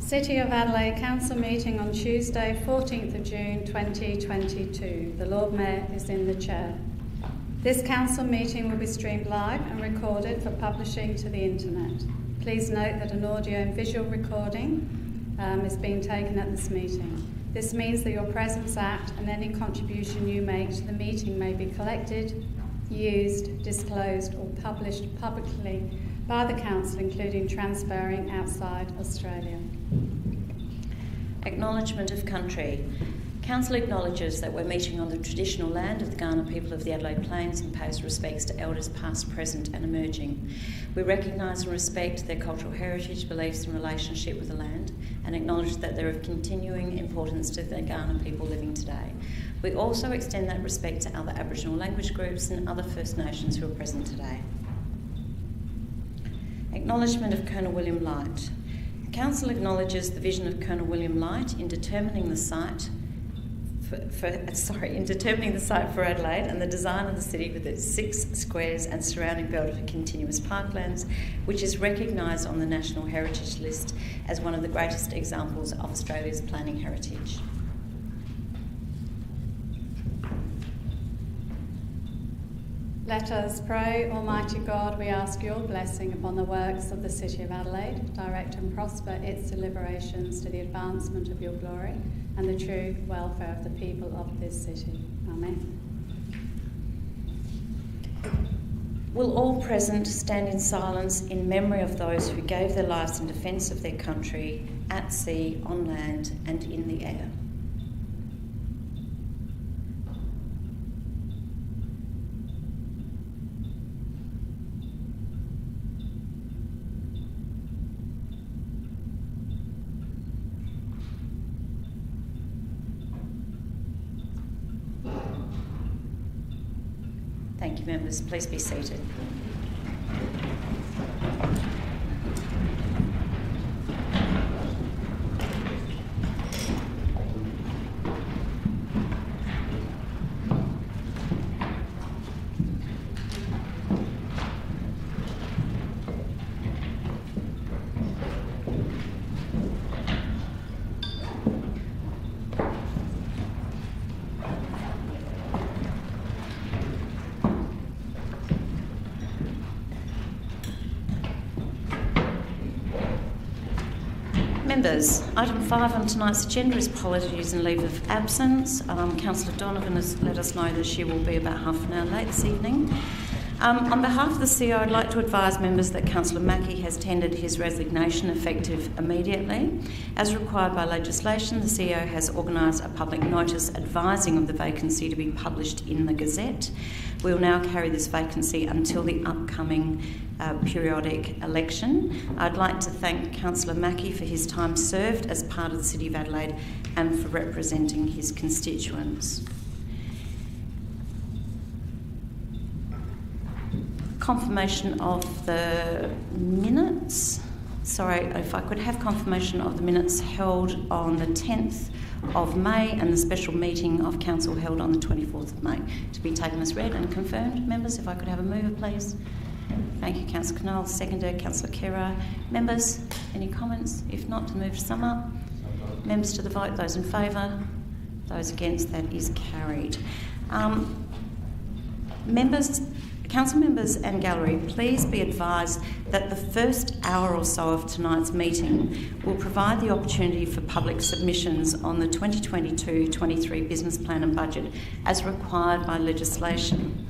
City of Adelaide Council meeting on Tuesday, 14th of June 2022. The Lord Mayor is in the chair. This council meeting will be streamed live and recorded for publishing to the internet. Please note that an audio and visual recording is being taken at this meeting. This means that your presence at and any contribution you make to the meeting may be collected, used, disclosed or published publicly by the Council, including transferring outside Australia. Acknowledgement of country. Council acknowledges that we're meeting on the traditional land of the Kaurna people of the Adelaide Plains and pays respects to elders past, present and emerging. We recognise and respect their cultural heritage, beliefs and relationship with the land and acknowledge that they're of continuing importance to the Kaurna people living today. We also extend that respect to other Aboriginal language groups and other First Nations who are present today. Acknowledgement of Colonel William Light. The Council acknowledges the vision of Colonel William Light in determining the site for Adelaide and the design of the city with its 6 squares and surrounding belt of continuous parklands, which is recognised on the National Heritage List as one of the greatest examples of Australia's planning heritage. Let us pray. Almighty God, we ask your blessing upon the works of the City of Adelaide. Direct and prosper its deliberations to the advancement of your glory and the true welfare of the people of this city. Amen. Will all present stand in silence in memory of those who gave their lives in defence of their country at sea, on land and in the air? Thank you, members. Please be seated. Members, item 5 on tonight's agenda is apologies and leave of absence. Councillor Donovan has let us know that she will be about half an hour late this evening. On behalf of the CEO, I'd like to advise members that Councillor Mackie has tendered his resignation effective immediately. As required by legislation, the CEO has organised a public notice advising of the vacancy to be published in the Gazette. We will now carry this vacancy until the upcoming periodic election. I'd like to thank Councillor Mackie for his time served as part of the City of Adelaide and for representing his constituents. Confirmation of the minutes. Sorry, if I could have confirmation of the minutes held on the 10th of May and the special meeting of Council held on the 24th of May to be taken as read and confirmed. Members, if I could have a mover, please. Thank you, Councillor Knoll. Seconder, Councillor Kira. Members, any comments? If not, to move to sum up. Members to the vote. Those in favour? Those against? That is carried. Members, Council members and gallery, please be advised that the first hour or so of tonight's meeting will provide the opportunity for public submissions on the 2022-23 business plan and budget as required by legislation.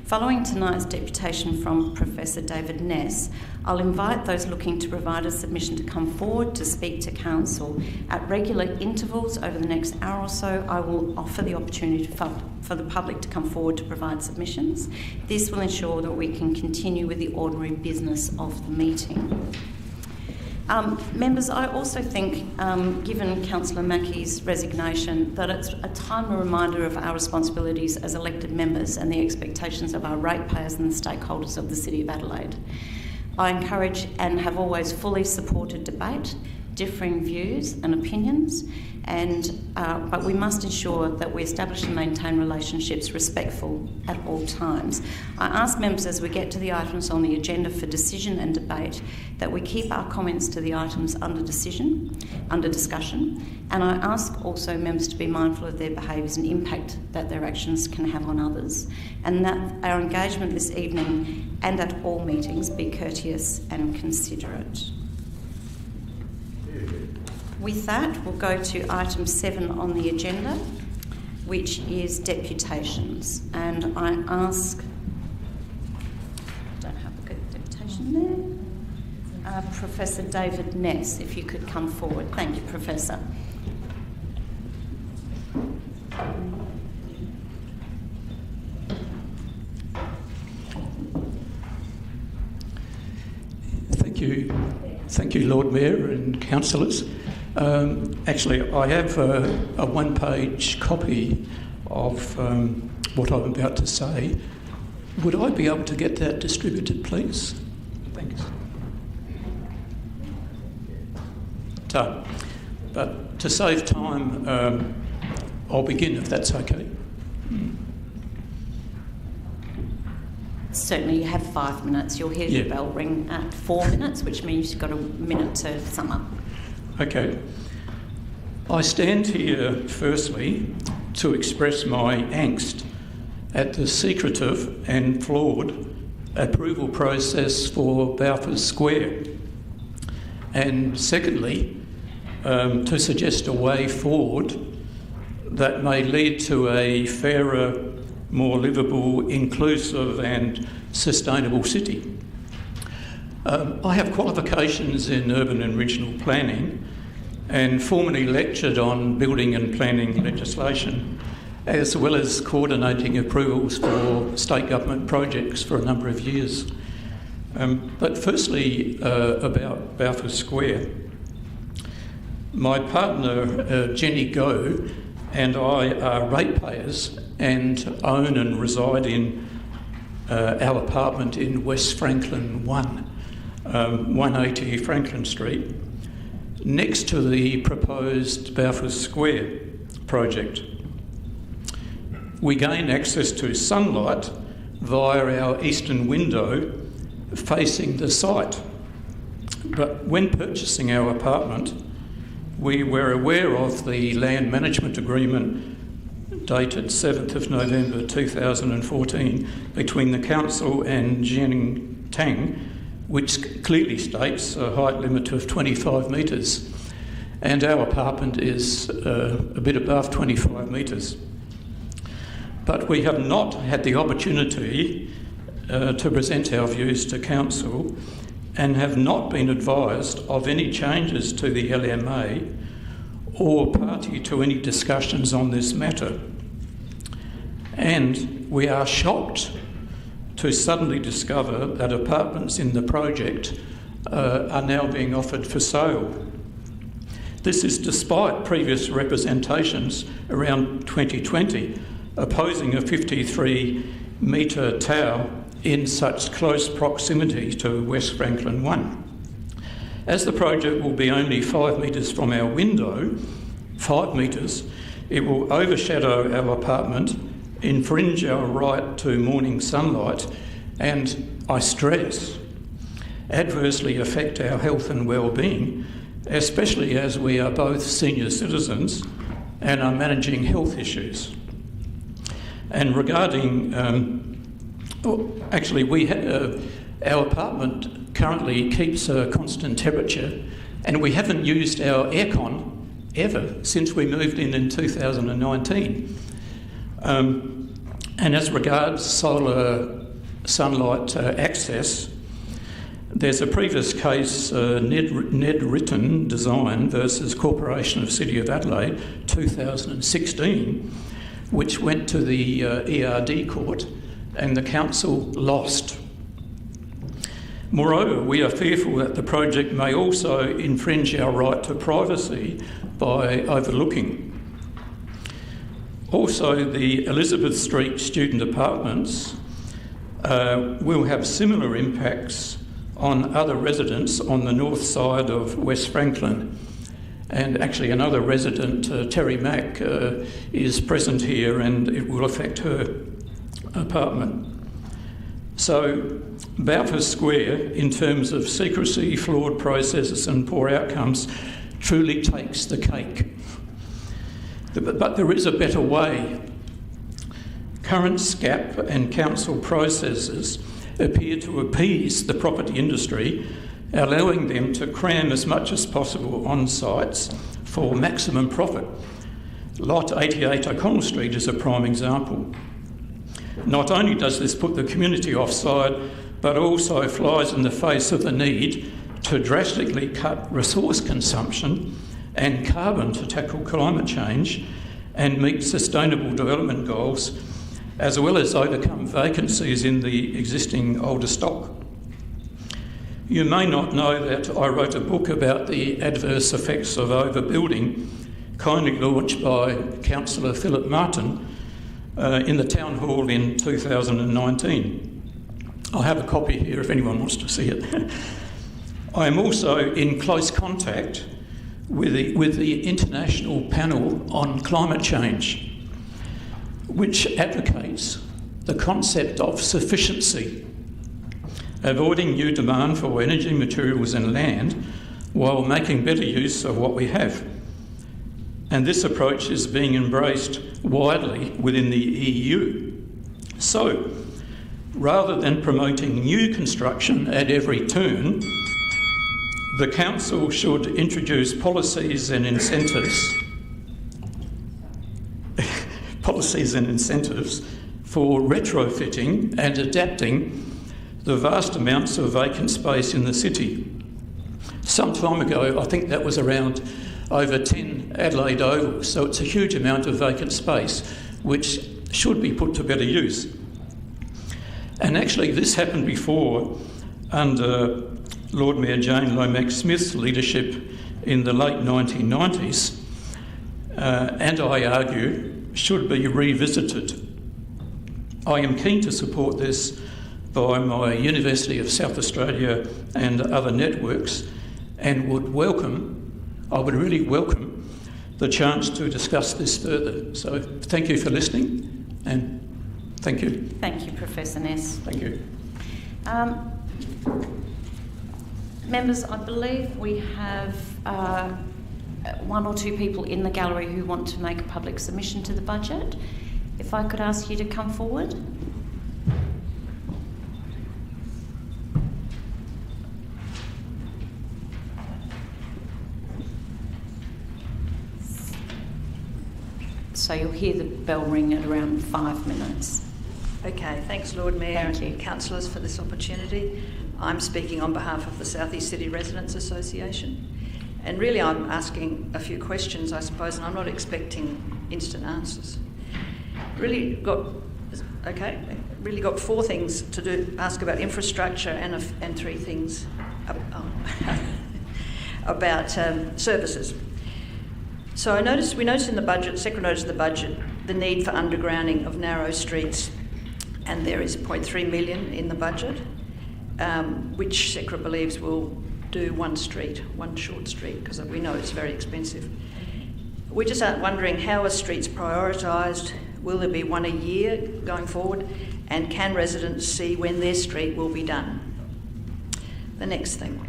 Following tonight's deputation from Professor David Ness, I'll invite those looking to provide a submission to come forward to speak to Council. At regular intervals over the next hour or so, I will offer the opportunity for the public to come forward to provide submissions. This will ensure that we can continue with the ordinary business of the meeting. Members, I also think, given Councillor Mackie's resignation, that it's a timely reminder of our responsibilities as elected members and the expectations of our ratepayers and the stakeholders of the City of Adelaide. I encourage and have always fully supported debate, differing views and opinions, but we must ensure that we establish and maintain relationships respectful at all times. I ask members as we get to the items on the agenda for decision and debate that we keep our comments to the items under discussion, and I ask also members to be mindful of their behaviours and impact that their actions can have on others, and that our engagement this evening and at all meetings be courteous and considerate. With that, we'll go to item 7 on the agenda, which is deputations. And I ask, I don't have a good deputation there, Professor David Ness, if you could come forward. Thank you, Professor. Thank you, Lord Mayor and councillors. Actually, I have a one-page copy of what I'm about to say. Would I be able to get that distributed, please? Thanks. But to save time, I'll begin if that's okay. Certainly, you have 5 minutes. You'll hear your bell ring at 4 minutes, which means you've got a minute to sum up. Okay. I stand here, firstly, to express my angst at the secretive and flawed approval process for Balfour Square. And secondly, to suggest a way forward that may lead to a fairer, more livable, inclusive and sustainable city. I have qualifications in urban and regional planning and formerly lectured on building and planning legislation, as well as coordinating approvals for state government projects for a number of years. But firstly, about Balfour Square. My partner, Jenny Goh, and I are ratepayers and own and reside in our apartment in West Franklin 1, 180 Franklin Street, next to the proposed Balfour Square project. We gain access to sunlight via our eastern window facing the site. But when purchasing our apartment, we were aware of the land management agreement dated 7th of November 2014 between the council and Jiang Tang, which clearly states a height limit of 25 metres, and our apartment is a bit above 25 metres. But we have not had the opportunity to present our views to council and have not been advised of any changes to the LMA or party to any discussions on this matter. And we are shocked to suddenly discover that apartments in the project are now being offered for sale. This is despite previous representations around 2020 opposing a 53-metre tower in such close proximity to West Franklin 1. As the project will be only 5 metres from our window, 5 metres, it will overshadow our apartment, infringe our right to morning sunlight, and, I stress, adversely affect our health and well-being, especially as we are both senior citizens and are managing health issues. And regarding, our apartment currently keeps a constant temperature, and we haven't used our aircon ever since we moved in 2019. And as regards solar sunlight access, there's a previous case, Ned Written Design versus Corporation of City of Adelaide, 2016, which went to the ERD court and the council lost. Moreover, we are fearful that the project may also infringe our right to privacy by overlooking. Also, the Elizabeth Street student apartments will have similar impacts on other residents on the north side of West Franklin, And actually another resident, Terry Mack, is present here, and it will affect her apartment. So Balfour Square, in terms of secrecy, flawed processes and poor outcomes, truly takes the cake. But there is a better way. Current SCAP and council processes appear to appease the property industry, allowing them to cram as much as possible on sites for maximum profit. Lot 88 O'Connell Street is a prime example. Not only does this put the community offside, but also flies in the face of the need to drastically cut resource consumption and carbon to tackle climate change and meet sustainable development goals, as well as overcome vacancies in the existing older stock. You may not know that I wrote a book about the adverse effects of overbuilding, kindly launched by Councillor Philip Martin in the Town Hall in 2019. I have a copy here if anyone wants to see it. I am also in close contact with the International Panel on Climate Change, which advocates the concept of sufficiency, avoiding new demand for energy, materials and land while making better use of what we have. And this approach is being embraced widely within the EU. So, rather than promoting new construction at every turn, the Council should introduce policies and incentives for retrofitting and adapting the vast amounts of vacant space in the city. Some time ago, I think that was around over 10 Adelaide ovals, so it's a huge amount of vacant space which should be put to better use. And actually this happened before under Lord Mayor Jane Lomax-Smith's leadership in the late 1990s, and I argue should be revisited. I am keen to support this by my University of South Australia and other networks, and I would really welcome the chance to discuss this further. So thank you for listening, and thank you. Thank you, Professor Ness. Thank you. Members, I believe we have one or two people in the gallery who want to make a public submission to the budget. If I could ask you to come forward. So you'll hear the bell ring at around 5 minutes. Okay, thanks Lord Mayor Thank you. and councillors for this opportunity. I'm speaking on behalf of the South East City Residents Association. And really I'm asking a few questions, I suppose, and I'm not expecting instant answers. Really got 4 things to ask about infrastructure and 3 things about services. So we noticed in the budget, Secretary noticed in the budget, the need for undergrounding of narrow streets, and there is 0.3 million in the budget, which Secretary believes will do one short street, because we know it's very expensive. We just aren't wondering, how are streets prioritised? Will there be one a year going forward? And can residents see when their street will be done? The next thing.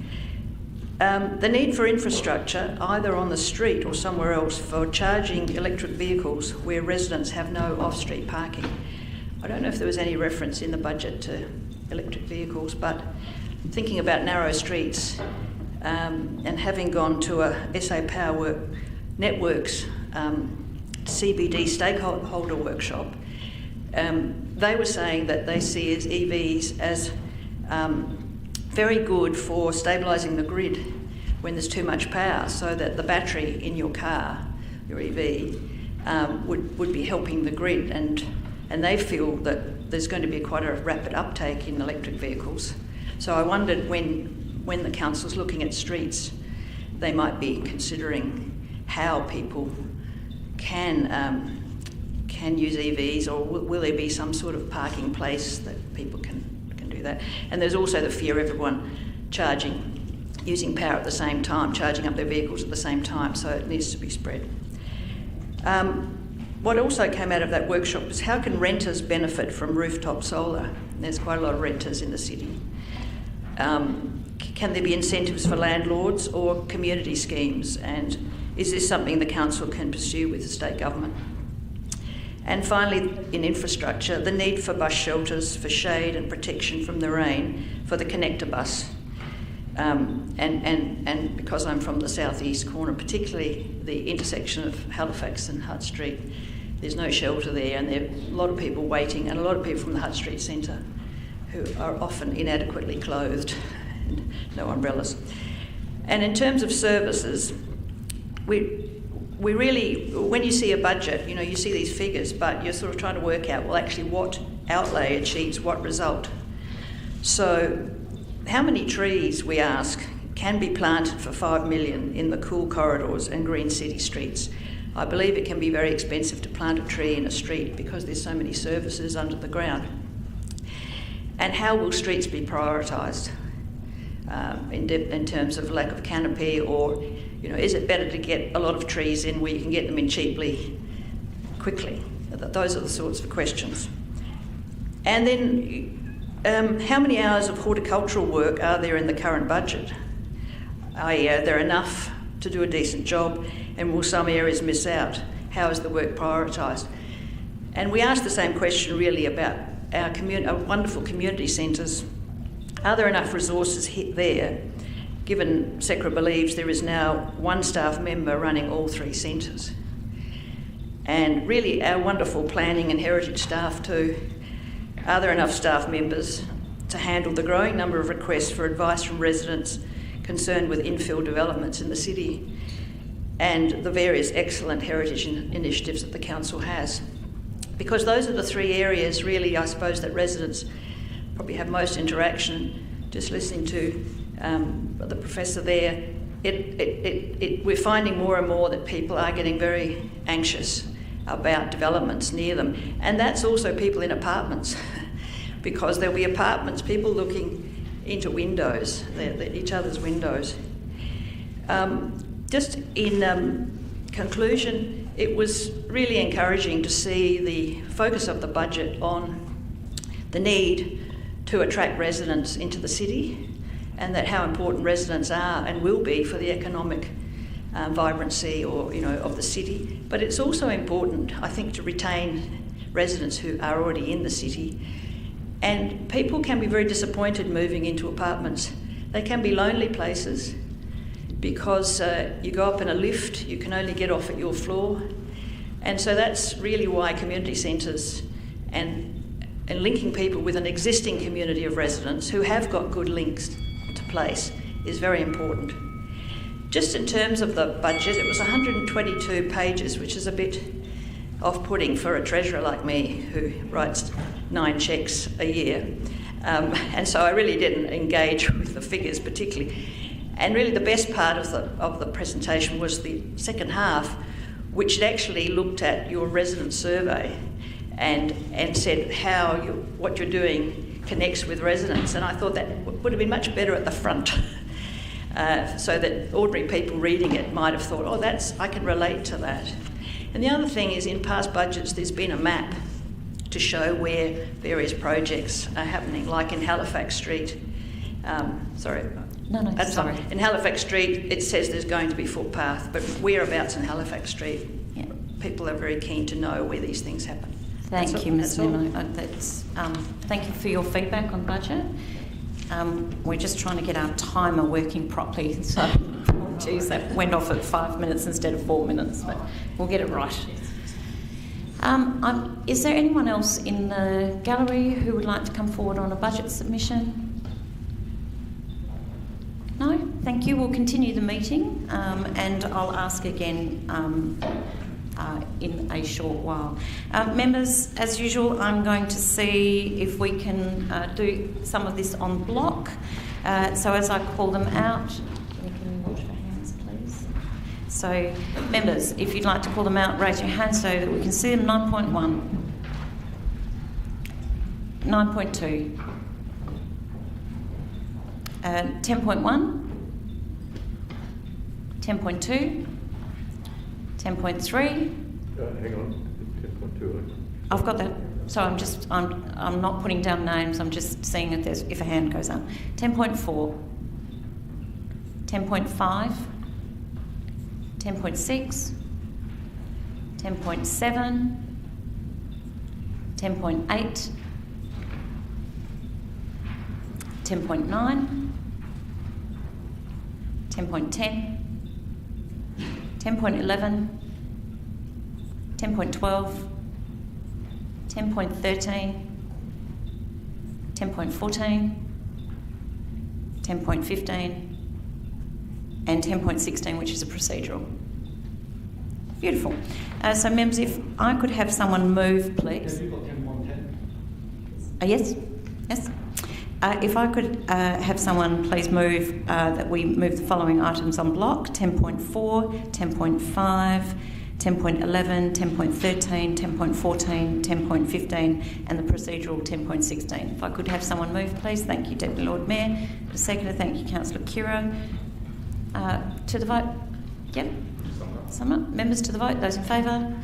The need for infrastructure, either on the street or somewhere else, for charging electric vehicles where residents have no off-street parking. I don't know if there was any reference in the budget to electric vehicles, but thinking about narrow streets and having gone to a SA Power Networks CBD stakeholder workshop, they were saying that they see EVs as very good for stabilising the grid when there's too much power, so that the battery in your car, your EV, would be helping the grid, and they feel that there's going to be quite a rapid uptake in electric vehicles. So I wondered when the council's looking at streets, they might be considering how people can use EVs, or will there be some sort of parking place that people can do that? And there's also the fear of everyone charging using power at the same time, charging up their vehicles at the same time, so it needs to be spread. What also came out of that workshop was how can renters benefit from rooftop solar? And there's quite a lot of renters in the city. Can there be incentives for landlords or community schemes? And is this something the council can pursue with the state government? And finally, in infrastructure, the need for bus shelters for shade and protection from the rain for the connector bus. And because I'm from the southeast corner, particularly the intersection of Halifax and Hutt Street, there's no shelter there, and there are a lot of people waiting, and a lot of people from the Hutt Street Centre who are often inadequately clothed and no umbrellas. And in terms of services, we really, when you see a budget, you know, you see these figures, but you're sort of trying to work out, well, actually what outlay achieves what result. So how many trees, we ask, can be planted for $5 million in the cool corridors and green city streets? I believe it can be very expensive to plant a tree in a street because there's so many services under the ground. And how will streets be prioritised in terms of lack of canopy, or, you know, is it better to get a lot of trees in where you can get them in cheaply, quickly? Those are the sorts of questions. And then how many hours of horticultural work are there in the current budget? Are there enough to do a decent job, and will some areas miss out? How is the work prioritised? And we asked the same question really about our wonderful community centres. Are there enough resources there, given SECRA believes there is now one staff member running all three centres? And really our wonderful planning and heritage staff too. Are there enough staff members to handle the growing number of requests for advice from residents concerned with infill developments in the city and the various excellent heritage initiatives that the council has? Because those are the three areas really, I suppose, that residents probably have most interaction. Just listening to the professor there, we're finding more and more that people are getting very anxious about developments near them. And that's also people in apartments, because there'll be apartments, people looking into windows, each other's windows. Just in conclusion, it was really encouraging to see the focus of the budget on the need to attract residents into the city, and that how important residents are and will be for the economic vibrancy, or, you know, of the city. But it's also important, I think, to retain residents who are already in the city. And people can be very disappointed moving into apartments. They can be lonely places because you go up in a lift, you can only get off at your floor. And so that's really why community centres and linking people with an existing community of residents who have got good links to place is very important. Just in terms of the budget, it was 122 pages, which is a bit off-putting for a treasurer like me who writes 9 cheques a year. And so I really didn't engage with the figures particularly. And really the best part of the presentation was the second half, which had actually looked at your resident survey and said how what you're doing connects with residents. And I thought that would have been much better at the front, so that ordinary people reading it might have thought, oh, I can relate to that. And the other thing is, in past budgets, there's been a map to show where various projects are happening, like in Halifax Street. Sorry. In Halifax Street, it says there's going to be footpath, but whereabouts in Halifax Street? Yeah. People are very keen to know where these things happen. Thank you, Ms. Nemo. Thank you for your feedback on budget. We're just trying to get our timer working properly, so geez, that went off at 5 minutes instead of 4 minutes, but we'll get it right. Is there anyone else in the gallery who would like to come forward on a budget submission? No? Thank you. We'll continue the meeting, and I'll ask again in a short while. Members, as usual, I'm going to see if we can do some of this en bloc. So as I call them out, we can watch for hands, please. So, members, if you'd like to call them out, raise your hand so that we can see them. 9.1, 9.2, 10.1, 10.2, 10.3. Hang on, 10.2. I've got that. So I'm not putting down names. I'm just seeing if a hand goes up. 10.4, 10.5, 10.6, 10.7, 10.8, 10.9, 10.10, 10.11, 10.12, 10.13, 10.14, 10.15 and 10.16, which is a procedural. Beautiful. So members, if I could have someone move, please. Have you got 10.10? Yes, yes. If I could have someone please move that we move the following items on block: 10.4, 10.5, 10.11, 10.13, 10.14, 10.15 and the procedural 10.16. If I could have someone move, please. Thank you, Deputy Lord Mayor. The seconder, thank you, Councillor Kiro. To the vote? Yep. Sum up. Members to the vote. Those in favour?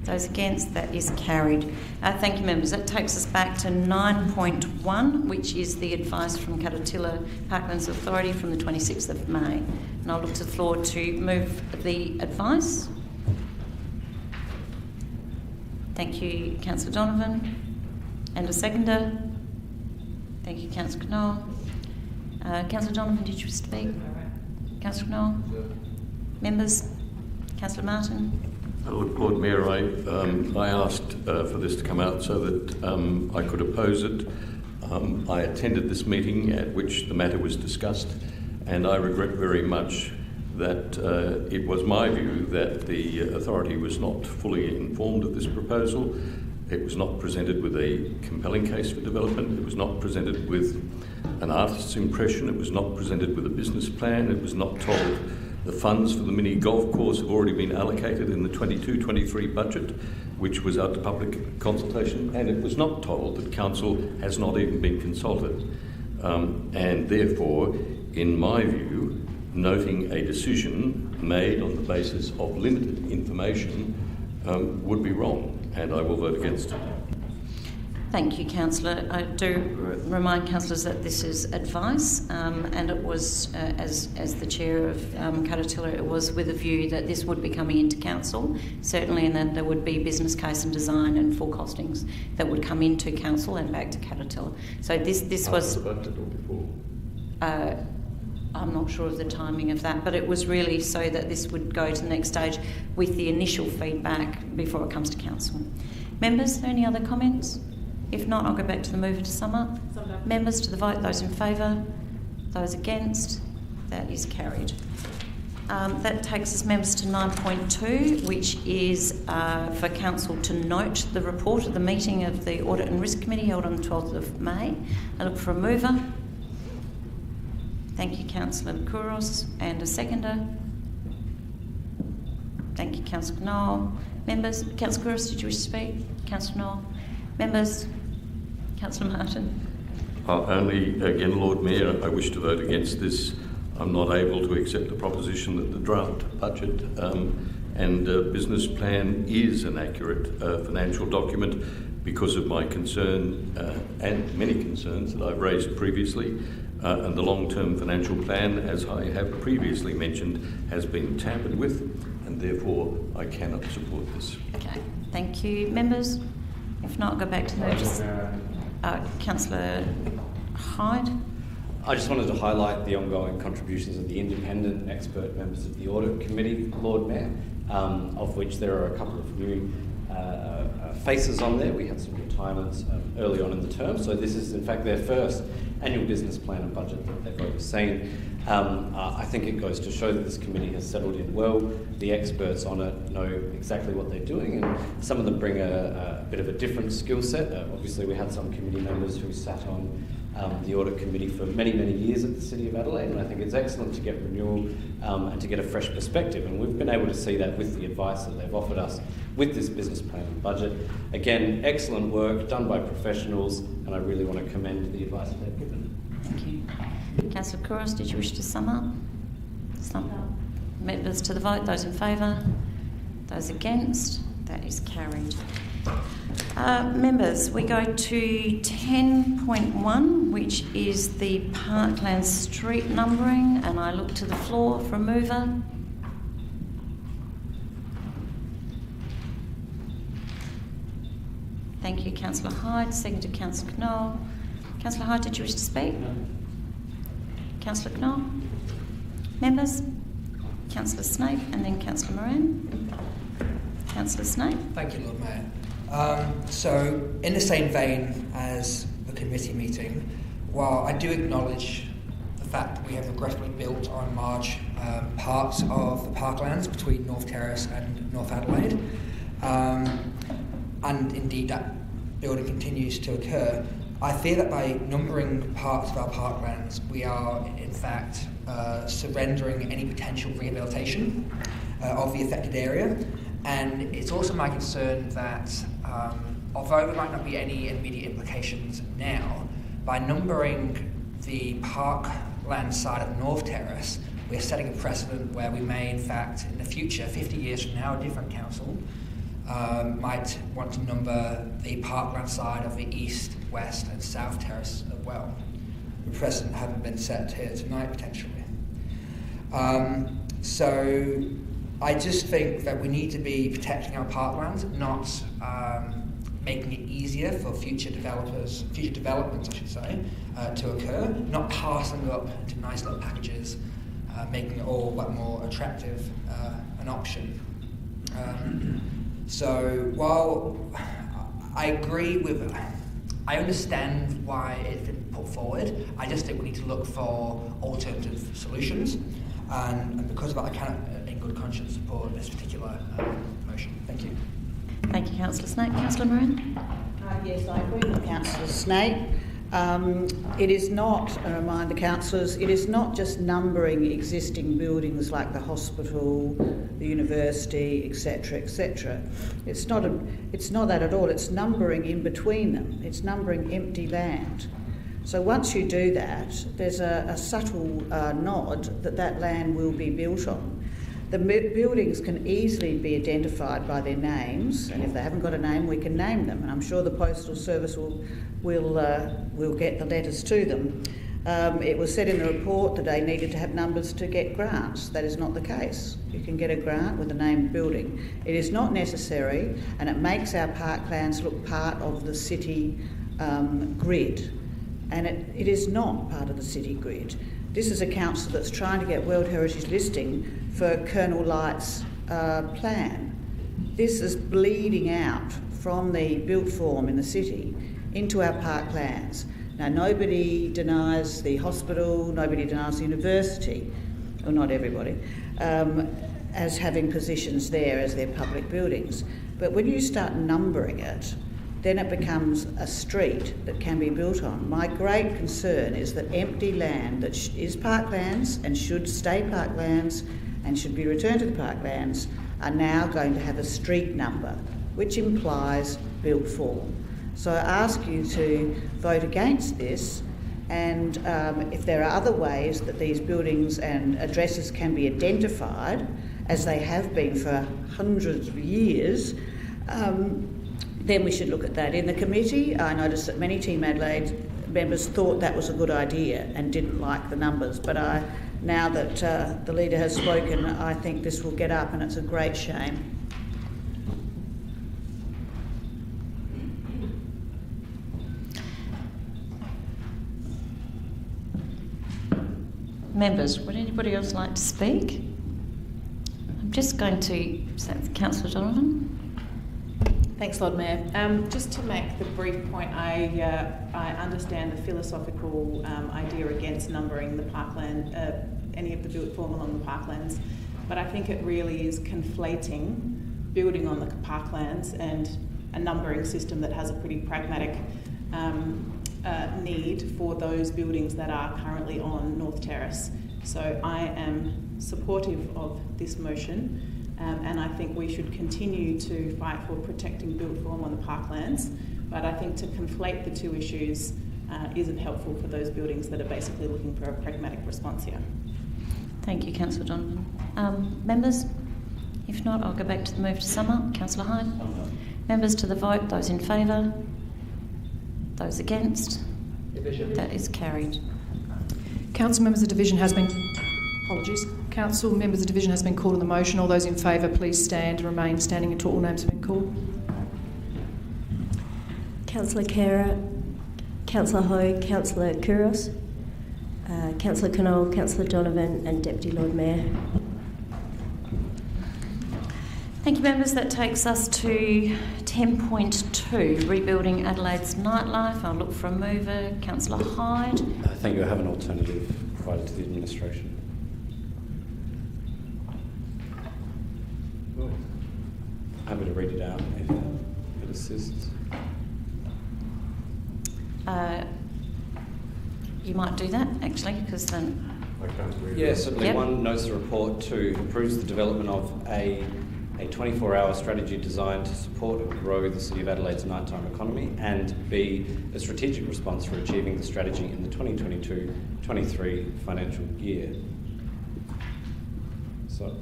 Those against? That is carried. Thank you, members. That takes us back to 9.1, which is the advice from Carotilla Parklands Authority from the 26th of May. And I'll look to the floor to move the advice. Thank you, Councillor Donovan. And a seconder. Thank you, Councillor Knoll. Councillor Donovan, did you speak? Councillor Knoll? Members? Councillor Martin? Lord Mayor, I asked for this to come out so that I could oppose it. I attended this meeting at which the matter was discussed, and I regret very much that it was my view that the authority was not fully informed of this proposal. It was not presented with a compelling case for development. It was not presented with an artist's impression. It was not presented with a business plan. It was not told the funds for the mini golf course have already been allocated in the 22-23 budget, which was out to public consultation, and it was not told that council has not even been consulted. And therefore, in my view, noting a decision made on the basis of limited information would be wrong, and I will vote against it. Thank you, Councillor. I do remind councillors that this is advice, and it was, as the chair of Carotilla, it was with a view that this would be coming into council, certainly, and that there would be business case and design and full costings that would come into council and back to Carotilla. So this was. After the budget or before? I'm not sure of the timing of that, but it was really so that this would go to the next stage with the initial feedback before it comes to council. Members, any other comments? If not, I'll go back to the mover to sum up. Members to the vote. Those in favour? Those against? That is carried. That takes us, members, to 9.2, which is for council to note the report of the meeting of the Audit and Risk Committee held on the 12th of May. I look for a mover. Thank you, Councillor Kouros, and a seconder. Thank you, Councillor Knoll. Members, Councillor Kouros, did you wish to speak? Councillor Knoll. Members, Councillor Martin. Only, again, Lord Mayor, I wish to vote against this. I'm not able to accept the proposition that the draft budget and business plan is an accurate financial document because of my concern and many concerns that I've raised previously. And the long-term financial plan, as I have previously mentioned, has been tampered with, and therefore I cannot support this. Okay, thank you. Members? If not, I'll go back to the notice. Councillor Hyde. I just wanted to highlight the ongoing contributions of the independent expert members of the Audit Committee, Lord Mayor, of which there are a couple of new faces on there. We had some retirements early on in the term, so this is in fact their first annual business plan and budget that they've overseen. I think it goes to show that this committee has settled in well. The experts on it know exactly what they're doing, and some of them bring a bit of a different skill set. Obviously, we had some committee members who sat on the Audit Committee for many, many years at the City of Adelaide, and I think it's excellent to get renewal and to get a fresh perspective, and we've been able to see that with the advice that they've offered us with this business plan and budget. Again, excellent work done by professionals, and I really want to commend the advice that they've given. Thank you. Councillor Kouros, did you wish to sum up? Members to the vote, those in favour, those against, that is carried. Members, we go to 10.1, which is the Parkland street numbering, and I look to the floor for a mover. Thank you, Councillor Hyde. Second to Councillor Knoll. Councillor Hyde, did you wish to speak? No. Councillor Knoll? Members? Councillor Snape and then Councillor Moran. Councillor Snape. Thank you, Lord Mayor. So, in the same vein as the committee meeting, while I do acknowledge the fact that we have regrettably built on large parts of the parklands between North Terrace and North Adelaide, and indeed that building continues to occur, I fear that by numbering parts of our parklands, we are in fact surrendering any potential rehabilitation of the affected area. And it's also my concern that although there might not be any immediate implications now, by numbering the parkland side of North Terrace, we're setting a precedent where we may in fact in the future, 50 years from now, a different council might want to number the parkland side of the east, west and south terrace as well. The precedent hasn't been set here tonight potentially. So I just think that we need to be protecting our parklands, not making it easier for future developments I should say, to occur, not passing up into nice little packages, making it all that more attractive an option. So while I understand why it's been put forward, I just think we need to look for alternative solutions, and because of that I cannot in good conscience support this particular motion. Thank you. Thank you, Councillor Snape. Councillor Moran? Yes, I agree with Councillor Snape. It is not, I remind the councillors, it is not just numbering existing buildings like the hospital, the university, etc., etc. It's not that at all. It's numbering in between them. It's numbering empty land. So once you do that, there's a subtle nod that land will be built on. The buildings can easily be identified by their names, and if they haven't got a name, we can name them. And I'm sure the Postal Service will get the letters to them. It was said in the report that they needed to have numbers to get grants. That is not the case. You can get a grant with a named building. It is not necessary, and it makes our parklands look part of the city grid. And it is not part of the city grid. This is a council that's trying to get World Heritage listing for Colonel Light's plan. This is bleeding out from the built form in the city into our parklands. Now, nobody denies the hospital, nobody denies the university, or not everybody, as having positions there as their public buildings. But when you start numbering it, then it becomes a street that can be built on. My great concern is that empty land that is parklands and should stay parklands and should be returned to the parklands are now going to have a street number, which implies built form. So I ask you to vote against this, and if there are other ways that these buildings and addresses can be identified, as they have been for hundreds of years, then we should look at that. In the committee, I noticed that many Team Adelaide members thought that was a good idea and didn't like the numbers, but now that the leader has spoken, I think this will get up, and it's a great shame. Members, would anybody else like to speak? I'm just going to... Councillor Donovan? Thanks, Lord Mayor. Just to make the brief point, I understand the philosophical idea against numbering the parkland, any of the built form along the parklands, but I think it really is conflating building on the parklands and a numbering system that has a pretty pragmatic need for those buildings that are currently on North Terrace. So I am supportive of this motion. And I think we should continue to fight for protecting built form on the parklands, but I think to conflate the two issues isn't helpful for those buildings that are basically looking for a pragmatic response here. Thank you, Councillor Donovan. Members? If not, I'll go back to the move to sum up. Councillor Hyde? Members to the vote. Those in favour? Those against? That is carried. Council members, the division has been... Apologies. Council members, the division has been called on the motion. All those in favour, please stand and remain standing until all names have been called. Councillor Kara, Councillor Hogue, Councillor Kouros, Councillor Knoll, Councillor Donovan and Deputy Lord Mayor. Thank you, members. That takes us to 10.2, rebuilding Adelaide's nightlife. I'll look for a mover. Councillor Hyde. Thank you. I have an alternative provided to the administration. I'm happy to read it out if it assists. You might do that, actually, because then... Yeah, certainly. Yep. 1 notes the report. 2 approves the development of a 24-hour strategy designed to support and grow the City of Adelaide's nighttime economy, and B, a strategic response for achieving the strategy in the 2022-23 financial year. So,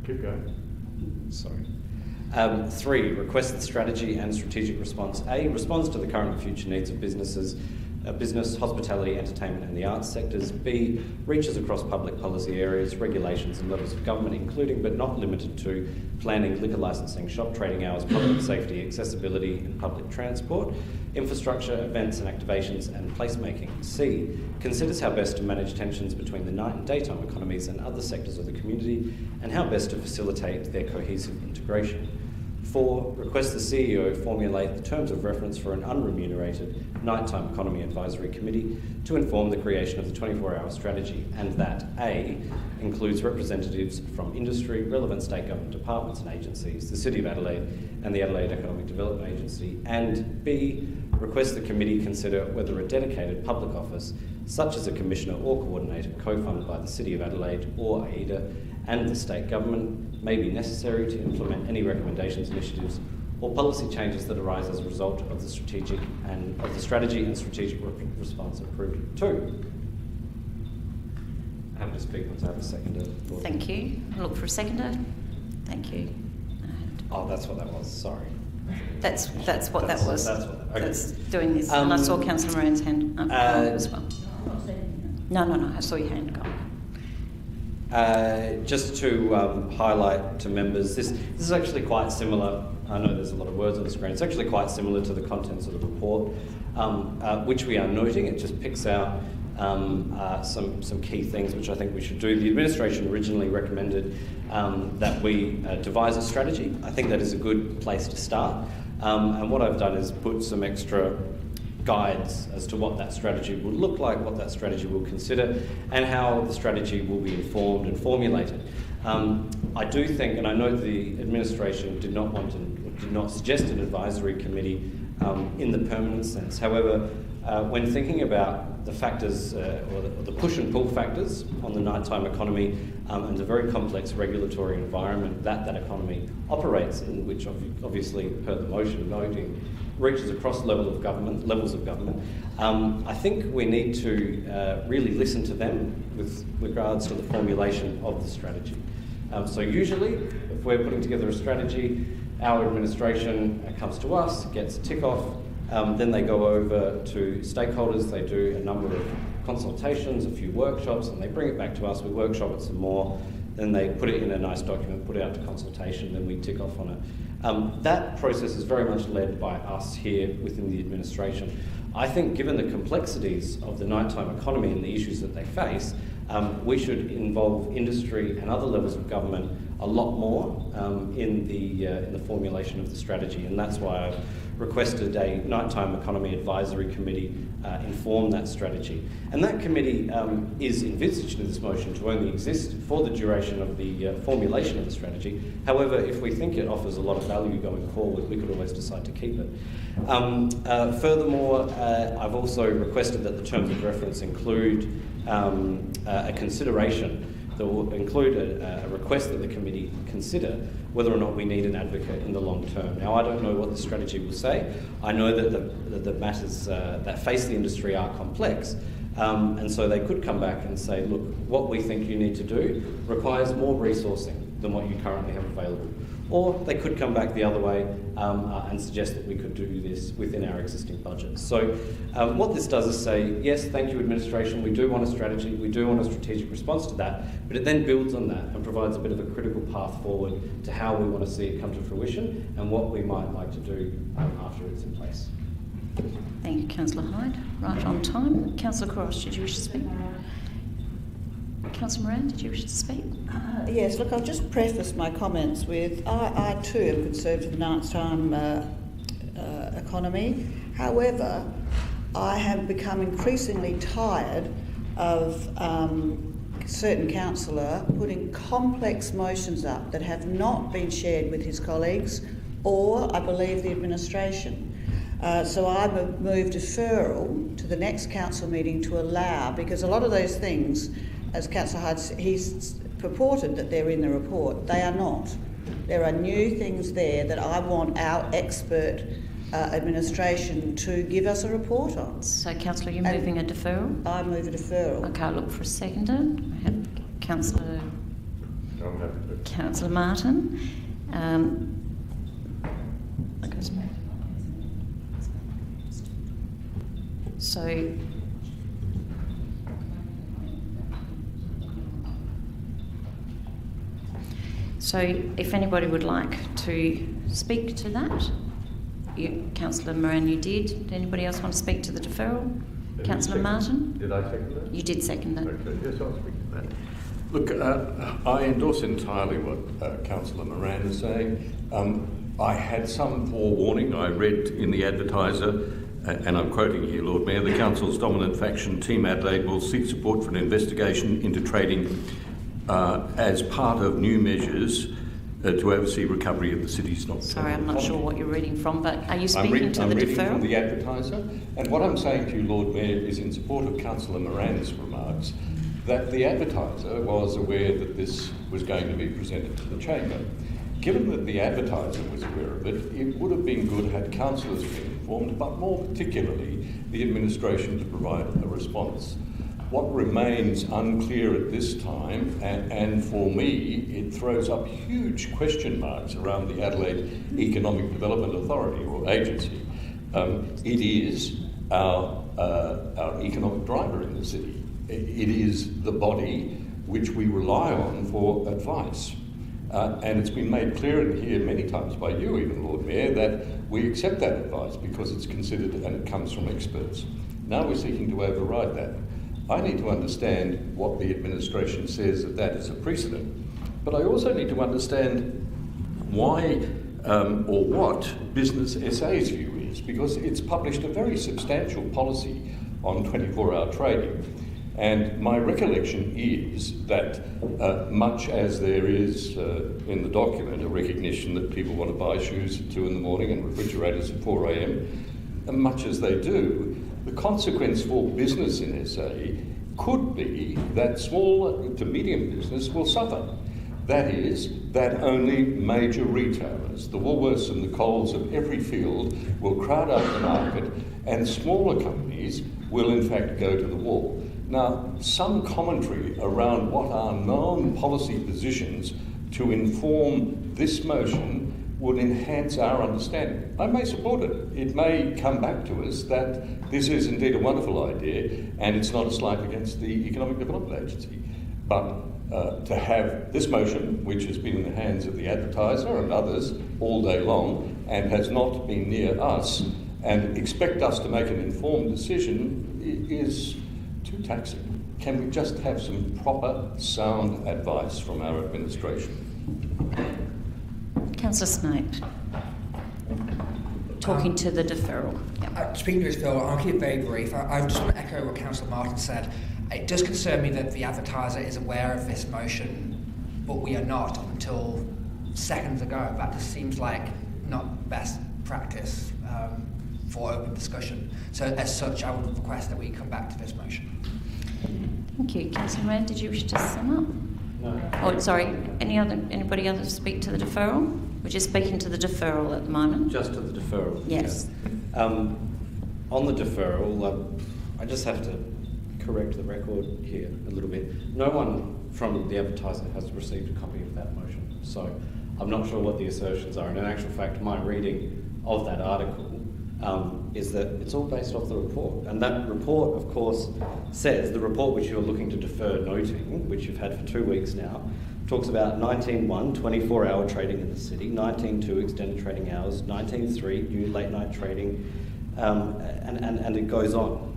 keep going. Sorry. 3, requests the strategy and strategic response A responds to the current and future needs of businesses, business, hospitality, entertainment and the arts sectors. B, reaches across public policy areas, regulations and levels of government, including but not limited to planning, liquor licensing, shop trading hours, public safety, accessibility and public transport, infrastructure, events and activations and placemaking. C, considers how best to manage tensions between the night and daytime economies and other sectors of the community and how best to facilitate their cohesive integration. 4, requests the CEO formulate the terms of reference for an unremunerated Nighttime Economy Advisory Committee to inform the creation of the 24-hour strategy, and that A, includes representatives from industry, relevant state government departments and agencies, the City of Adelaide and the Adelaide Economic Development Agency, and B, requests the committee consider whether a dedicated public office, such as a commissioner or coordinator co-funded by the City of Adelaide or AIDA and the state government, may be necessary to implement any recommendations, initiatives or policy changes that arise as a result of the strategy and strategic response approved. 2. Happy to speak once I have a seconder. Thank you. I'll look for a seconder. Thank you. Oh, that's what that was. Sorry. That's what that was. That's what. Okay. That's doing this. And I saw Councillor Moran's hand up as well. No. I saw your hand go. Just to highlight to members, this is actually quite similar. I know there's a lot of words on the screen. It's actually quite similar to the contents of the report, which we are noting. It just picks out some key things which I think we should do. The administration originally recommended that we devise a strategy. I think that is a good place to start. And what I've done is put some extra guides as to what that strategy will look like, what that strategy will consider, and how the strategy will be informed and formulated. I do think, and I know the administration did not suggest an advisory committee in the permanent sense. However, when thinking about the factors or the push and pull factors on the nighttime economy and the very complex regulatory environment that economy operates in, which obviously per the motion noting reaches across levels of government, I think we need to really listen to them with regards to the formulation of the strategy. So usually, if we're putting together a strategy, our administration comes to us, gets a tick off, then they go over to stakeholders, they do a number of consultations, a few workshops, and they bring it back to us, we workshop it some more, then they put it in a nice document, put it out to consultation, then we tick off on it. That process is very much led by us here within the administration. I think given the complexities of the nighttime economy and the issues that they face, we should involve industry and other levels of government a lot more in the formulation of the strategy, and that's why I've requested a Nighttime Economy Advisory Committee inform that strategy. And that committee is envisaged in this motion to only exist for the duration of the formulation of the strategy. However, if we think it offers a lot of value going forward, we could always decide to keep it. Furthermore, I've also requested that the terms of reference include a consideration that will include a request that the committee consider whether or not we need an advocate in the long term. Now, I don't know what the strategy will say. I know that the matters that face the industry are complex, And so they could come back and say, look, what we think you need to do requires more resourcing than what you currently have available. Or they could come back the other way and suggest that we could do this within our existing budget. So what this does is say, yes, thank you, administration, we do want a strategy, we do want a strategic response to that, but it then builds on that and provides a bit of a critical path forward to how we want to see it come to fruition and what we might like to do after it's in place. Thank you, Councillor Hyde. Right on time. Councillor Cross, did you wish to speak? Councillor Moran, did you wish to speak? Yes, look, I'll just preface my comments with I too am concerned for the nighttime economy. However, I have become increasingly tired of certain councillor putting complex motions up that have not been shared with his colleagues or, I believe, the administration. So I move deferral to the next council meeting to allow, because a lot of those things, as Councillor Hyde, he's purported that they're in the report. They are not. There are new things there that I want our expert administration to give us a report on. So, Councillor, you're moving a deferral? I move a deferral. Okay, I'll look for a seconder. I have Councillor Martin. So if anybody would like to speak to that, Councillor Moran, you did. Did anybody else want to speak to the deferral? Councillor Martin? Did I second that? You did second that. Okay, yes, I'll speak to that. Look, I endorse entirely what Councillor Moran is saying. I had some forewarning. I read in the Advertiser, and I'm quoting here, Lord Mayor, the Council's dominant faction, Team Adelaide, will seek support for an investigation into trading as part of new measures to oversee recovery of the city's not. Sorry, I'm not sure what you're reading from, but are you speaking to the deferral? I'm reading from the Advertiser, and what I'm saying to you, Lord Mayor, is in support of Councillor Moran's remarks, that the Advertiser was aware that this was going to be presented to the Chamber. Given that the Advertiser was aware of it, it would have been good had councillors been informed, but more particularly the administration to provide a response. What remains unclear at this time, and for me, it throws up huge question marks around the Adelaide Economic Development Authority or agency. It is our economic driver in the city. It is the body which we rely on for advice. And it's been made clear in here many times by you, even Lord Mayor, that we accept that advice because it's considered and it comes from experts. Now we're seeking to override that. I need to understand what the administration says that is a precedent, but I also need to understand why or what Business SA's view is, because it's published a very substantial policy on 24-hour trading. And my recollection is that much as there is in the document a recognition that people want to buy shoes at 2 in the morning and refrigerators at 4 a.m, and much as they do, the consequence for business in SA could be that small to medium business will suffer. That is, that only major retailers, the Woolworths and the Coles of every field, will crowd out the market, and smaller companies will in fact go to the wall. Now, some commentary around what are known policy positions to inform this motion would enhance our understanding. I may support it. It may come back to us that this is indeed a wonderful idea and it's not a slight against the Economic Development Agency. But to have this motion, which has been in the hands of the Advertiser and others all day long and has not been near us, and expect us to make an informed decision is too taxing. Can we just have some proper, sound advice from our administration? Councillor Snape, talking to the deferral. Speaking to deferral, I'll keep it very brief. I just want to echo what Councillor Martin said. It does concern me that the Advertiser is aware of this motion, but we are not up until seconds ago. That just seems like not best practice for open discussion. So as such, I would request that we come back to this motion. Thank you. Councillor Moran, did you wish to sum up? No. Oh, sorry. Anybody else speak to the deferral? We're just speaking to the deferral at the moment. Just to the deferral? Yes. Yeah. On the deferral, I just have to correct the record here a little bit. No one from the advertiser has received a copy of that motion, so I'm not sure what the assertions are. And in actual fact, my reading of that article is that it's all based off the report. And that report, of course, says, the report which you're looking to defer noting, which you've had for 2 weeks now, talks about 19.1, 24-hour trading in the city, 19.2, extended trading hours, 19.3, new late-night trading, and it goes on.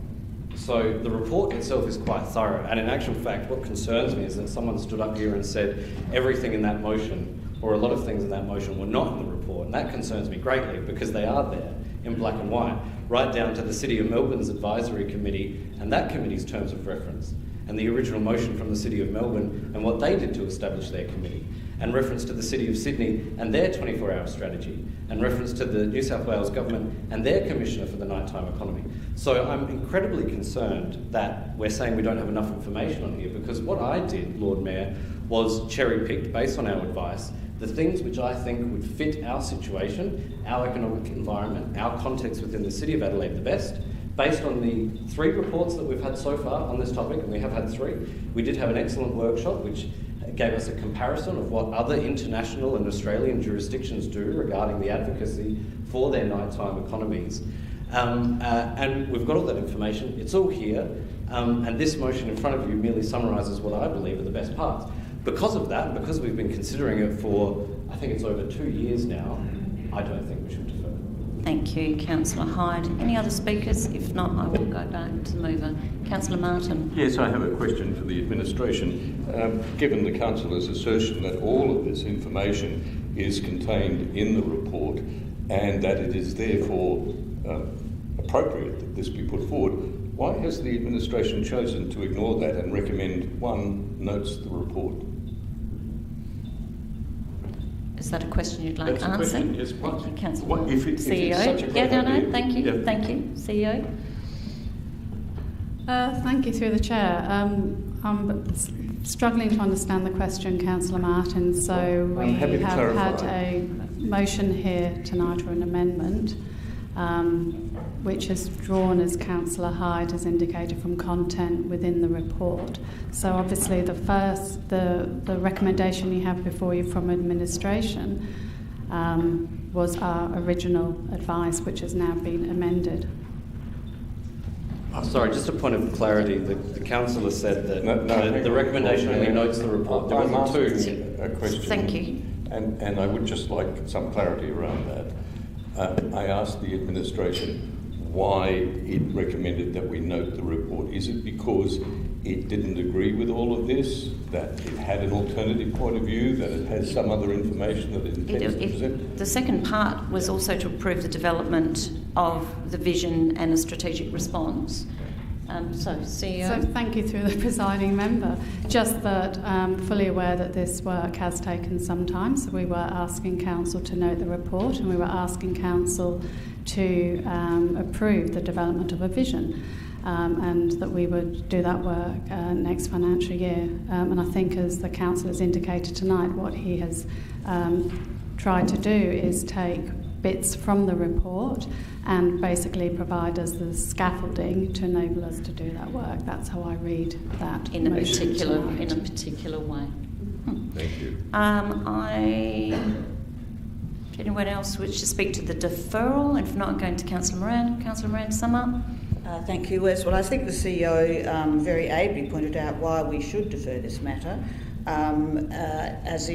So the report itself is quite thorough, and in actual fact, what concerns me is that someone stood up here and said everything in that motion, or a lot of things in that motion, were not in the report, and that concerns me greatly because they are there in black and white, right down to the City of Melbourne's advisory committee and that committee's terms of reference, and the original motion from the City of Melbourne and what they did to establish their committee, and reference to the City of Sydney and their 24-hour strategy, and reference to the New South Wales Government and their Commissioner for the Nighttime Economy. So I'm incredibly concerned that we're saying we don't have enough information on here, because what I did, Lord Mayor, was cherry-picked, based on our advice, the things which I think would fit our situation, our economic environment, our context within the City of Adelaide the best, based on the 3 reports that we've had so far on this topic, and we have had 3. We did have an excellent workshop which gave us a comparison of what other international and Australian jurisdictions do regarding the advocacy for their nighttime economies. And we've got all that information, it's all here, and this motion in front of you merely summarises what I believe are the best parts. Because of that, because we've been considering it for, I think it's over 2 years now, I don't think we should defer. Thank you, Councillor Hyde. Any other speakers? If not, I will go back to the mover. Councillor Martin. Yes, I have a question for the administration. Given the councillor's assertion that all of this information is contained in the report and that it is therefore appropriate that this be put forward, why has the administration chosen to ignore that and recommend 1 notes the report? Is that a question you'd like That's answered? A question, yes, what? Councillor. If it's CEO. such a great idea, Thank you. yeah. Thank you. CEO. Thank you, through the chair. I'm struggling to understand the question, Councillor Martin. So we happy to have clarify. had a motion here tonight, or an amendment, which is drawn, as Councillor Hyde has indicated, from content within the report. So obviously the recommendation you have before you from administration was our original advice, which has now been amended. Sorry, just a point of clarity. The councillor said that No, the recommendation only notes the report. There I'm wasn't asking 2. a question. Thank you. And I would just like some clarity around that. I asked the administration why it recommended that we note the report. Is it because it didn't agree with all of this, that it had an alternative point of view, that it has some other information that it intends to present? The second part was also to approve the development of the vision and a strategic response. So, CEO. So thank you, through the presiding member. Just that fully aware that this work has taken some time, so we were asking council to note the report, and we were asking council to approve the development of a vision, and that we would do that work next financial year. And I think, as the council has indicated tonight, what he has tried to do is take bits from the report and basically provide us the scaffolding to enable us to do that work. That's how I read that in a motion particular way. Thank you. Anyone else wish to speak to the deferral? If not, I'm going to Councillor Moran. Councillor Moran, sum up. Thank you, Wes. Well, I think the CEO very ably pointed out why we should defer this matter, as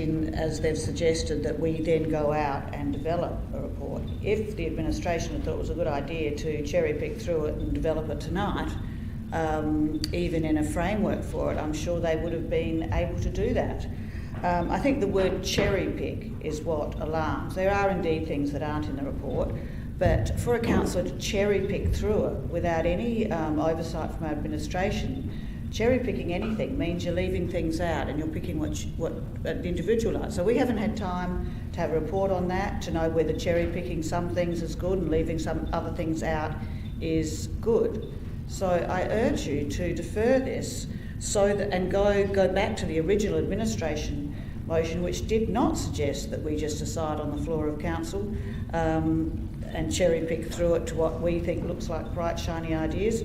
they've suggested that we then go out and develop a report. If the administration had thought it was a good idea to cherry pick through it and develop it tonight, even in a framework for it, I'm sure they would have been able to do that. I think the word cherry pick is what alarms. There are indeed things that aren't in the report, but for a councillor to cherry pick through it without any oversight from our administration, cherry picking anything means you're leaving things out and you're picking what an individual likes. So we haven't had time to have a report on that, to know whether cherry picking some things is good and leaving some other things out is good. So I urge you to defer this and go back to the original administration motion, which did not suggest that we just decide on the floor of council and cherry pick through it to what we think looks like bright, shiny ideas.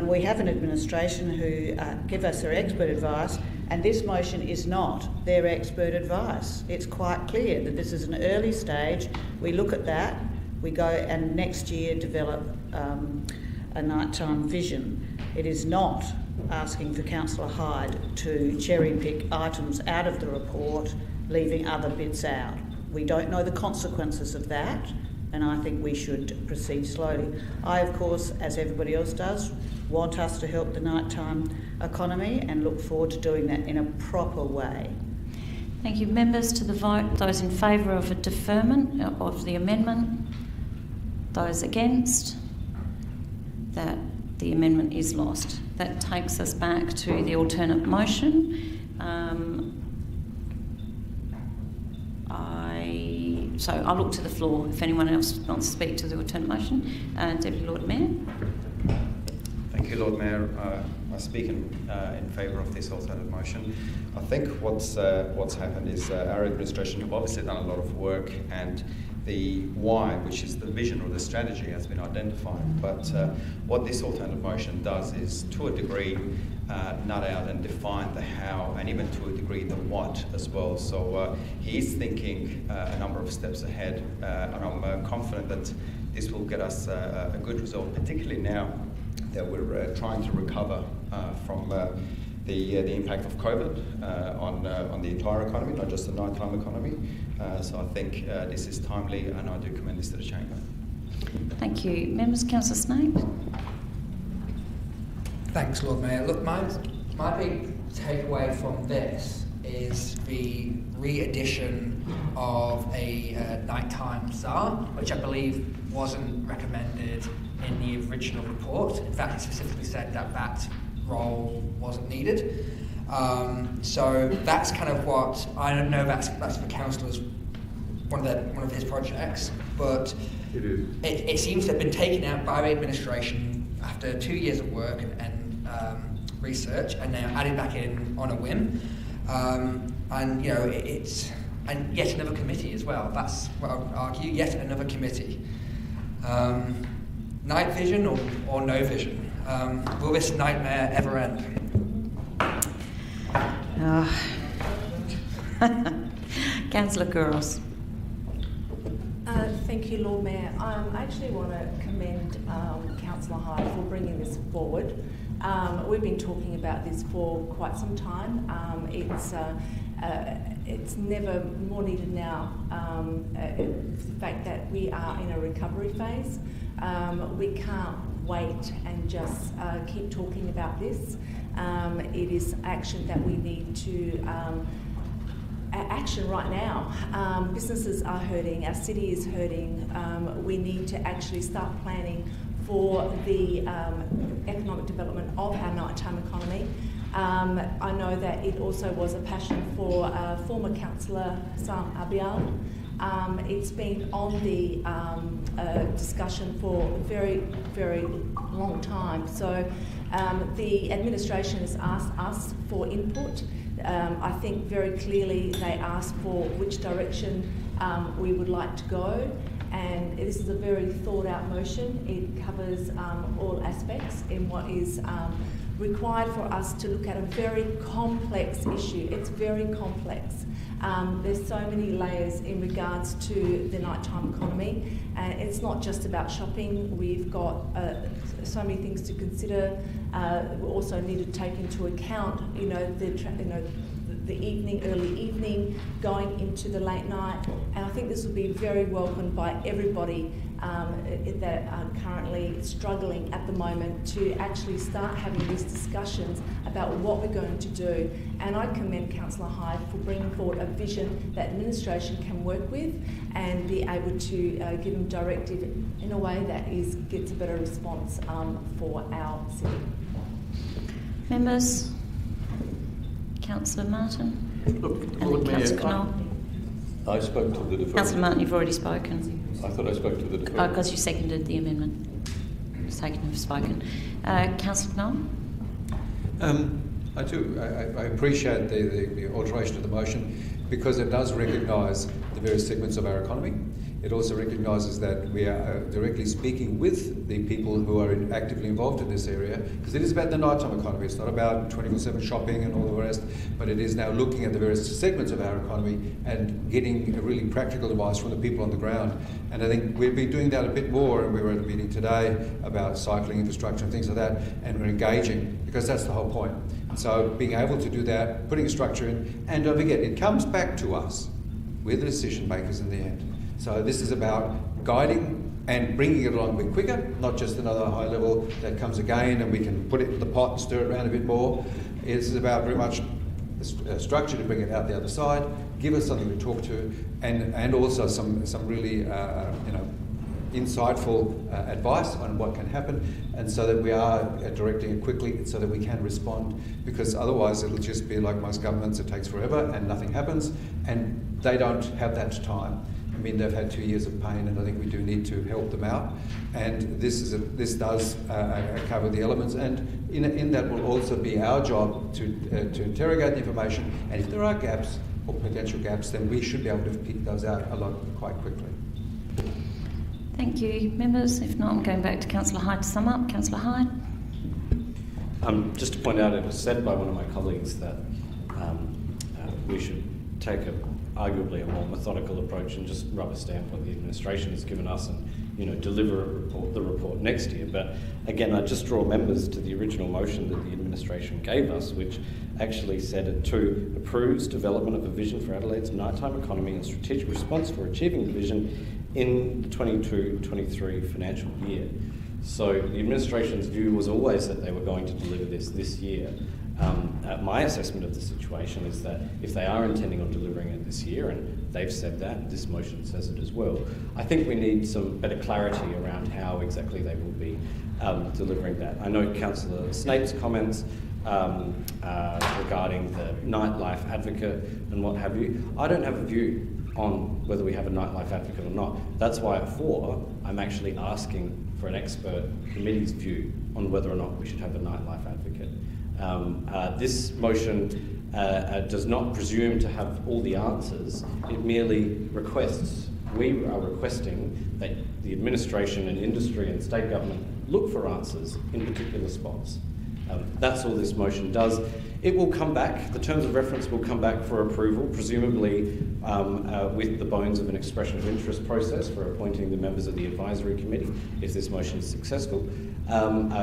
We have an administration who give us their expert advice, and this motion is not their expert advice. It's quite clear that this is an early stage. We look at that, we go and next year develop a nighttime vision. It is not asking for Councillor Hyde to cherry pick items out of the report, leaving other bits out. We don't know the consequences of that, and I think we should proceed slowly. I, of course, as everybody else does, want us to help the nighttime economy and look forward to doing that in a proper way. Thank you. Members, to the vote, those in favour of a deferment of the amendment, those against, that the amendment is lost. That takes us back to the alternate motion. So I'll look to the floor if anyone else wants to speak to the alternate motion. Deputy Lord Mayor. Thank you, Lord Mayor. I speak in favour of this alternate motion. I think what's happened is our administration have obviously done a lot of work, and the why, which is the vision or the strategy, has been identified. But what this alternate motion does is, to a degree, nut out and define the how, and even to a degree the what as well. So he is thinking a number of steps ahead, and I'm confident that this will get us a good result, particularly now that we're trying to recover from the impact of COVID on the entire economy, not just the nighttime economy. So I think this is timely, and I do commend this to the Chamber. Thank you. Members, Councillor Snape. Thanks, Lord Mayor. Look, my big takeaway from this is the re-edition of a nighttime SAR, which I believe wasn't recommended in the original report. In fact, it specifically said that that role wasn't needed. So that's kind of what, I don't know, that's the councillor's one of his projects, but it seems to have been taken out by the administration after 2 years of work and research, and now added back in on a whim. And you know, it's and yet another committee as well. That's what I would argue. Yet another committee. Night vision or no vision? Will this nightmare ever end? Councillor Couros. Thank you, Lord Mayor. I actually want to commend Councillor Hyde for bringing this forward. We've been talking about this for quite some time. It's never more needed now. The fact that we are in a recovery phase, we can't wait and just keep talking about this. It is action that we need to action right now. Businesses are hurting, our city is hurting. We need to actually start planning for the economic development of our nighttime economy. I know that it also was a passion for former councillor Sam Abial. It's been on the discussion for a very, very long time. So the administration has asked us for input. I think very clearly they asked for which direction we would like to go, and this is a very thought out motion. It covers all aspects in what is required for us to look at a very complex issue. It's very complex. There's so many layers in regards to the nighttime economy, and it's not just about shopping. We've got so many things to consider. We also need to take into account, the evening, early evening, going into the late night, and I think this will be very welcomed by everybody that are currently struggling at the moment to actually start having these discussions about what we're going to do. And I commend Councillor Hyde for bringing forward a vision that administration can work with and be able to give them directive in a way that gets a better response for our city. Members, Councillor Martin. Look, Lord Mayor, I spoke to the deferment. Councillor Martin, you've already spoken. I thought I spoke to the deferment. Oh, because you seconded the amendment. Second have spoken. Councillor Knoll? I do. I appreciate the alteration of the motion because it does recognise the various segments of our economy. it also recognises that we are directly speaking with the people who are actively involved in this area, because it is about the nighttime economy. It's not about 24/7 shopping and all the rest, but it is now looking at the various segments of our economy and getting a really practical advice from the people on the ground. And I think we'll be doing that a bit more, and we were at a meeting today about cycling infrastructure and things like that, and we're engaging, because that's the whole point. So being able to do that, putting a structure in, and don't forget, it comes back to us. We're the decision makers in the end. So this is about guiding and bringing it along a bit quicker, not just another high level that comes again and we can put it in the pot and stir it around a bit more. It's about very much a structure to bring it out the other side, give us something to talk to, and also some really insightful advice on what can happen, and so that we are directing it quickly so that we can respond, because otherwise it'll just be like most governments, it takes forever and nothing happens, and they don't have that time. I mean, they've had 2 years of pain, and I think we do need to help them out, and this does cover the elements, and in that will also be our job to interrogate the information, and if there are gaps or potential gaps, then we should be able to pick those out quite quickly. Thank you. Members, if not, I'm going back to Councillor Hyde to sum up. Councillor Hyde. Just to point out, it was said by one of my colleagues that we should take arguably a more methodical approach and just rubber stamp what the administration has given us and deliver the report next year. But again, I just draw members to the original motion that the administration gave us, which actually said it too approves development of a vision for Adelaide's nighttime economy and strategic response for achieving the vision in the 22-23 financial year. So the administration's view was always that they were going to deliver this year. My assessment of the situation is that if they are intending on delivering it this year, and they've said that, this motion says it as well, I think we need some better clarity around how exactly they will be delivering that. I know Councillor Snape's comments regarding the Nightlife advocate and what have you. I don't have a view on whether we have a Nightlife advocate or not. That's why at 4, I'm actually asking for an expert committee's view on whether or not we should have a Nightlife advocate. This motion does not presume to have all the answers. It merely requests, we are requesting that the administration and industry and state government look for answers in particular spots. That's all this motion does. It will come back, the terms of reference will come back for approval, presumably with the bones of an expression of interest process for appointing the members of the advisory committee, if this motion is successful.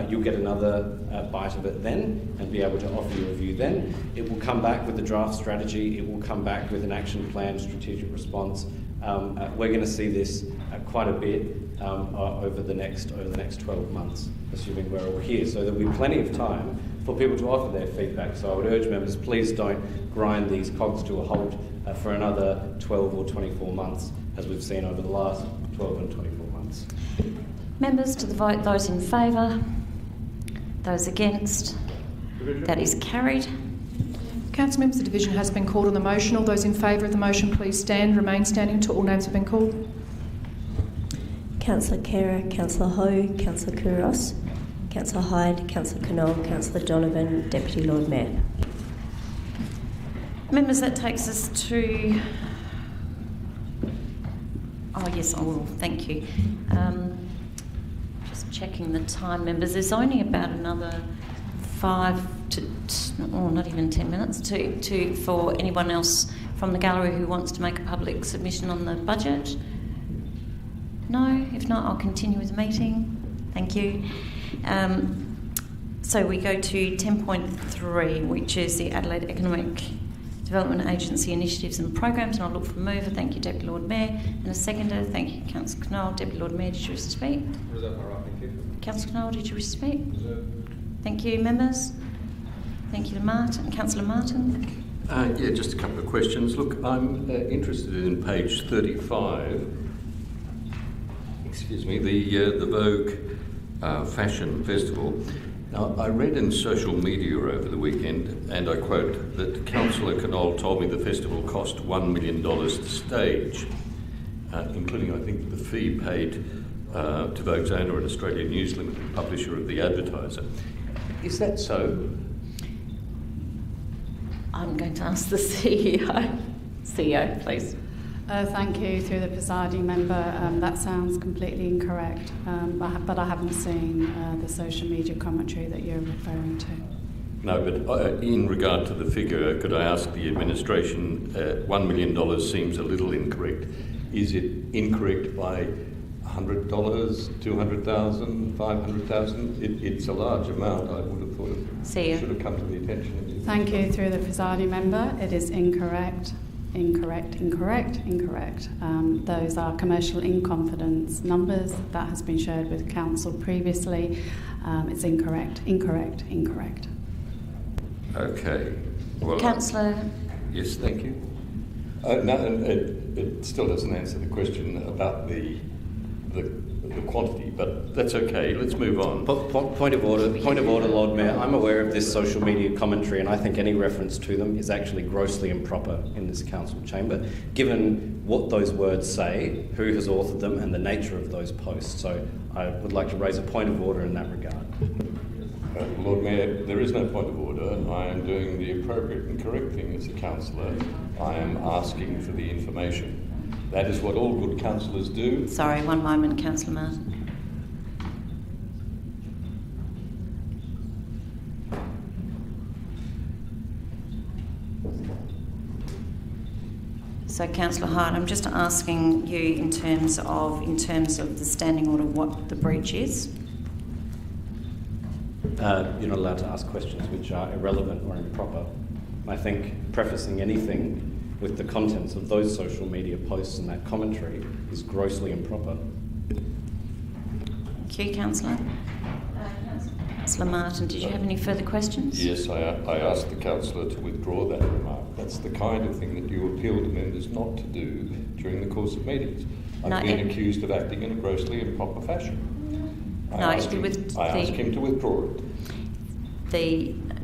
You'll get another bite of it then and be able to offer you a view then. It will come back with the draft strategy, it will come back with an action plan, strategic response. We're going to see this quite a bit over the next 12 months, assuming we're all here, so there'll be plenty of time for people to offer their feedback. So I would urge members, please don't grind these cogs to a halt for another 12 or 24 months, as we've seen over the last 12 and 24 months. Members, to the vote, those in favour, those against, that is carried. Council members, the division has been called on the motion. All those in favour of the motion, please stand. Remain standing until all names have been called. Councillor Khera, Councillor Ho, Councillor Kouros, Councillor Hyde, Councillor Knoll, Councillor Donovan, Deputy Lord Mayor. Members, that takes us to... Oh, yes, I will. Thank you. Just checking the time, members. There's only about another 5 to... Oh, not even 10 minutes for anyone else from the gallery who wants to make a public submission on the budget. No? If not, I'll continue with the meeting. Thank you. So we go to 10.3, which is the Adelaide Economic Development Agency initiatives and programs, and I'll look for a mover. Thank you, Deputy Lord Mayor, and a seconder. Thank you, Councillor Knoll. Deputy Lord Mayor, did you wish to speak? Reserve my right, thank you. Councillor Knoll, did you wish to speak? Reserve. Thank you, members. Thank you to Martin. Councillor Martin. Yeah, just a couple of questions. Look, I'm interested in page 35. Excuse me, the Vogue Fashion Festival. Now, I read in social media over the weekend, and I quote, that Councillor Knoll told me the festival cost $1 million to stage, including, I think, the fee paid to Vogue's owner and Australian News Limited, publisher of The Advertiser. Is that so? I'm going to ask the CEO. CEO, please. Thank you, through the presiding member. That sounds completely incorrect, but I haven't seen the social media commentary that you're referring to. No, but in regard to the figure, could I ask the administration, $1 million seems a little incorrect. Is it incorrect by $100, $200,000, $500,000? It's a large amount. I would have thought it should have come to the attention of the Thank you, through the presiding member. It is incorrect. Incorrect. Those are commercial in confidence numbers that has been shared with council previously. It's incorrect. Okay. Well, Councillor. Yes, thank you. No, it still doesn't answer the question about the quantity, but that's okay. Let's move on. Point of order, Lord Mayor. I'm aware of this social media commentary, and I think any reference to them is actually grossly improper in this council chamber, given what those words say, who has authored them, and the nature of those posts. So I would like to raise a point of order in that regard. Lord Mayor, there is no point of order. I am doing the appropriate and correct thing as a councillor. I am asking for the information. That is what all good councillors do. Sorry, one moment, Councillor Martin. So, Councillor Hyde, I'm just asking you in terms of the standing order what the breach is. You're not allowed to ask questions which are irrelevant or improper. I think prefacing anything with the contents of those social media posts and that commentary is grossly improper. Thank you, Councillor. Councillor Martin, did you have any further questions? Yes, I asked the councillor to withdraw that remark. That's the kind of thing that you appeal to members not to do during the course of meetings. I've been accused of acting in a grossly improper fashion. I asked him to withdraw it.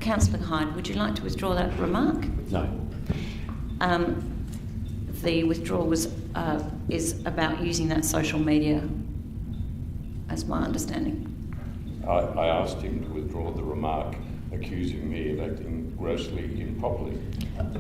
Councillor Hyde, would you like to withdraw that remark? No. The withdrawal is about using that social media, as my understanding. I asked him to withdraw the remark accusing me of acting grossly improperly.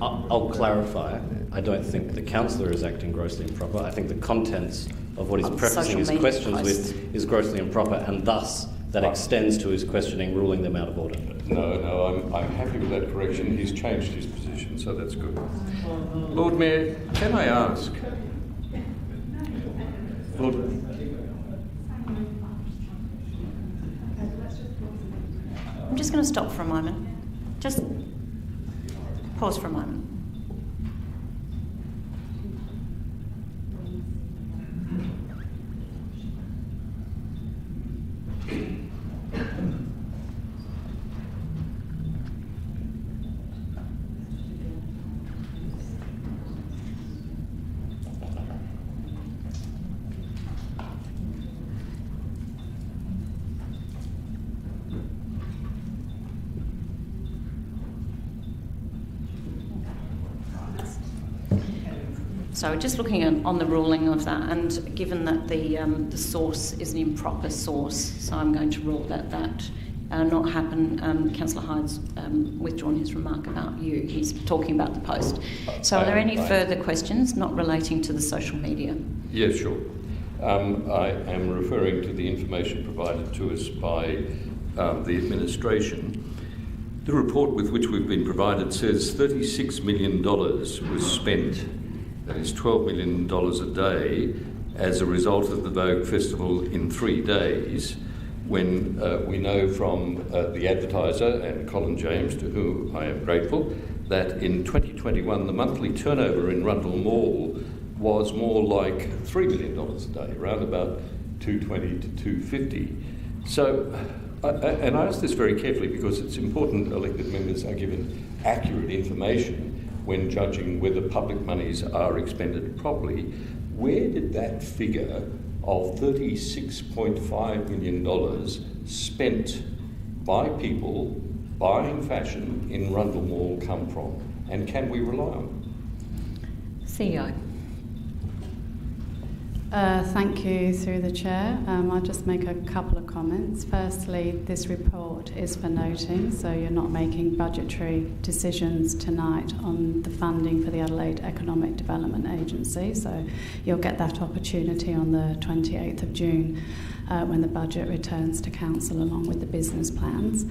I'll clarify. I don't think the councillor is acting grossly improper. I think the contents of what he's prefacing his questions with is grossly improper, and thus that extends to his questioning, ruling them out of order. No, I'm happy with that correction. He's changed his position, so that's good. Lord Mayor, can I ask? I'm just going to stop for a moment. Just pause for a moment. So just looking on the ruling of that, and given that the source is an improper source, so I'm going to rule that not happen. Councillor Hyde's withdrawn his remark about you. He's talking about the post. So are there any further questions not relating to the social media? Yes, sure. I am referring to the information provided to us by the administration. The report with which we've been provided says $36 million was spent, that is $12 million a day, as a result of the Vogue Festival in 3 days, when we know from the advertiser and Colin James, to whom I am grateful, that in 2021 the monthly turnover in Rundle Mall was more like $3 million a day, around about $220 to $250. So, and I ask this very carefully because it's important elected members are given accurate information when judging whether public monies are expended properly. Where did that figure of $36.5 million spent by people buying fashion in Rundle Mall come from? And can we rely on it? CEO. Thank you, through the chair. I'll just make a couple of comments. Firstly, this report is for noting, so you're not making budgetary decisions tonight on the funding for the Adelaide Economic Development Agency, so you'll get that opportunity on the 28th of June when the budget returns to council along with the business plans.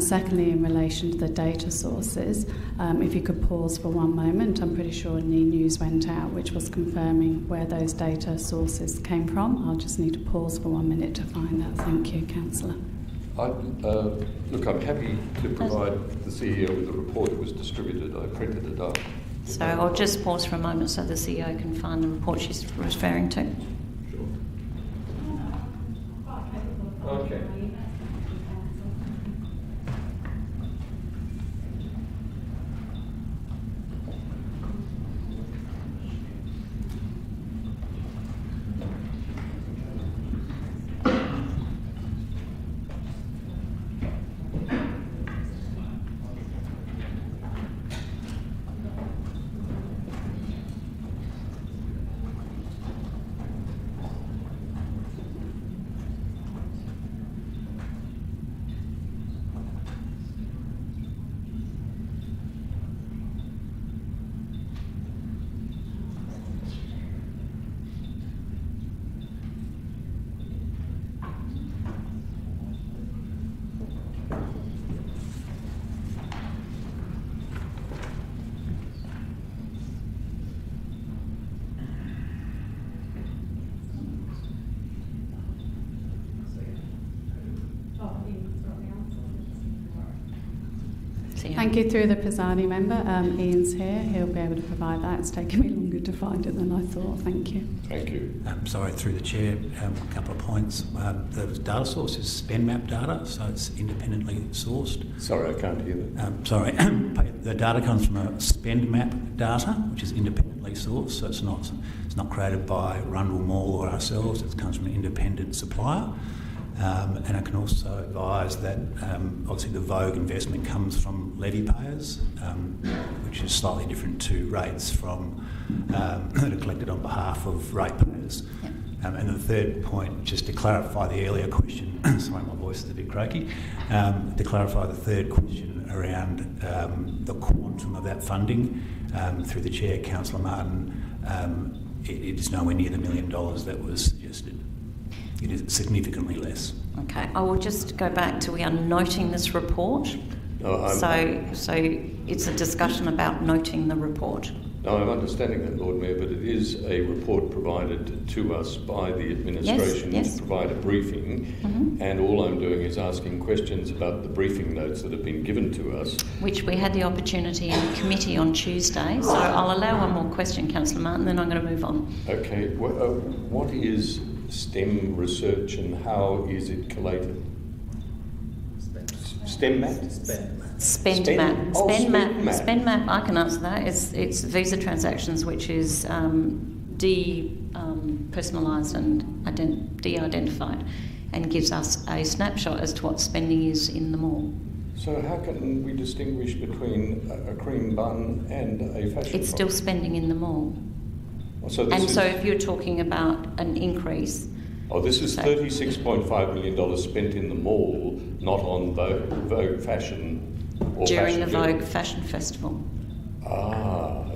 Secondly, in relation to the data sources, if you could pause for one moment, I'm pretty sure news went out which was confirming where those data sources came from. I'll just need to pause for 1 minute to find that. Thank you, Councillor. Look, I'm happy to provide the CEO with the report that was distributed. I printed it up. So I'll just pause for a moment so the CEO can find the report she's referring to. Okay. Thank you, through the presiding member. Ian's here. He'll be able to provide that. It's taken me longer to find it than I thought. Thank you. Thank you. Sorry, through the chair, a couple of points. The data source is spend map data, so it's independently sourced. Sorry, I can't hear that. Sorry, the data comes from a spend map data, which is independently sourced, so it's not created by Rundle Mall or ourselves. It comes from an independent supplier. And I can also advise that obviously the Vogue investment comes from levy payers, which is slightly different to rates from that are collected on behalf of ratepayers. Yep. And the third point, just to clarify the earlier question, sorry, my voice is a bit croaky, to clarify the third question around the quantum of that funding, through the chair, Councillor Martin, it is nowhere near the $1 million that was suggested. It is significantly less. Okay, I will just go back to we are noting this report. So it's a discussion about noting the report. No, I'm understanding that, Lord Mayor, but it is a report provided to us by the administration to provide a briefing, and all I'm doing is asking questions about the briefing notes that have been given to us. Which we had the opportunity in committee on Tuesday, so I'll allow one more question, Councillor Martin, then I'm going to move on. Okay, what is STEM research and how is it collated? STEM map? Spend map, I can answer that. It's visa transactions, which is depersonalised and de-identified, and gives us a snapshot as to what spending is in the mall. So how can we distinguish between a cream bun and a fashion It's still spending in the mall. So if you're talking about an increase... Oh, this is $36.5 million spent in the mall, not on Vogue Fashion or during fashion the Vogue Fashion Festival.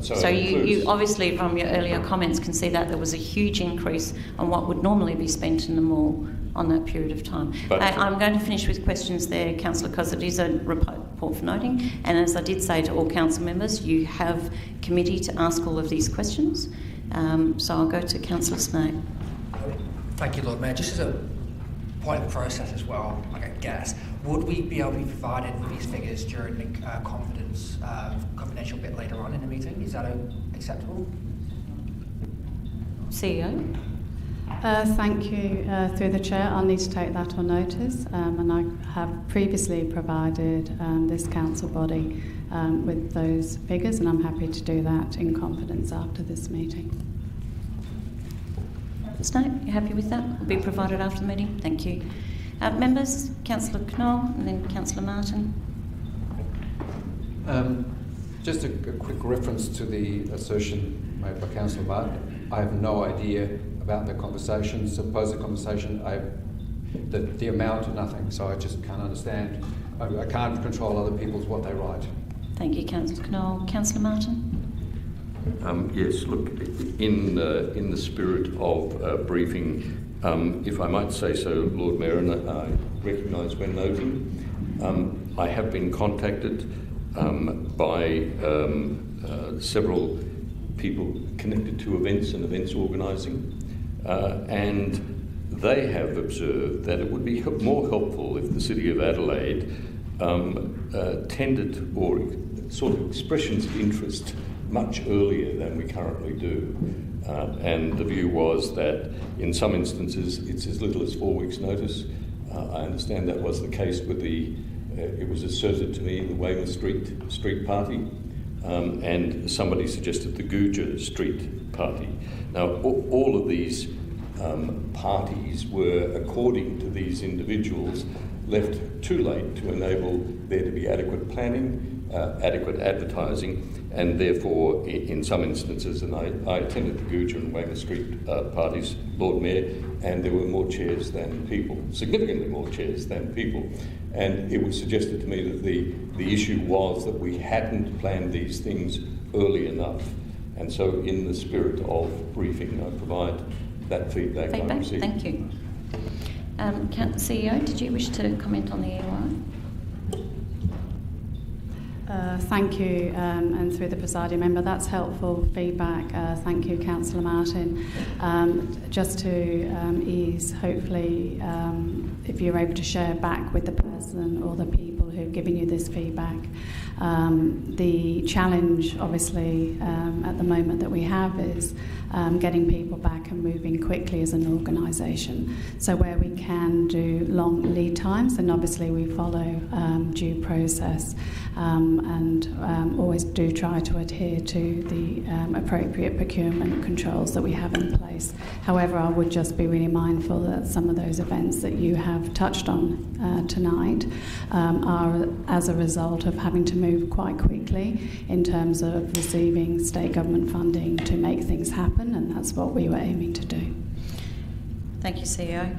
So you obviously from your earlier comments can see that there was a huge increase on what would normally be spent in the mall on that period of time. I'm going to finish with questions there, Councillor, because it is a report for noting, and as I did say to all council members, you have committee to ask all of these questions. So I'll go to Councillor Snape. Thank you, Lord Mayor. Just as a point of process as well, I guess, would we be able to be provided with these figures during the confidential bit later on in the meeting? Is that acceptable? CEO? Thank you, through the chair. I'll need to take that on notice, and I have previously provided this council body with those figures, and I'm happy to do that in confidence after this meeting. Snape, you happy with that? Will be provided after the meeting. Thank you. Members, Councillor Knoll and then Councillor Martin. Just a quick reference to the assertion made by Councillor Martin. I have no idea about the conversation, supposed conversation, the amount of nothing. So I just can't understand. I can't control other people's what they write. Thank you, Councillor Knoll. Councillor Martin? Yes, look, in the spirit of briefing, if I might say so, Lord Mayor, and I recognise when noting, I have been contacted by several people connected to events and events organising, and they have observed that it would be more helpful if the City of Adelaide tended or sort of expressions of interest much earlier than we currently do. And the view was that in some instances it's as little as 4 weeks' notice. I understand that was the case with it was asserted to me, the Weymouth Street Party, and somebody suggested the Guja Street Party. Now, all of these parties were, according to these individuals, left too late to enable there to be adequate planning, adequate advertising, and therefore, in some instances, and I attended the Guja and Weymouth Street parties, Lord Mayor, and there were more chairs than people, significantly more chairs than people. And it was suggested to me that the issue was that we hadn't planned these things early enough. And so in the spirit of briefing, I provide that feedback I received. Thank you. CEO, did you wish to comment on the EOI? Thank you, and through the presiding member, that's helpful feedback. Thank you, Councillor Martin. Just to ease, hopefully, if you're able to share back with the person or the people who've given you this feedback. The challenge, obviously, at the moment that we have is getting people back and moving quickly as an organisation. So where we can do long lead times, then obviously we follow due process and always do try to adhere to the appropriate procurement controls that we have in place. However, I would just be really mindful that some of those events that you have touched on tonight are as a result of having to move quite quickly in terms of receiving state government funding to make things happen, and that's what we were aiming to do. Thank you, CEO.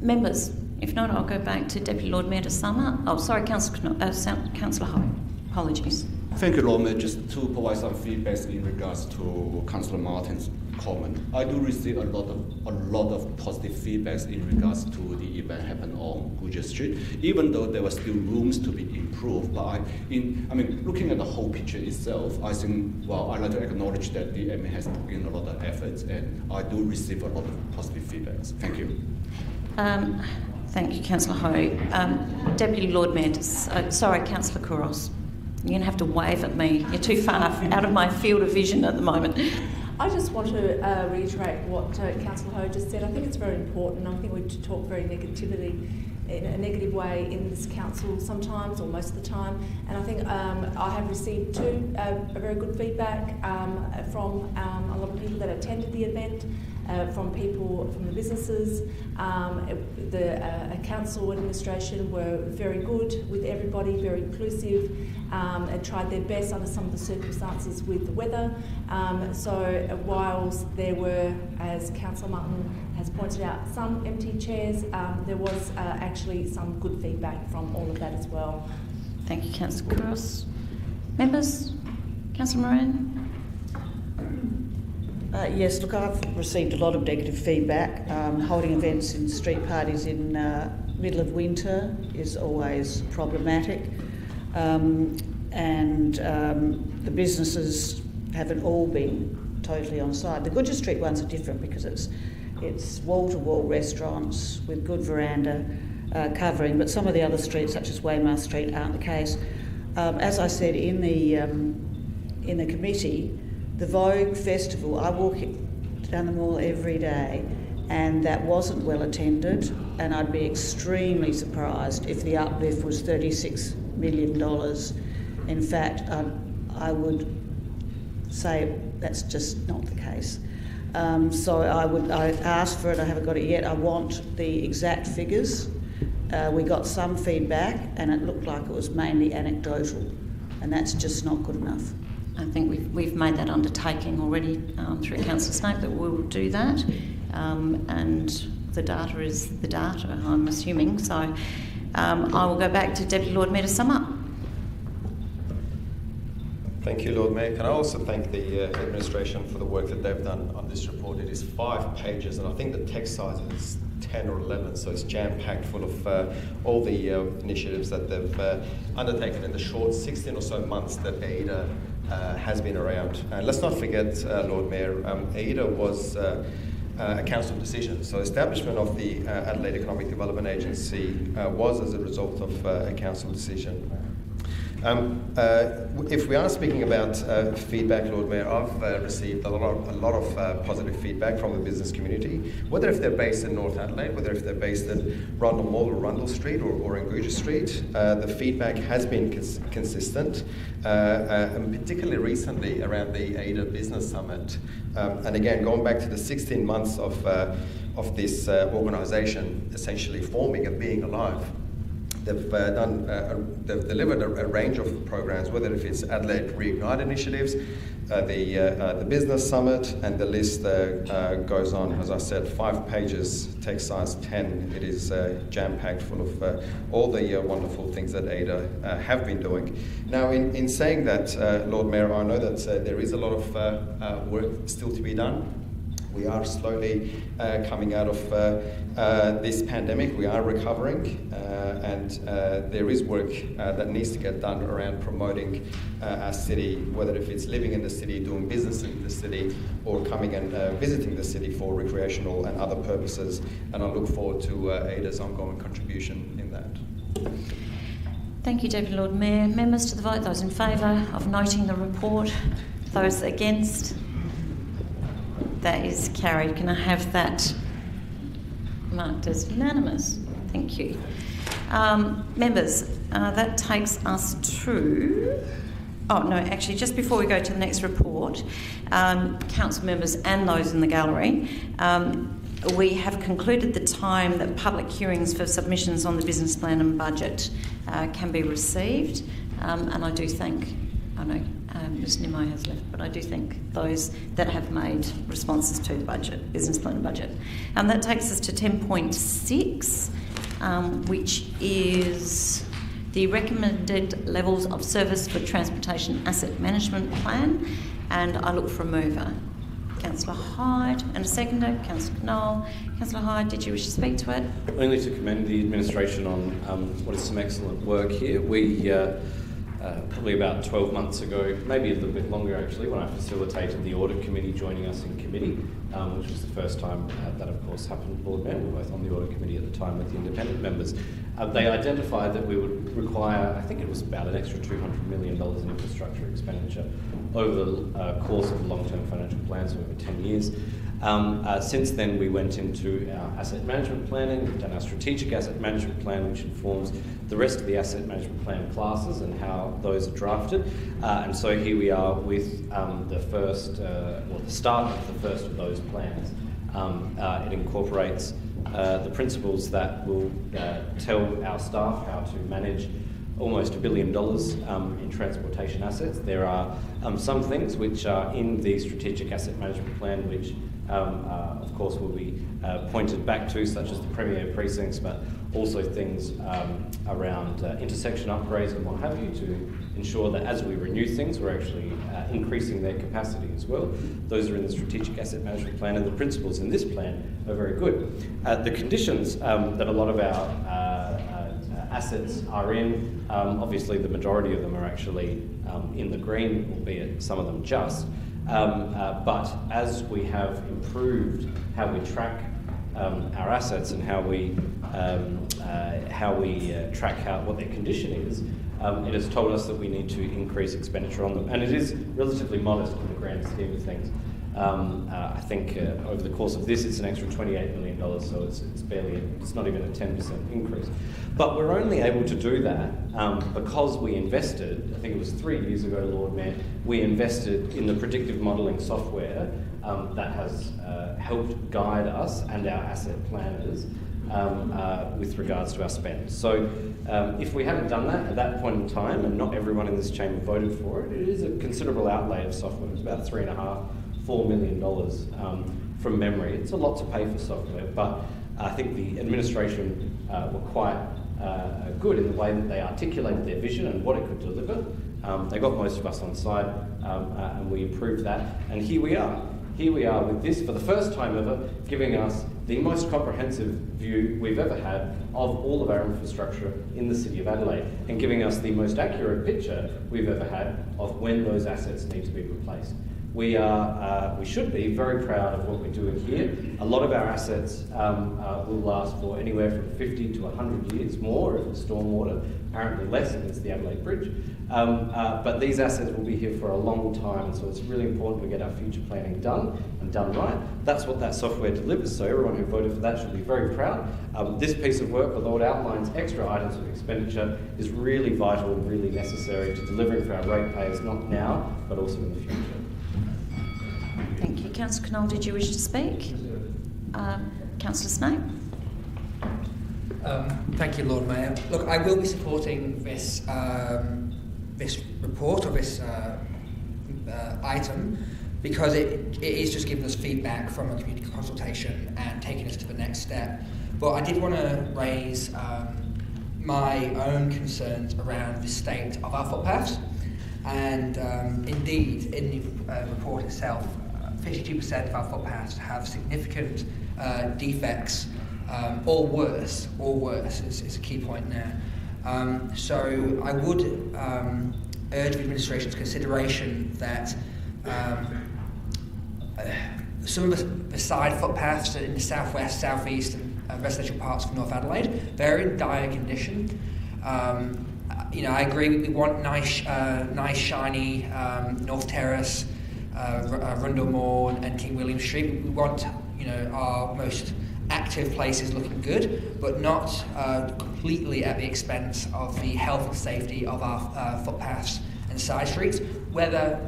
Members, if not, I'll go back to Deputy Lord Mayor to sum up. Oh, sorry, Councillor Ho. Apologies. Thank you, Lord Mayor. Just to provide some feedback in regards to Councillor Martin's comment. I do receive a lot of positive feedbacks in regards to the event happened on Guja Street, even though there were still rooms to be improved. But looking at the whole picture itself, I think, well, I'd like to acknowledge that the MA has put in a lot of efforts, and I do receive a lot of positive feedbacks. Thank you. Thank you, Councillor Ho. Deputy Lord Mayor, sorry, Councillor Kouros. You're going to have to wave at me. You're too far out of my field of vision at the moment. I just want to reiterate what Councillor Ho just said. I think it's very important. I think we talk very in a negative way in this council sometimes, or most of the time. And I think I have received a very good feedback from a lot of people that attended the event, from people from the businesses. The council administration were very good with everybody, very inclusive, and tried their best under some of the circumstances with the weather. So whilst there were, as Councillor Martin has pointed out, some empty chairs, there was actually some good feedback from all of that as well. Thank you, Councillor Kouros. Members, Councillor Moran. Yes, look, I've received a lot of negative feedback. Holding events in street parties in middle of winter is always problematic, and the businesses haven't all been totally on side. The Guja Street ones are different because it's wall-to-wall restaurants with good veranda covering, but some of the other streets, such as Weymouth Street, aren't the case. As I said in the committee, the Vogue Festival, I walk down the mall every day, and that wasn't well attended, and I'd be extremely surprised if the uplift was $36 million. In fact, I would say that's just not the case. So I asked for it, I haven't got it yet. I want the exact figures. We got some feedback, and it looked like it was mainly anecdotal, and that's just not good enough. I think we've made that undertaking already through Councillor Snape that we'll do that, and the data is the data, I'm assuming. So I will go back to Deputy Lord Mayor to sum up. Thank you, Lord Mayor. Can I also thank the administration for the work that they've done on this report. It is 5 pages, and I think the text size is 10 or 11, so it's jam-packed full of all the initiatives that they've undertaken in the short 16 or so months that AIDA has been around. And let's not forget, Lord Mayor, AIDA was a council decision. So establishment of the Adelaide Economic Development Agency was as a result of a council decision. If we are speaking about feedback, Lord Mayor, I've received a lot of positive feedback from the business community, whether if they're based in North Adelaide, whether if they're based in Rundle Mall or Rundle Street or in Guja Street. The feedback has been consistent, and particularly recently around the AIDA Business Summit. And again, going back to the 16 months of this organisation essentially forming and being alive. They've delivered a range of programs, whether if it's Adelaide Reignite initiatives, the Business Summit, and the list goes on. As I said, 5 pages, text size 10. It is jam-packed full of all the wonderful things that AIDA have been doing. Now, in saying that, Lord Mayor, I know that there is a lot of work still to be done. We are slowly coming out of this pandemic. We are recovering, and there is work that needs to get done around promoting our city, whether if it's living in the city, doing business in the city, or coming and visiting the city for recreational and other purposes. And I look forward to AIDA's ongoing contribution in that. Thank you, Deputy Lord Mayor. Members to the vote, those in favour of noting the report, those against. That is carried. Can I have that marked as unanimous? Thank you. Members, that takes us to... Oh, no, actually, just before we go to the next report, council members and those in the gallery, we have concluded the time that public hearings for submissions on the business plan and budget can be received, and I do thank... I know Ms Nimmo has left, but I do thank those that have made responses to the budget, business plan and budget. That takes us to 10.6, which is the recommended levels of service for transportation asset management plan, and I look for a mover. Councillor Hyde, and a seconder, Councillor Knoll. Councillor Hyde, did you wish to speak to it? Only to commend the administration on what is some excellent work here. We probably about 12 months ago, maybe a little bit longer actually, when I facilitated the Audit Committee joining us in committee, which was the first time that of course happened. Lord Mayor, we were both on the Audit Committee at the time with the independent members. They identified that we would require, I think it was about an extra $200 million in infrastructure expenditure over the course of the long-term financial plans over 10 years. Since then, we went into our asset management planning. We've done our strategic asset management plan, which informs the rest of the asset management plan classes and how those are drafted. And so here we are with the first, or the start of the first of those plans. It incorporates the principles that will tell our staff how to manage almost $1 billion in transportation assets. There are some things which are in the strategic asset management plan which of course will be pointed back to, such as the premier precincts, but also things around intersection upgrades and what have you, to ensure that as we renew things, we're actually increasing their capacity as well. Those are in the strategic asset management plan, and the principles in this plan are very good. The conditions that a lot of our assets are in, obviously the majority of them are actually in the green, albeit some of them just. But as we have improved how we track our assets and how we track what their condition is, it has told us that we need to increase expenditure on them, and it is relatively modest in the grand scheme of things. I think over the course of this, it's an extra $28 million, so it's not even a 10% increase. But we're only able to do that because we invested, I think it was 3 years ago, Lord Mayor, we invested in the predictive modelling software that has helped guide us and our asset planners with regards to our spend. So if we haven't done that at that point in time, and not everyone in this chamber voted for it, it is a considerable outlay of software. It's about $3.5–4 million from memory. It's a lot to pay for software, but I think the administration were quite good in the way that they articulated their vision and what it could deliver. They got most of us on side, and we improved that. And here we are. Here we are with this, for the first time ever, giving us the most comprehensive view we've ever had of all of our infrastructure in the City of Adelaide, and giving us the most accurate picture we've ever had of when those assets need to be replaced. We should be very proud of what we're doing here. A lot of our assets will last for anywhere from 50 to 100 years more if it's stormwater, apparently less if it's the Adelaide Bridge. But these assets will be here for a long time, so it's really important we get our future planning done and done right. That's what that software delivers, so everyone who voted for that should be very proud. This piece of work, although it outlines extra items of expenditure, is really vital and really necessary to delivering for our ratepayers, not now, but also in the future. Thank you. Councillor Knoll, did you wish to speak? Councillor Snape? Thank you, Lord Mayor. Look, I will be supporting this this report, or this item, because it is just giving us feedback from a community consultation and taking us to the next step. But I did want to raise my own concerns around the state of our footpaths. And indeed, in the report itself, 52% of our footpaths have significant defects, or worse is a key point there. So I would urge the administration's consideration that some of the side footpaths in the southwest, southeast and residential parts of North Adelaide, they're in dire condition. I agree, we want nice shiny North Terrace, Rundle Moor and King William Street. We want, our most active places looking good, but not completely at the expense of the health and safety of our footpaths and side streets, whether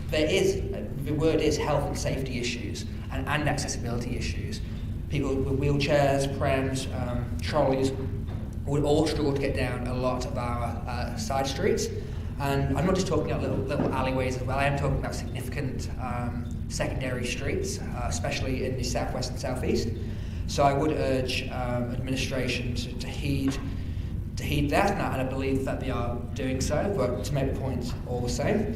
there is, the word is health and safety issues and accessibility issues. People with wheelchairs, prams, trolleys would all struggle to get down a lot of our side streets. And I'm not just talking about little alleyways as well, I am talking about significant secondary streets, especially in the southwest and southeast. So I would urge administration to heed that, and I believe that they are doing so, but to make the point all the same,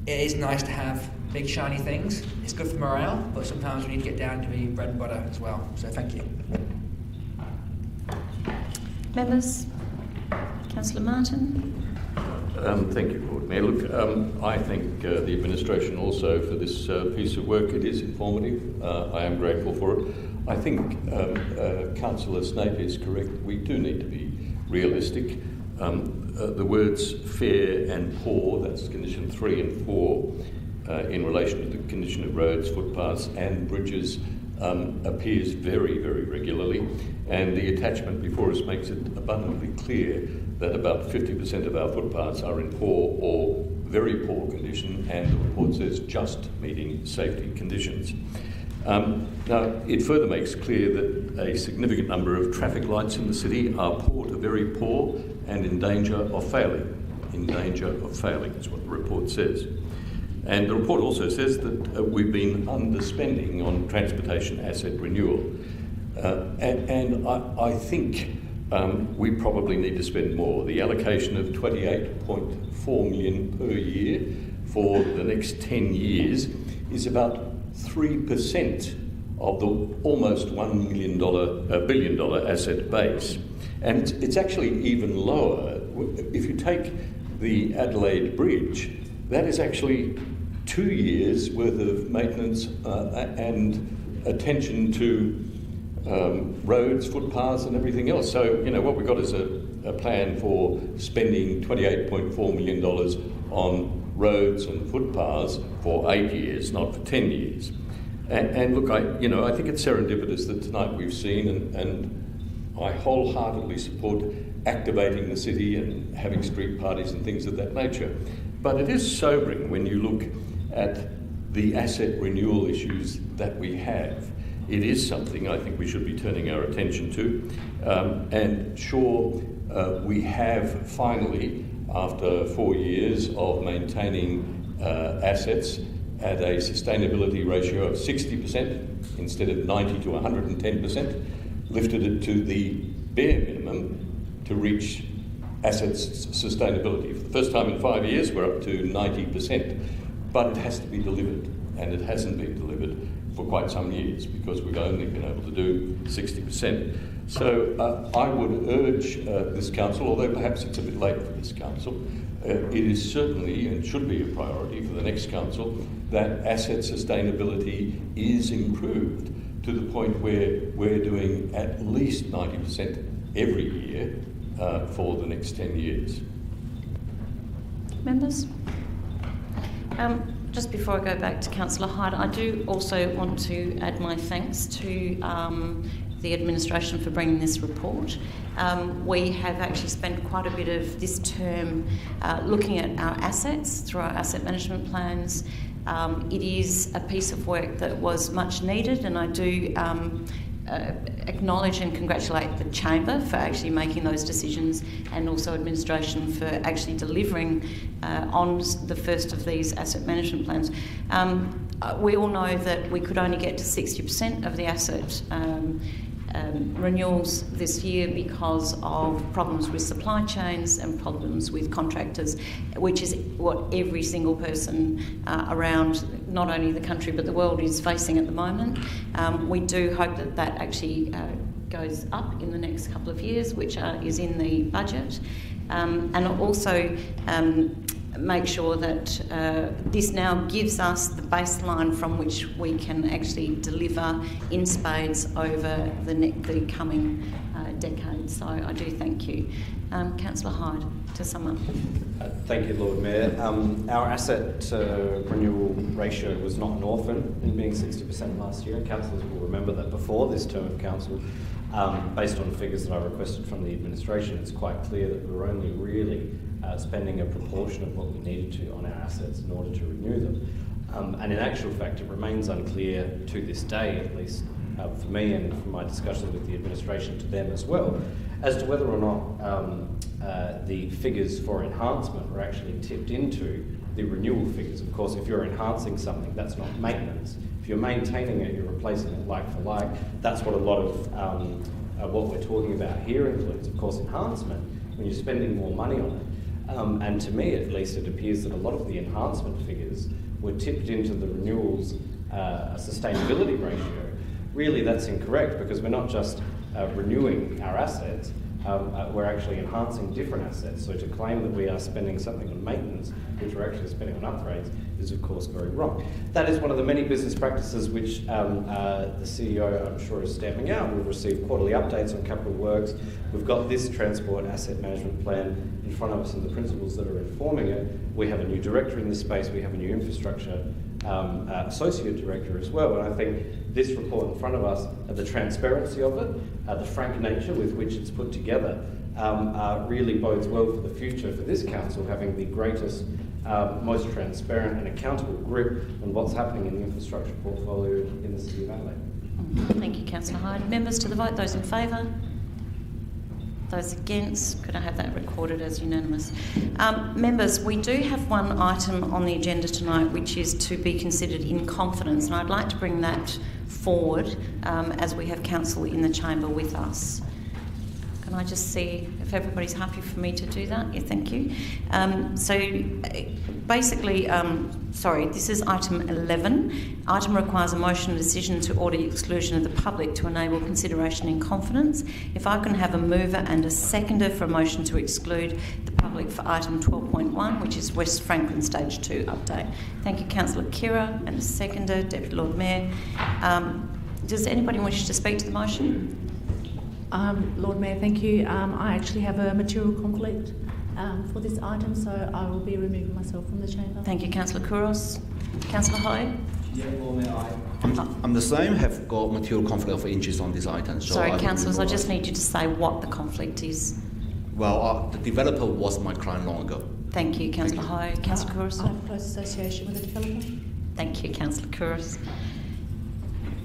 it is nice to have big shiny things. It's good for morale, but sometimes we need to get down to the bread and butter as well. So thank you. Members? Councillor Martin? Thank you, Lord Mayor. Look, I thank the administration also for this piece of work. It is informative. I am grateful for it. I think Councillor Snape is correct. We do need to be realistic. The words fair and poor, that's condition 3 and 4, in relation to the condition of roads, footpaths and bridges, appears very, very regularly, and the attachment before us makes it abundantly clear that about 50% of our footpaths are in poor or very poor condition, and the report says just meeting safety conditions. Now, it further makes clear that a significant number of traffic lights in the city are poor to very poor and in danger of failing. In danger of failing is what the report says. And the report also says that we've been underspending on transportation asset renewal. And I think we probably need to spend more. The allocation of $28.4 million per year for the next 10 years is about 3% of the almost $1 billion asset base. And it's actually even lower. If you take the Adelaide Bridge, that is actually 2 years worth of maintenance and attention to roads, footpaths and everything else. So, what we've got is a plan for spending $28.4 million on roads and footpaths for 8 years, not for 10 years. And look, I think it's serendipitous that tonight we've seen, and I wholeheartedly support activating the city and having street parties and things of that nature. But it is sobering when you look at the asset renewal issues that we have. it is something I think we should be turning our attention to. And sure, we have finally, after 4 years of maintaining assets at a sustainability ratio of 60% instead of 90 to 110%, lifted it to the bare minimum to reach assets sustainability. For the first time in 5 years, we're up to 90%, but it has to be delivered, and it hasn't been delivered for quite some years because we've only been able to do 60%. So I would urge this council, although perhaps it's a bit late for this council, it is certainly and should be a priority for the next council that asset sustainability is improved to the point where we're doing at least 90% every year for the next 10 years. Members? Just before I go back to Councillor Hyde, I do also want to add my thanks to the administration for bringing this report. We have actually spent quite a bit of this term looking at our assets through our asset management plans. It is a piece of work that was much needed, and I do acknowledge and congratulate the Chamber for actually making those decisions, and also administration for actually delivering on the first of these asset management plans. We all know that we could only get to 60% of the asset renewals this year because of problems with supply chains and problems with contractors, which is what every single person around not only the country but the world is facing at the moment. We do hope that that actually goes up in the next couple of years, which is in the budget, and also make sure that this now gives us the baseline from which we can actually deliver in spades over the coming decade. So I do thank you. Councillor Hyde, to sum up. Thank you, Lord Mayor. Our asset renewal ratio was not an orphan in being 60% last year, and councillors will remember that before this term of council, based on figures that I requested from the administration, it's quite clear that we're only really spending a proportion of what we needed to on our assets in order to renew them. And in actual fact, it remains unclear to this day, at least for me and from my discussions with the administration to them as well, as to whether or not the figures for enhancement were actually tipped into the renewal figures. Of course, if you're enhancing something, that's not maintenance. If you're maintaining it, you're replacing it like for like. That's what a lot of what we're talking about here includes. Of course, enhancement, when you're spending more money on it. And to me, at least, it appears that a lot of the enhancement figures were tipped into the renewals sustainability ratio. Really, that's incorrect, because we're not just renewing our assets, we're actually enhancing different assets. So to claim that we are spending something on maintenance, which we're actually spending on upgrades, is of course very wrong. That is one of the many business practices which the CEO, I'm sure, is stamping out. We've received quarterly updates on capital works. We've got this transport asset management plan in front of us and the principles that are informing it. We have a new director in this space. We have a new infrastructure associate director as well. And I think this report in front of us, the transparency of it, the frank nature with which it's put together, really bodes well for the future for this council, having the greatest, most transparent and accountable grip on what's happening in the infrastructure portfolio in the City of Adelaide. Thank you, Councillor Hyde. Members to the vote, those in favour? Those against? Could I have that recorded as unanimous? Members, we do have one item on the agenda tonight which is to be considered in confidence, and I'd like to bring that forward as we have council in the chamber with us. Can I just see if everybody's happy for me to do that? Yeah, thank you. So basically, this is item 11. Item requires a motion and decision to order exclusion of the public to enable consideration in confidence. If I can have a mover and a seconder for a motion to exclude the public for item 12.1, which is West Franklin Stage 2 update. Thank you, Councillor Kira, and a seconder, Deputy Lord Mayor. Does anybody wish to speak to the motion? Lord Mayor, thank you. I actually have a material conflict for this item, so I will be removing myself from the chamber. Thank you, Councillor Kouros. Councillor Hyde? Yeah, Lord Mayor, I'm the same, have got material conflict of interest on this item. So sorry, councillors, I just need you to say what the conflict is. Well, the developer was my client long ago. Thank you, Councillor Hyde. Councillor Kouros? I have a close association with the developer. Thank you, Councillor Kouros.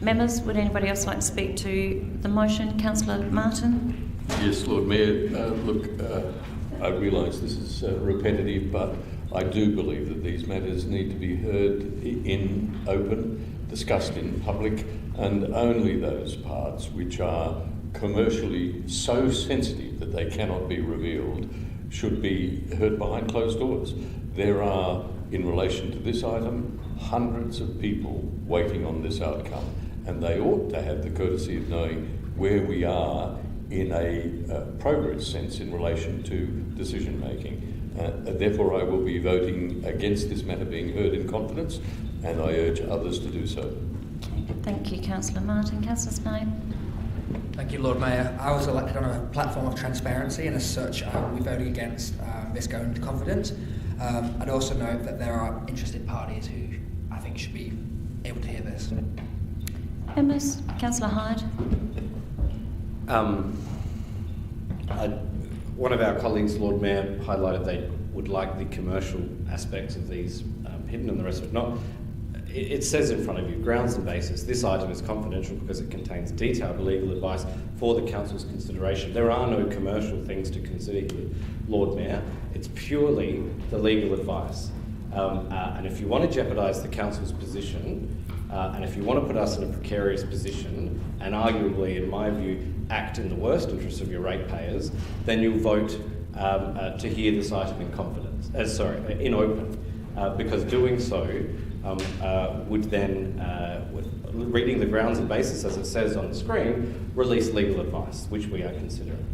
Members, would anybody else like to speak to the motion? Councillor Martin? Yes, Lord Mayor. I realise this is repetitive, but I do believe that these matters need to be heard in open, discussed in public, and only those parts which are commercially so sensitive that they cannot be revealed should be heard behind closed doors. There are, in relation to this item, hundreds of people waiting on this outcome, and they ought to have the courtesy of knowing where we are in a progress sense in relation to decision making. Therefore, I will be voting against this matter being heard in confidence, and I urge others to do so. Thank you, Councillor Martin. Councillor Snape? Thank you, Lord Mayor. I was elected on a platform of transparency, and as such, we voted against this going into confidence. I'd also note that there are interested parties who I think should be able to hear this. Members? Councillor Hyde? One of our colleagues, Lord Mayor, highlighted they would like the commercial aspects of these hidden and the rest of it not. It says in front of you, grounds and basis, this item is confidential because it contains detailed legal advice for the Council's consideration. There are no commercial things to consider here, Lord Mayor. It's purely the legal advice. And if you want to jeopardise the Council's position, and if you want to put us in a precarious position, and arguably, in my view, act in the worst interests of your ratepayers, then you'll vote to hear this item in confidence. In open, because doing so would then, with reading the grounds and basis as it says on the screen, release legal advice, which we are considering.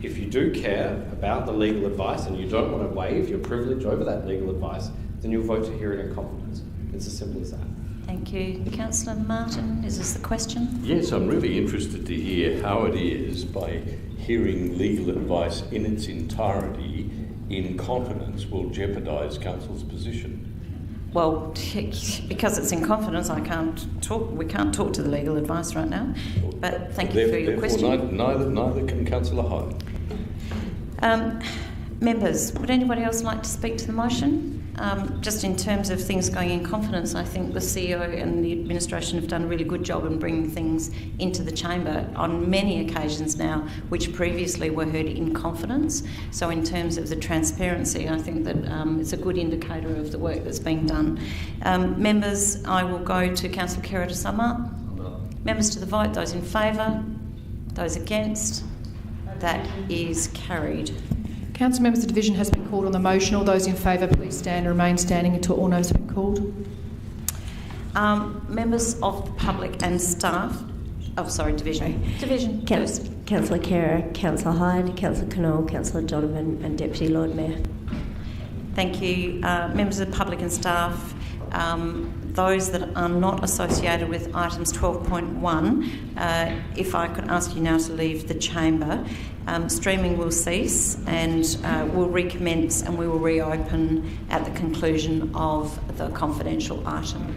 If you do care about the legal advice and you don't want to waive your privilege over that legal advice, then you'll vote to hear it in confidence. It's as simple as that. Thank you. Councillor Martin, is this the question? Yes, I'm really interested to hear how it is, by hearing legal advice in its entirety in confidence, will jeopardise Council's position. Well, because it's in confidence, I can't talk. We can't talk to the legal advice right now. But thank you for your question. Neither can Councillor Hyde. Members, would anybody else like to speak to the motion? Just in terms of things going in confidence, I think the CEO and the administration have done a really good job in bringing things into the chamber on many occasions now, which previously were heard in confidence. So in terms of the transparency, I think that it's a good indicator of the work that's being done. Members, I will go to Councillor Kerr to sum up. Members to the vote, those in favour, those against, that is carried. Council members, the division has been called on the motion. All those in favour, please stand and remain standing until all names have been called. Members of the public and staff. Oh, sorry, division. Division. Councillor Kerr, Councillor Hyde, Councillor Knoll, Councillor Donovan, and Deputy Lord Mayor. Thank you, members of the public and staff. Those that are not associated with items 12.1, if I could ask you now to leave the chamber. Streaming will cease and will recommence, and we will reopen at the conclusion of the confidential item.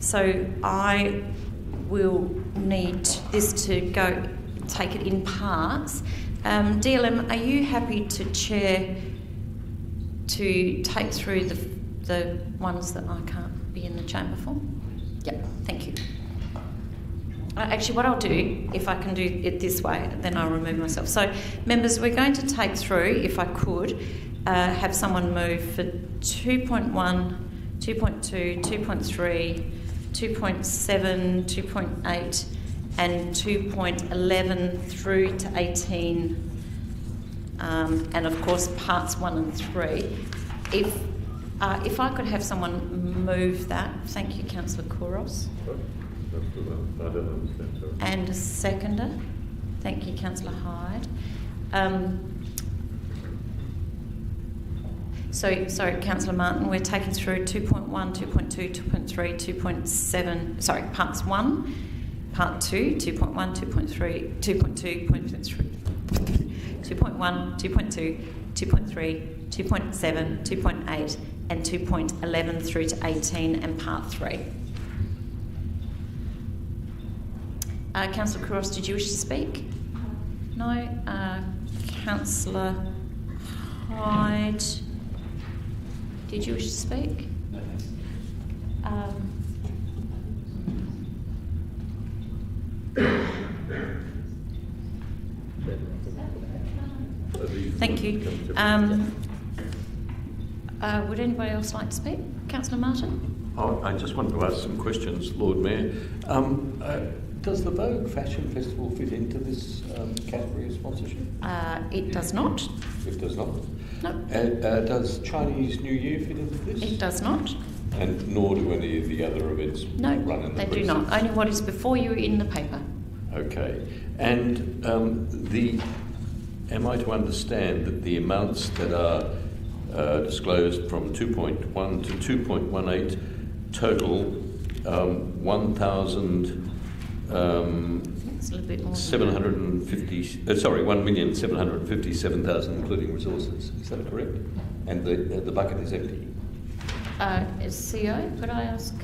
So I will need this to go take it in parts. DLM, are you happy to chair to take through the ones that I can't be in the chamber for? Yep, thank you. Actually, what I'll do, if I can do it this way, then I'll remove myself. So, members, we're going to take through, if I could, have someone move for 2.1, 2.2, 2.3, 2.7, 2.8 and 2.11 through to 18, and of course parts 1 and 3. If I could have someone move that, thank you, Councillor Kouros. I don't understand, sorry. And a seconder, thank you, Councillor Hyde. Sorry, Councillor Martin, we're taking through 2.1, 2.2, 2.3, 2.7, sorry, parts 1, part 2, 2.1, 2.3, 2.2, 2.1, 2.2, 2.3, 2.7, 2.8 and 2.11 through to 18 and part 3. Councillor Kouros, did you wish to speak? No. Councillor Hyde, did you wish to speak? No, thanks. Thank you. Would anybody else like to speak? Councillor Martin? I just wanted to ask some questions, Lord Mayor. Does the Vogue Fashion Festival fit into this category of sponsorship? It does not. It does not? No. Does Chinese New Year fit into this? It does not. And nor do any of the other events No, run in the they do not. Only what is before you in the paper. Okay. And am I to understand that the amounts that are disclosed from 2.1 to 2.18 total 1,757,000, including resources. Is that correct? And the bucket is empty. As CEO, could I ask?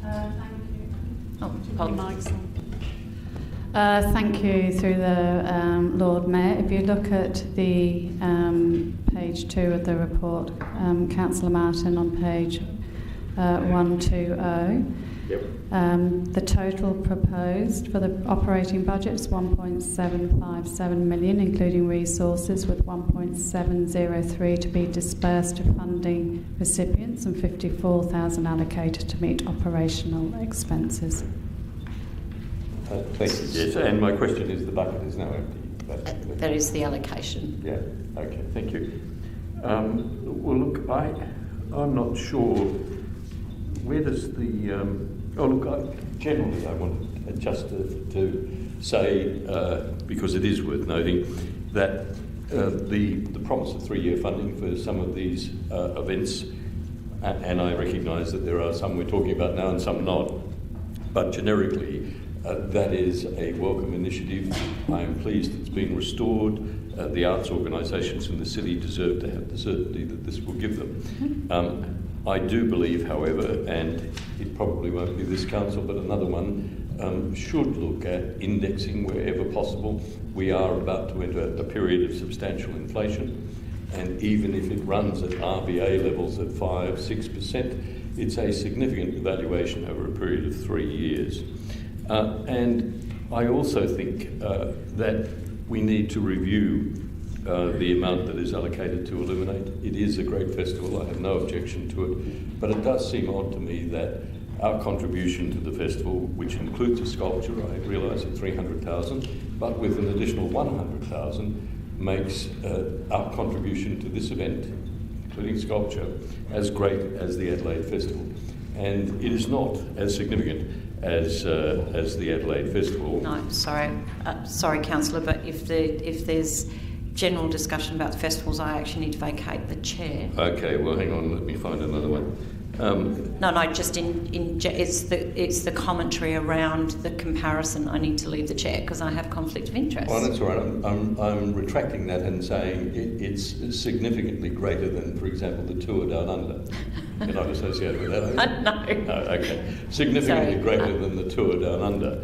Thank you. Oh, hold on. Thank you through the Lord Mayor. If you look at the page 2 of the report, Councillor Martin on page 120. Yep. The total proposed for the operating budget is 1.757 million, including resources, with 1.703 to be dispersed to funding recipients and 54,000 allocated to meet operational expenses. Thank you. Yes, and my question is, the bucket is now empty. That is the allocation. Yeah. Okay. Thank you. Well, look, I'm not sure. Where does the generally I want just to say, because it is worth noting that the promise of 3-year funding for some of these events, and I recognise that there are some we're talking about now and some not, but generically that is a welcome initiative. I am pleased it's been restored. The arts organisations in the city deserve to have the certainty that this will give them. I do believe, however, and it probably won't be this council, but another one should look at indexing wherever possible. We are about to enter a period of substantial inflation, and even if it runs at RBA levels at 5-6%, it's a significant evaluation over a period of 3 years. And I also think that we need to review the amount that is allocated to Illuminate. It is a great festival, I have no objection to it, but it does seem odd to me that our contribution to the festival, which includes a sculpture, I realise at 300,000, but with an additional 100,000, makes our contribution to this event, including sculpture, as great as the Adelaide Festival. And it is not as significant as the Adelaide Festival. No, sorry, Councillor, but if there's general discussion about the festivals, I actually need to vacate the chair. Okay, well, hang on, let me find another one. Just it's the commentary around the comparison. I need to leave the chair because I have conflict of interest. Well, that's all right. I'm retracting that and saying it's significantly greater than, for example, the tour down under. You're not associated with that, are you? No. No, okay. Significantly greater than the tour down under,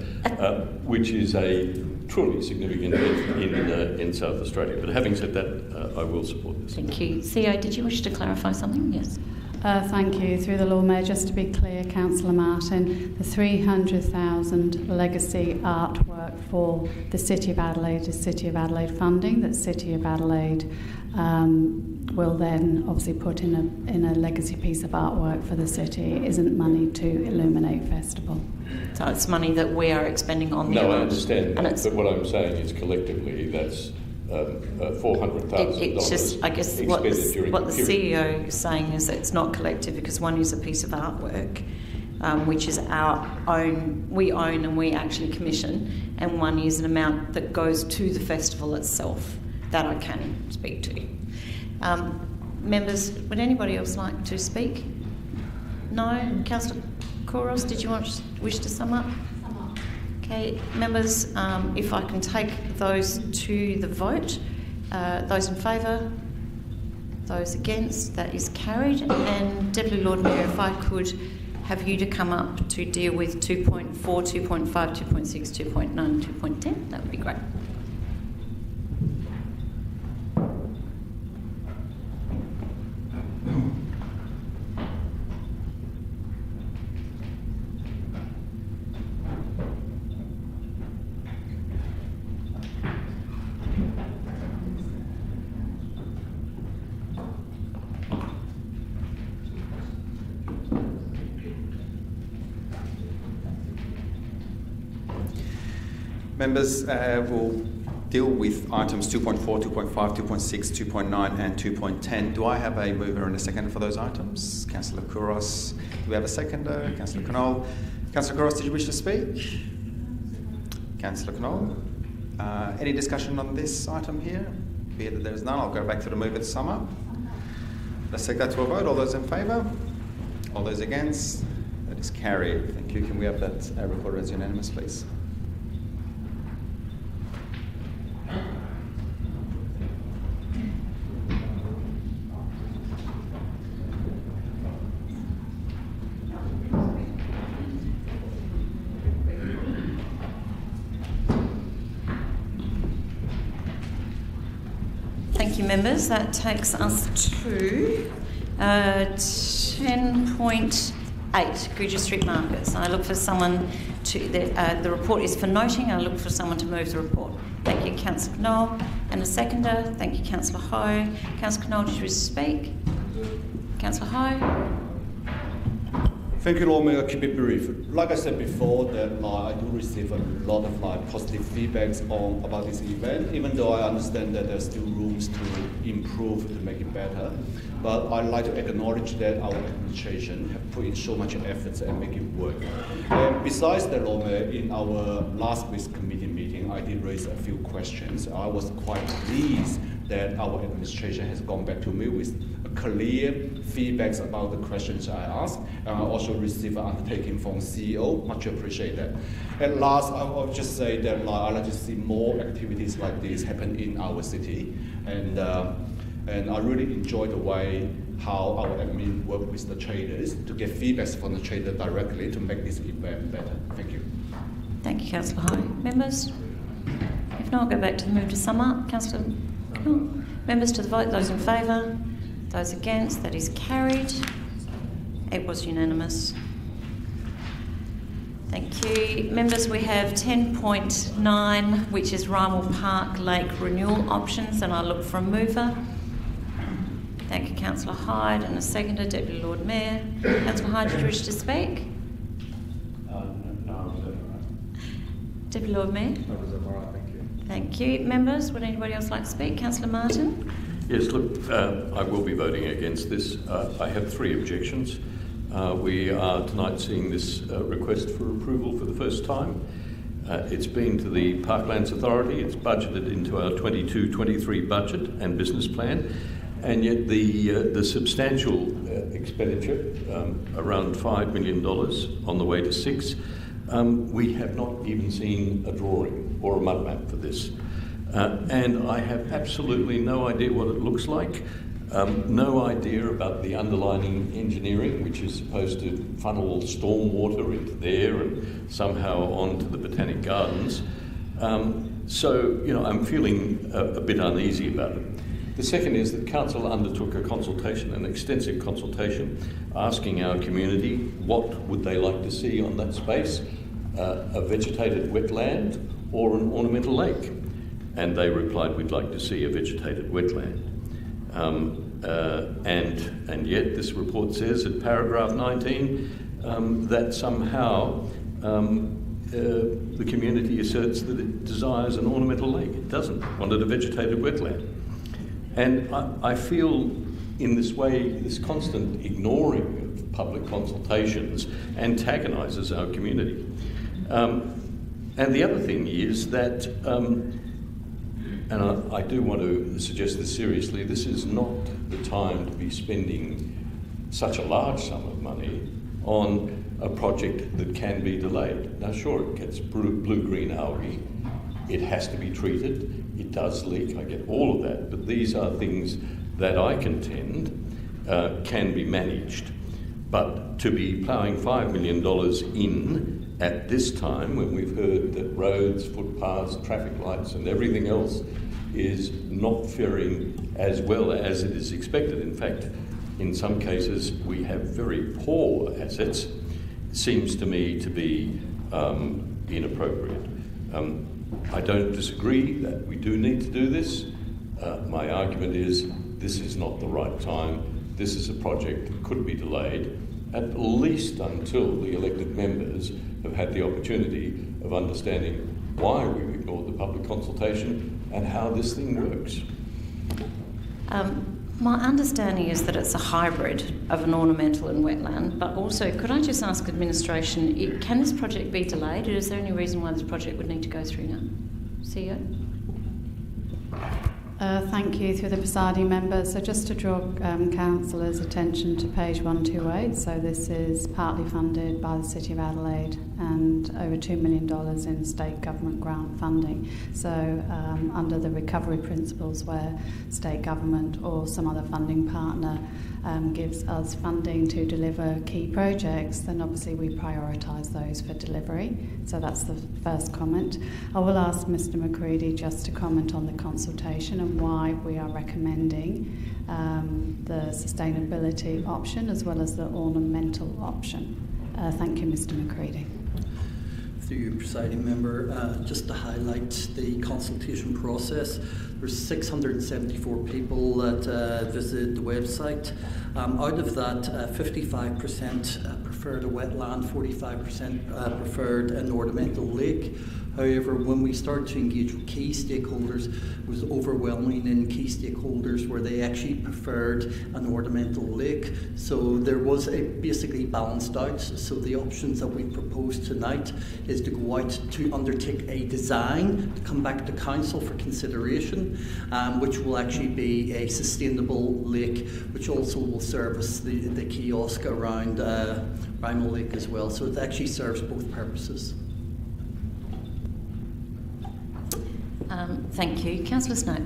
which is a truly significant event in South Australia. But having said that, I will support this. Thank you. CEO, did you wish to clarify something? Yes. Thank you. Through the Lord Mayor, just to be clear, Councillor Martin, the 300,000 legacy artwork for the City of Adelaide is City of Adelaide funding that City of Adelaide will then obviously put in a legacy piece of artwork for the city. It isn't money to illuminate festival. So it's money that we are expending on the No, I event. understand that, but what I'm saying is collectively that's $400,000 It's just, I guess, what the CEO is saying is that it's not collective because one is a piece of artwork, which is our own, we own and we actually commission, and one is an amount that goes to the festival itself that I can speak to. Members, would anybody else like to speak? No? Councillor Kouros, did you wish to sum up? Okay, members, if I can take those to the vote. Those in favour? Those against? That is carried. And Deputy Lord Mayor, if I could have you to come up to deal with 2.4, 2.5, 2.6, 2.9, 2.10, that would be great. Members will deal with items 2.4, 2.5, 2.6, 2.9 and 2.10. Do I have a mover and a seconder for those items? Councillor Kouros. Do we have a seconder? Councillor Knoll. Councillor Kouros, did you wish to speak? Councillor Knoll. Any discussion on this item here? Be it that there is none, I'll go back to the mover to sum up. Let's take that to a vote. All those in favour? All those against? That is carried. Thank you. Can we have that recorded as unanimous, please? Thank you, members. That takes us to 10.8, Guja Street Markets. I look for someone to, the report is for noting, I look for someone to move the report. Thank you, Councillor Knoll. And a seconder, thank you, Councillor Ho. Councillor Knoll, did you wish to speak? Councillor Ho. Thank you, Lord Mayor. Keep it brief. Like I said before, that I do receive a lot of positive feedbacks about this event, even though I understand that there's still rooms to improve to make it better. But I'd like to acknowledge that our administration have put in so much effort and make it work. And besides that, Lord Mayor, in our last week's committee meeting, I did raise a few questions. I was quite pleased that our administration has gone back to me with clear feedbacks about the questions I asked. And I also received an undertaking from CEO. Much appreciate that. And last, I'll just say that I'd like to see more activities like this happen in our city. And I really enjoy the way how our admin work with the traders to get feedbacks from the trader directly to make this event better. Thank you. Thank you, Councillor Ho. Members? If not, I'll go back to the move to sum up. Councillor Cool. Members to the vote. Those in favour? Those against? That is carried. It was unanimous. Thank you. Members, we have 10.9, which is Rymal Park Lake renewal options, and I look for a mover. Thank you, Councillor Hyde, and a seconder, Deputy Lord Mayor. Councillor Hyde, did you wish to speak? No, was that all right? Deputy Lord Mayor? No, was that all right? Thank you. Thank you. Members, would anybody else like to speak? Councillor Martin? Yes, look, I will be voting against this. I have three objections. We are tonight seeing this request for approval for the first time. It's been to the Parklands Authority. It's budgeted into our 22-23 budget and business plan. And yet the substantial expenditure, around $5 million on the way to $6 million, we have not even seen a drawing or a mud map for this. And I have absolutely no idea what it looks like. No idea about the underlying engineering, which is supposed to funnel stormwater into there and somehow onto the Botanic Gardens. So, I'm feeling a bit uneasy about it. The second is that Council undertook a consultation, an extensive consultation, asking our community what would they like to see on that space, a vegetated wetland or an ornamental lake. And they replied, we'd like to see a vegetated wetland. And yet this report says at paragraph 19 that somehow the community asserts that it desires an ornamental lake. It doesn't. It wanted a vegetated wetland. And I feel in this way, this constant ignoring of public consultations antagonises our community. And the other thing is that, and I do want to suggest this seriously, this is not the time to be spending such a large sum of money on a project that can be delayed. Now sure, it gets blue-green algae, it has to be treated, it does leak, I get all of that, but these are things that I contend can be managed. But to be ploughing $5 million in at this time, when we've heard that roads, footpaths, traffic lights and everything else is not faring as well as it is expected. In fact, in some cases we have very poor assets, seems to me to be inappropriate. I don't disagree that we do need to do this. My argument is this is not the right time. This is a project that could be delayed at least until the elected members have had the opportunity of understanding why we've ignored the public consultation and how this thing works. My understanding is that it's a hybrid of an ornamental and wetland, but also could I just ask administration, can this project be delayed, or is there any reason why this project would need to go through now? CEO? Thank you, through the presiding member. So just to draw councillors' attention to page 128, so this is partly funded by the City of Adelaide and over $2 million in state government grant funding. So under the recovery principles, where state government or some other funding partner gives us funding to deliver key projects, then obviously we prioritise those for delivery. So that's the first comment. I will ask Mr McCready just to comment on the consultation and why we are recommending the sustainability option as well as the ornamental option. Thank you, Mr McCready. Through you, presiding member, just to highlight the consultation process, there's 674 people that visited the website. Out of that, 55% preferred a wetland, 45% preferred an ornamental lake. However, when we started to engage with key stakeholders, it was overwhelming in key stakeholders where they actually preferred an ornamental lake. So there was a basically balanced out. So the options that we propose tonight is to go out to undertake a design, to come back to council for consideration, which will actually be a sustainable lake, which also will service the kiosk around Rhymal Lake as well. So it actually serves both purposes. Thank you. Councillor Snow.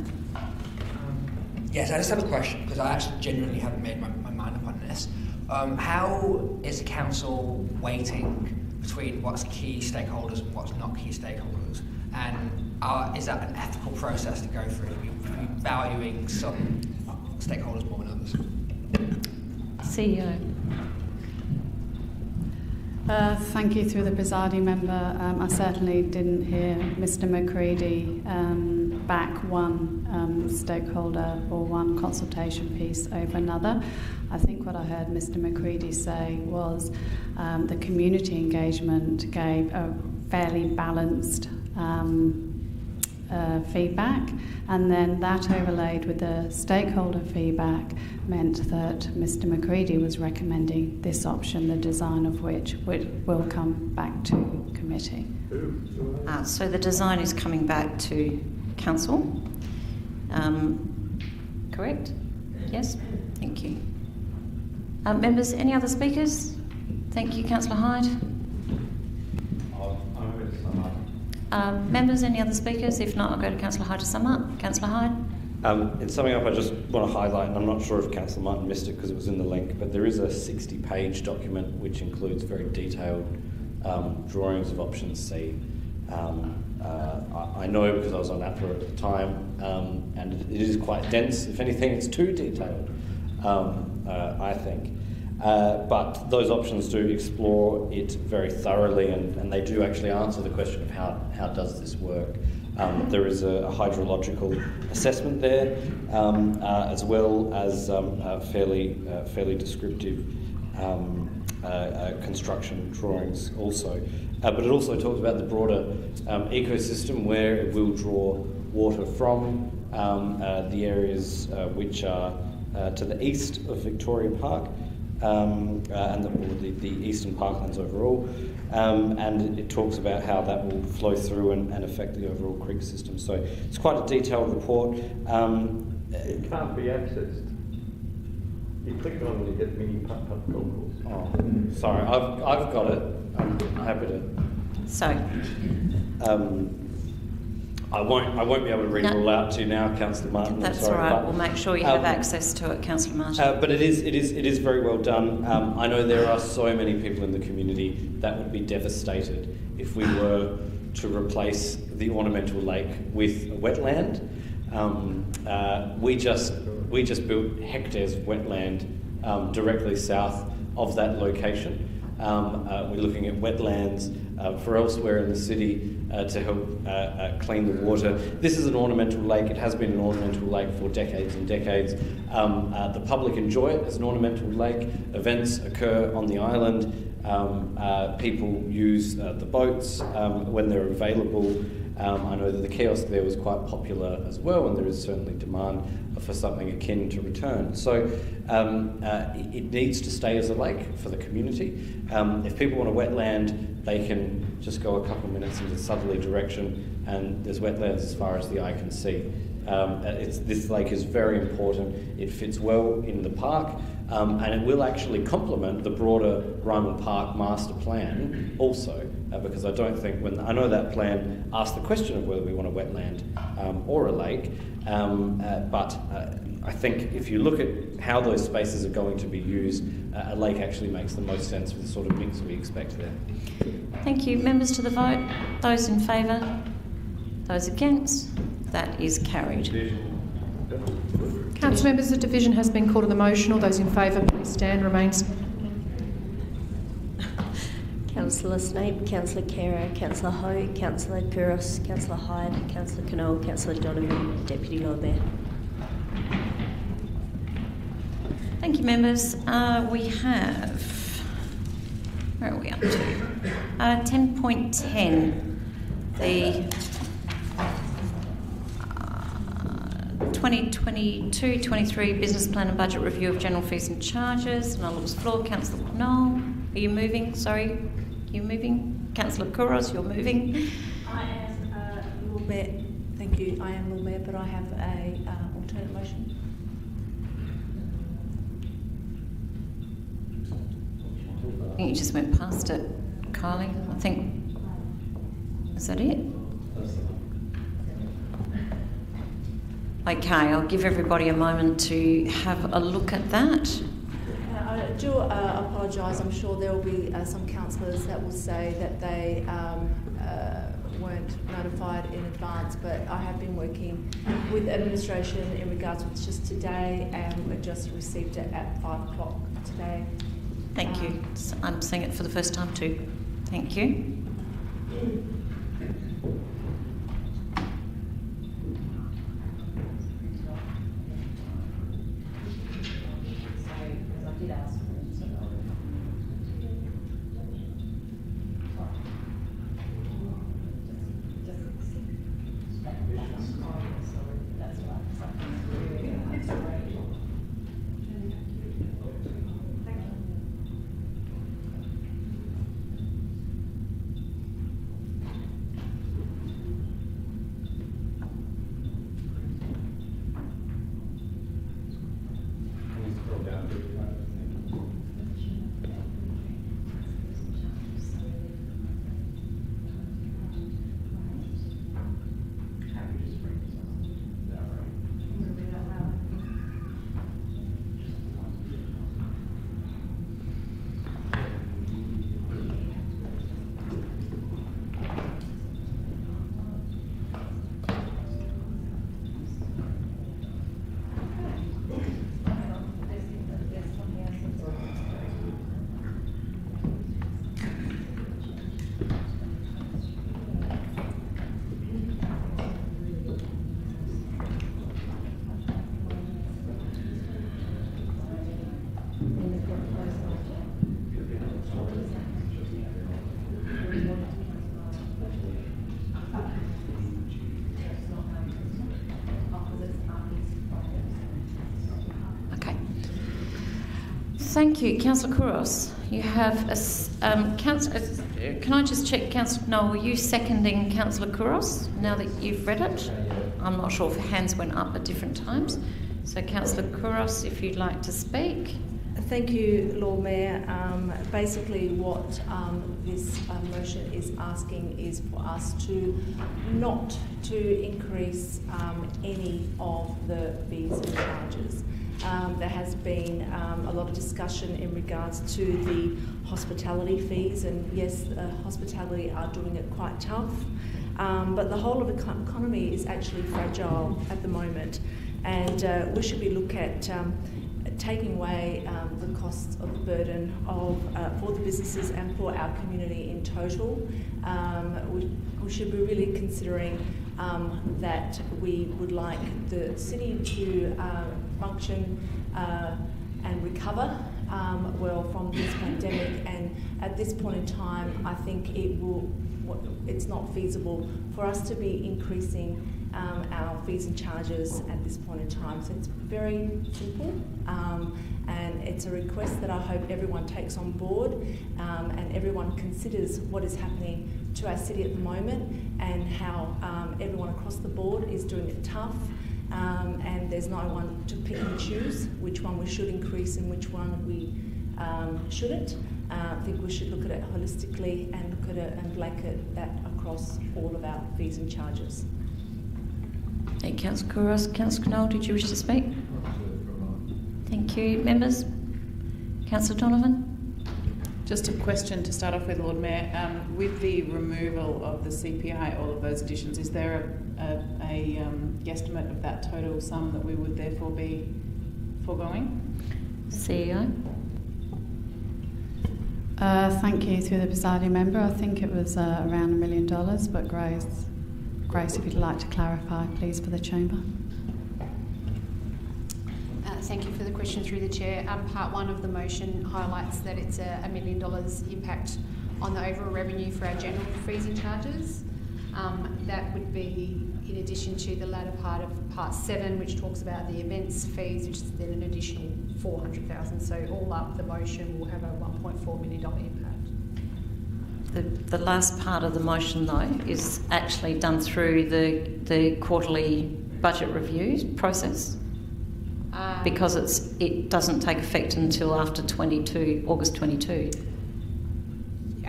Yes, I just have a question, because I actually genuinely haven't made my mind up on this. How is the council weighting between what's key stakeholders and what's not key stakeholders? And is that an ethical process to go through? Are we valuing some stakeholders more than others? CEO. Thank you, through the presiding member. I certainly didn't hear Mr McCready back one stakeholder or one consultation piece over another. I think what I heard Mr McCready say was the community engagement gave a fairly balanced feedback, and then that overlaid with the stakeholder feedback meant that Mr McCready was recommending this option, the design of which will come back to committee. So the design is coming back to council, correct? Yes, thank you. Members, any other speakers? Thank you, Councillor Hyde. I'm Members, any other speakers? If not, I'll go to Councillor Hyde to sum up. Councillor Hyde? In summing up, I just want to highlight, and I'm not sure if Councillor Martin missed it because it was in the link, but there is a 60-page document which includes very detailed drawings of option C. I know because I was on APRA at the time, and it is quite dense. If anything, it's too detailed, I think. But those options do explore it very thoroughly, and they do actually answer the question of how does this work. There is a hydrological assessment there, as well as fairly descriptive construction drawings also. But it also talks about the broader ecosystem where it will draw water from the areas which are to the east of Victoria Park, and the eastern parklands overall. And it talks about how that will flow through and affect the overall creek system. So it's quite a detailed report. It can't be accessed. You click on it and you get mini putt-putt goggles. Oh, sorry, I've got it. I'm happy to. So, I won't be able to read it all out to you now, Councillor Martin. That's all right. We'll make sure you have access to it, Councillor Martin. But it is very well done. I know there are so many people in the community that would be devastated if we were to replace the ornamental lake with a wetland. We just built hectares of wetland directly south of that location. We're looking at wetlands for elsewhere in the city to help clean the water. This is an ornamental lake. It has been an ornamental lake for decades and decades. The public enjoy it as an ornamental lake. Events occur on the island. People use the boats when they're available. I know that the kiosk there was quite popular as well, and there is certainly demand for something akin to return. So it needs to stay as a lake for the community. If people want a wetland, they can just go a couple of minutes in the southerly direction, and there's wetlands as far as the eye can see. This lake is very important. It fits well in the park, and it will actually complement the broader Ryman Park master plan also, because I don't think I know that plan asked the question of whether we want a wetland or a lake, but I think if you look at how those spaces are going to be used, a lake actually makes the most sense for the sort of mix we expect there. Thank you. Members to the vote. Those in favour? Those against? That is carried. Council members, the division has been called to the motion. All those in favour, please stand. Remains. Councillor Snape, Councillor Khera, Councillor Ho, Councillor Kouros, Councillor Hyde, Councillor Knoll, Councillor Donovan, Deputy Lord Mayor. Thank you, members. We have, where are we up to? 10.10, the 2022-23 Business Plan and Budget Review of General Fees and Charges. And I'll look to the floor. Councillor Knoll, are you moving? Sorry, you moving? Councillor Kouros, you're moving. I am Lord Mayor. Thank you. I am Lord Mayor, but I have a alternate motion. I think you just went past it, Kylie. I think, is that it? Okay, I'll give everybody a moment to have a look at that. I do apologise. I'm sure there will be some councillors that will say that they weren't notified in advance, but I have been working with administration in regards to it just today, and we just received it at 5 o'clock today. Thank you. I'm seeing it for the first time too. Thank you. Thank you. Councillor Kouros, you have can I just check, Councillor Knoll, were you seconding Councillor Kouros now that you've read it? I'm not sure if hands went up at different times. So Councillor Kouros, if you'd like to speak. Thank you, Lord Mayor. Basically what this motion is asking is for us to not to increase any of the fees and charges. There has been a lot of discussion in regards to the hospitality fees, and yes, hospitality are doing it quite tough, but the whole of the economy is actually fragile at the moment, and we should be looking at taking away the costs of the burden of for the businesses and for our community in total. We should be really considering that we would like the city to function and recover well from this pandemic, and at this point in time I think it's not feasible for us to be increasing our fees and charges at this point in time. So it's very simple, and it's a request that I hope everyone takes on board, and everyone considers what is happening to our city at the moment, and how everyone across the board is doing it tough, and there's no one to pick and choose which one we should increase and which one we shouldn't. I think we should look at it holistically and look at it and blanket that across all of our fees and charges. Hey, Councillor Kouros. Councillor Knoll, did you wish to speak? Thank you. Members? Councillor Donovan? Just a question to start off with, Lord Mayor. With the removal of the CPI, all of those additions, is there a guesstimate of that total sum that we would therefore be foregoing? CEO? Thank you, through the presiding member. I think it was around $1 million, but Grace, if you'd like to clarify, please, for the chamber. Thank you for the question through the chair. Part 1 of the motion highlights that it's a $1 million impact on the overall revenue for our general fees and charges. That would be in addition to the latter part of Part 7, which talks about the events fees, which is then an additional $400,000. So all up, the motion will have a $1.4 million impact. The last part of the motion, though, is actually done through the quarterly budget review process, because it doesn't take effect until after August 22.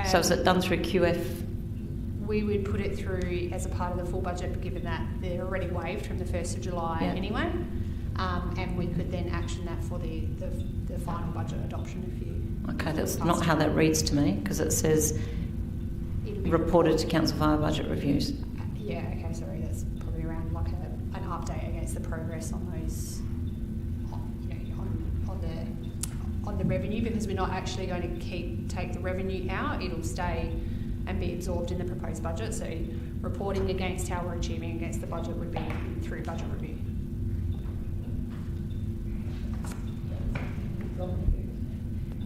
So is it done through QF? We would put it through as a part of the full budget, given that they're already waived from the 1st of July anyway, and we could then action that for the final budget adoption if you... Okay, that's not how that reads to me, because it says reported to council via budget reviews. Yeah, okay, sorry, that's probably around like an update against the progress on those, on the revenue, because we're not actually going to take the revenue out. It'll stay and be absorbed in the proposed budget. So reporting against how we're achieving against the budget would be through budget review.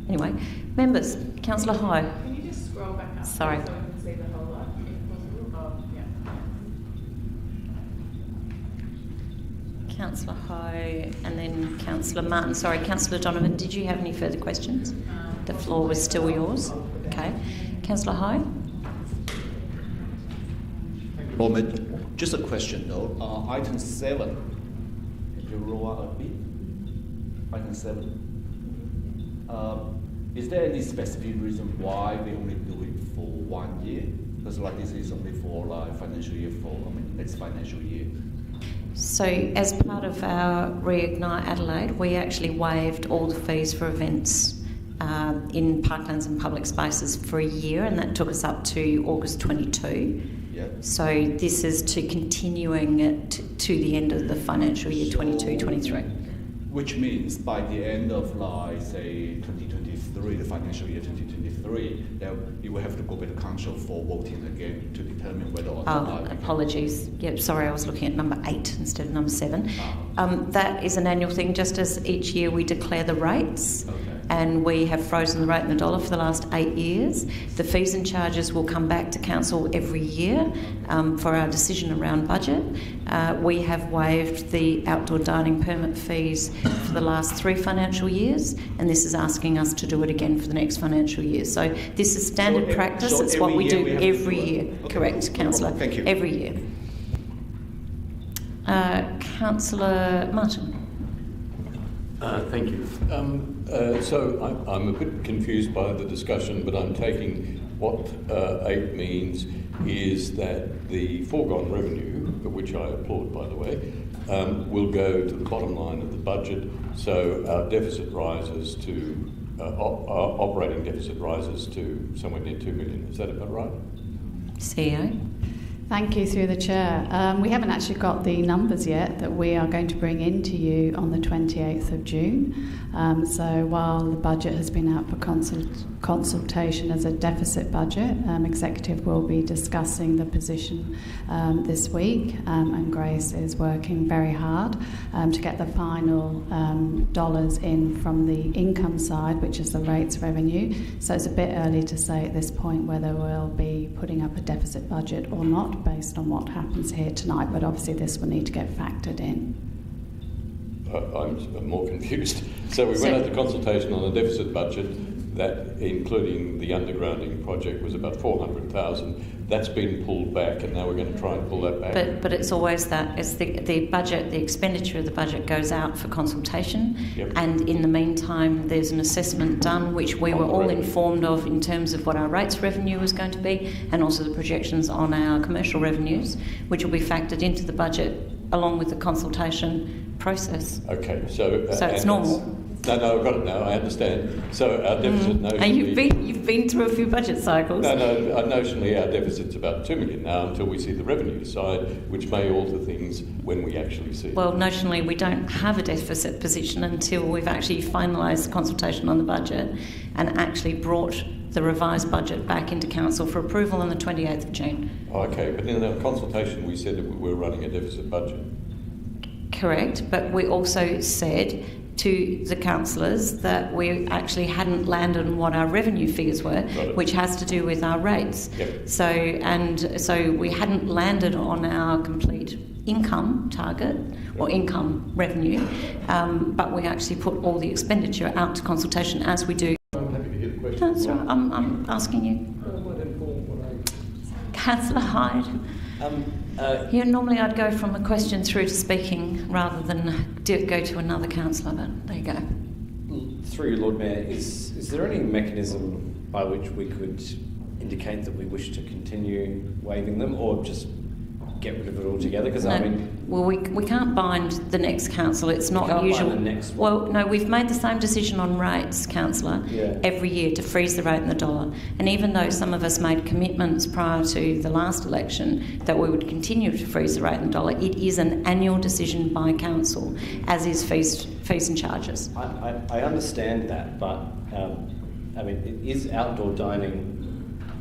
Anyway, members, Councillor High. Can you just scroll back up? Sorry. So I can see the whole lot, if possible. Councillor Ho and then Councillor Martin. Sorry, Councillor Donovan, did you have any further questions? The floor was still yours. Okay. Councillor Ho? Moment. Just a question though. Item 7. If you roll out a bit. Item 7. Is there any specific reason why we only do it for 1 year? Because like this is only for financial year 4, next financial year. So as part of our Reignite Adelaide, we actually waived all the fees for events in parklands and public spaces for a year, and that took us up to August 22. Yep. So this is to continuing it to the end of the financial year 22-23. Which means by the end of say 2023, the financial year 2023, then you will have to go back to council for voting again to determine whether or not. Apologies. Yep, sorry, I was looking at number 8 instead of number 7. That is an annual thing, just as each year we declare the rates. Okay. and we have frozen the rate and the dollar for the last 8 years. The fees and charges will come back to council every year for our decision around budget. We have waived the outdoor dining permit fees for the last 3 financial years, and this is asking us to do it again for the next financial year. So this is standard practice. It's what we do every year. Okay. Correct, Councillor. Thank you. Every year. Councillor Martin. Thank you. So I'm a bit confused by the discussion, but I'm taking what 8 means is that the foregone revenue, which I applaud by the way, will go to the bottom line of the budget, so our deficit rises to, our operating deficit rises to somewhere near 2 million. Is that about right? CEO. Thank you, through the chair. We haven't actually got the numbers yet that we are going to bring in to you on the 28th of June. So while the budget has been out for consultation as a deficit budget, Executive will be discussing the position this week, and Grace is working very hard to get the final dollars in from the income side, which is the rates revenue. So it's a bit early to say at this point whether we'll be putting up a deficit budget or not, based on what happens here tonight, but obviously this will need to get factored in. I'm more confused. So we went out to consultation on a deficit budget that, including the undergrounding project, was about 400,000. That's been pulled back, and now we're going to try and pull that back. But it's always that. It's the budget, the expenditure of the budget goes out for consultation, and in the meantime there's an assessment done, which we were all informed of in terms of what our rates revenue was going to be, and also the projections on our commercial revenues, which will be factored into the budget along with the consultation process. Okay, so it's normal. No, I've got it now. I understand. So our deficit notionally... And you've been through a few budget cycles. No, notionally our deficit's about 2 million now until we see the revenue side, which may alter things when we actually see it. Well, notionally we don't have a deficit position until we've actually finalised the consultation on the budget and actually brought the revised budget back into council for approval on the 28th of June. Oh, okay, but in our consultation we said that we were running a deficit budget. Correct, but we also said to the councillors that we actually hadn't landed on what our revenue figures were, which has to do with our rates. Yep. So we hadn't landed on our complete income target or income revenue, but we actually put all the expenditure out to consultation as we do. I'm happy to hear the question. That's right. I'm asking you. Councillor Hyde. Here, normally I'd go from a question through to speaking rather than go to another councillor, but there you go. Through you, Lord Mayor, is there any mechanism by which we could indicate that we wish to continue waiving them, or just get rid of it altogether? Because well, we can't bind the next council. It's not usual. Bind the next one. Well, no, we've made the same decision on rates, councillor, every year to freeze the rate and the dollar. And even though some of us made commitments prior to the last election that we would continue to freeze the rate and dollar, it is an annual decision by council, as is fees and charges. I understand that, but is outdoor dining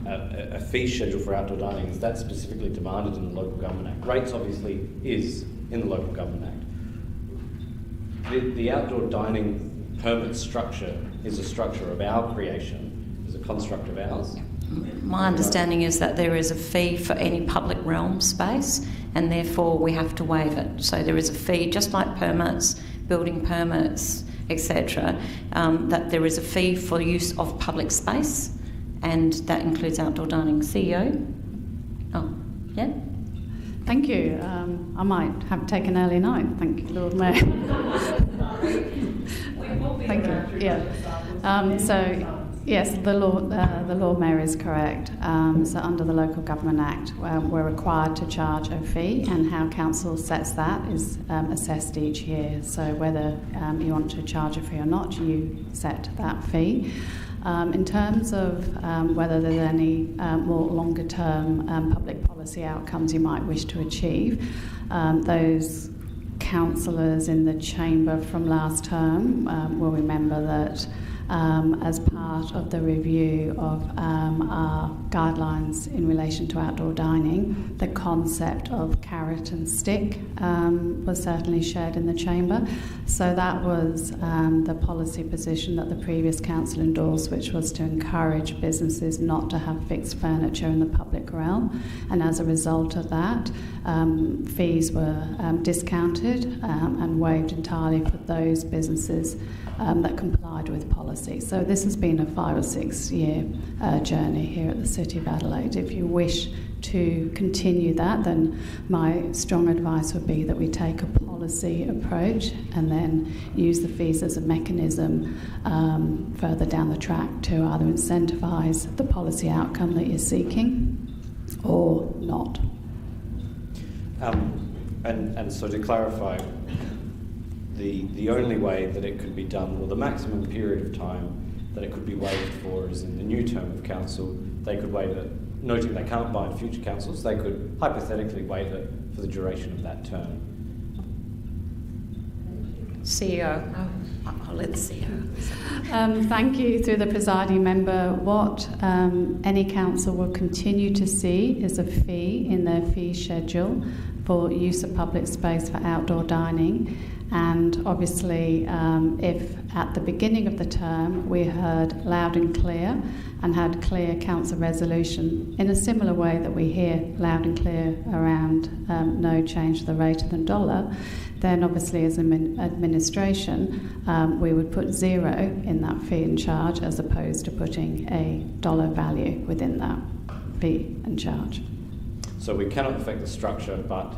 a fee schedule for outdoor dining? Is that specifically demanded in the Local Government Act? Rates obviously is in the Local Government Act. The outdoor dining permit structure is a structure of our creation, is a construct of ours. My understanding is that there is a fee for any public realm space, and therefore we have to waive it. So there is a fee, just like permits, building permits, etc., that there is a fee for use of public space, and that includes outdoor dining. CEO? Oh, yeah? Thank you. I might have to take an early night. Thank you, Lord Mayor. Thank you. Yeah. So, yes, the Lord Mayor is correct. So under the Local Government Act, we're required to charge a fee, and how council sets that is assessed each year. So whether you want to charge a fee or not, you set that fee. In terms of whether there's any more longer-term public policy outcomes you might wish to achieve, those councillors in the chamber from last term will remember that as part of the review of our guidelines in relation to outdoor dining. The concept of carrot and stick was certainly shared in the chamber. So that was the policy position that the previous council endorsed, which was to encourage businesses not to have fixed furniture in the public realm. And as a result of that, fees were discounted and waived entirely for those businesses that complied with policy. So this has been a 5 or 6 year journey here at the City of Adelaide. If you wish to continue that, then my strong advice would be that we take a policy approach and then use the fees as a mechanism further down the track to either incentivise the policy outcome that you're seeking or not. And so to clarify, the only way that it could be done, or the maximum period of time that it could be waived for, is in the new term of council. They could waive it, noting they can't bind future councils, they could hypothetically waive it for the duration of that term. CEO, I'll let the CEO. Thank you, through the presiding member. What any council will continue to see is a fee in their fee schedule for use of public space for outdoor dining. And obviously, if at the beginning of the term we heard loud and clear and had clear council resolution in a similar way that we hear loud and clear around no change to the rate of the dollar, then obviously as an administration we would put 0 in that fee and charge, as opposed to putting a dollar value within that fee and charge. So we cannot affect the structure, but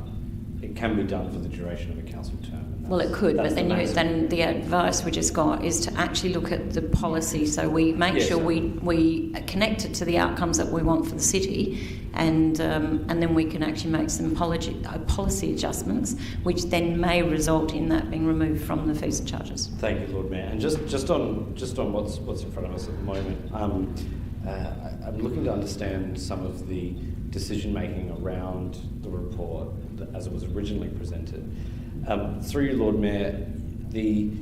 it can be done for the duration of a council term. Well, it could, but then the advice we just got is to actually look at the policy, so we make sure we connect it to the outcomes that we want for the city, and then we can actually make some policy adjustments, which then may result in that being removed from the fees and charges. Thank you, Lord Mayor. And just on what's in front of us at the moment, I'm looking to understand some of the decision making around the report as it was originally presented. Through you, Lord Mayor, the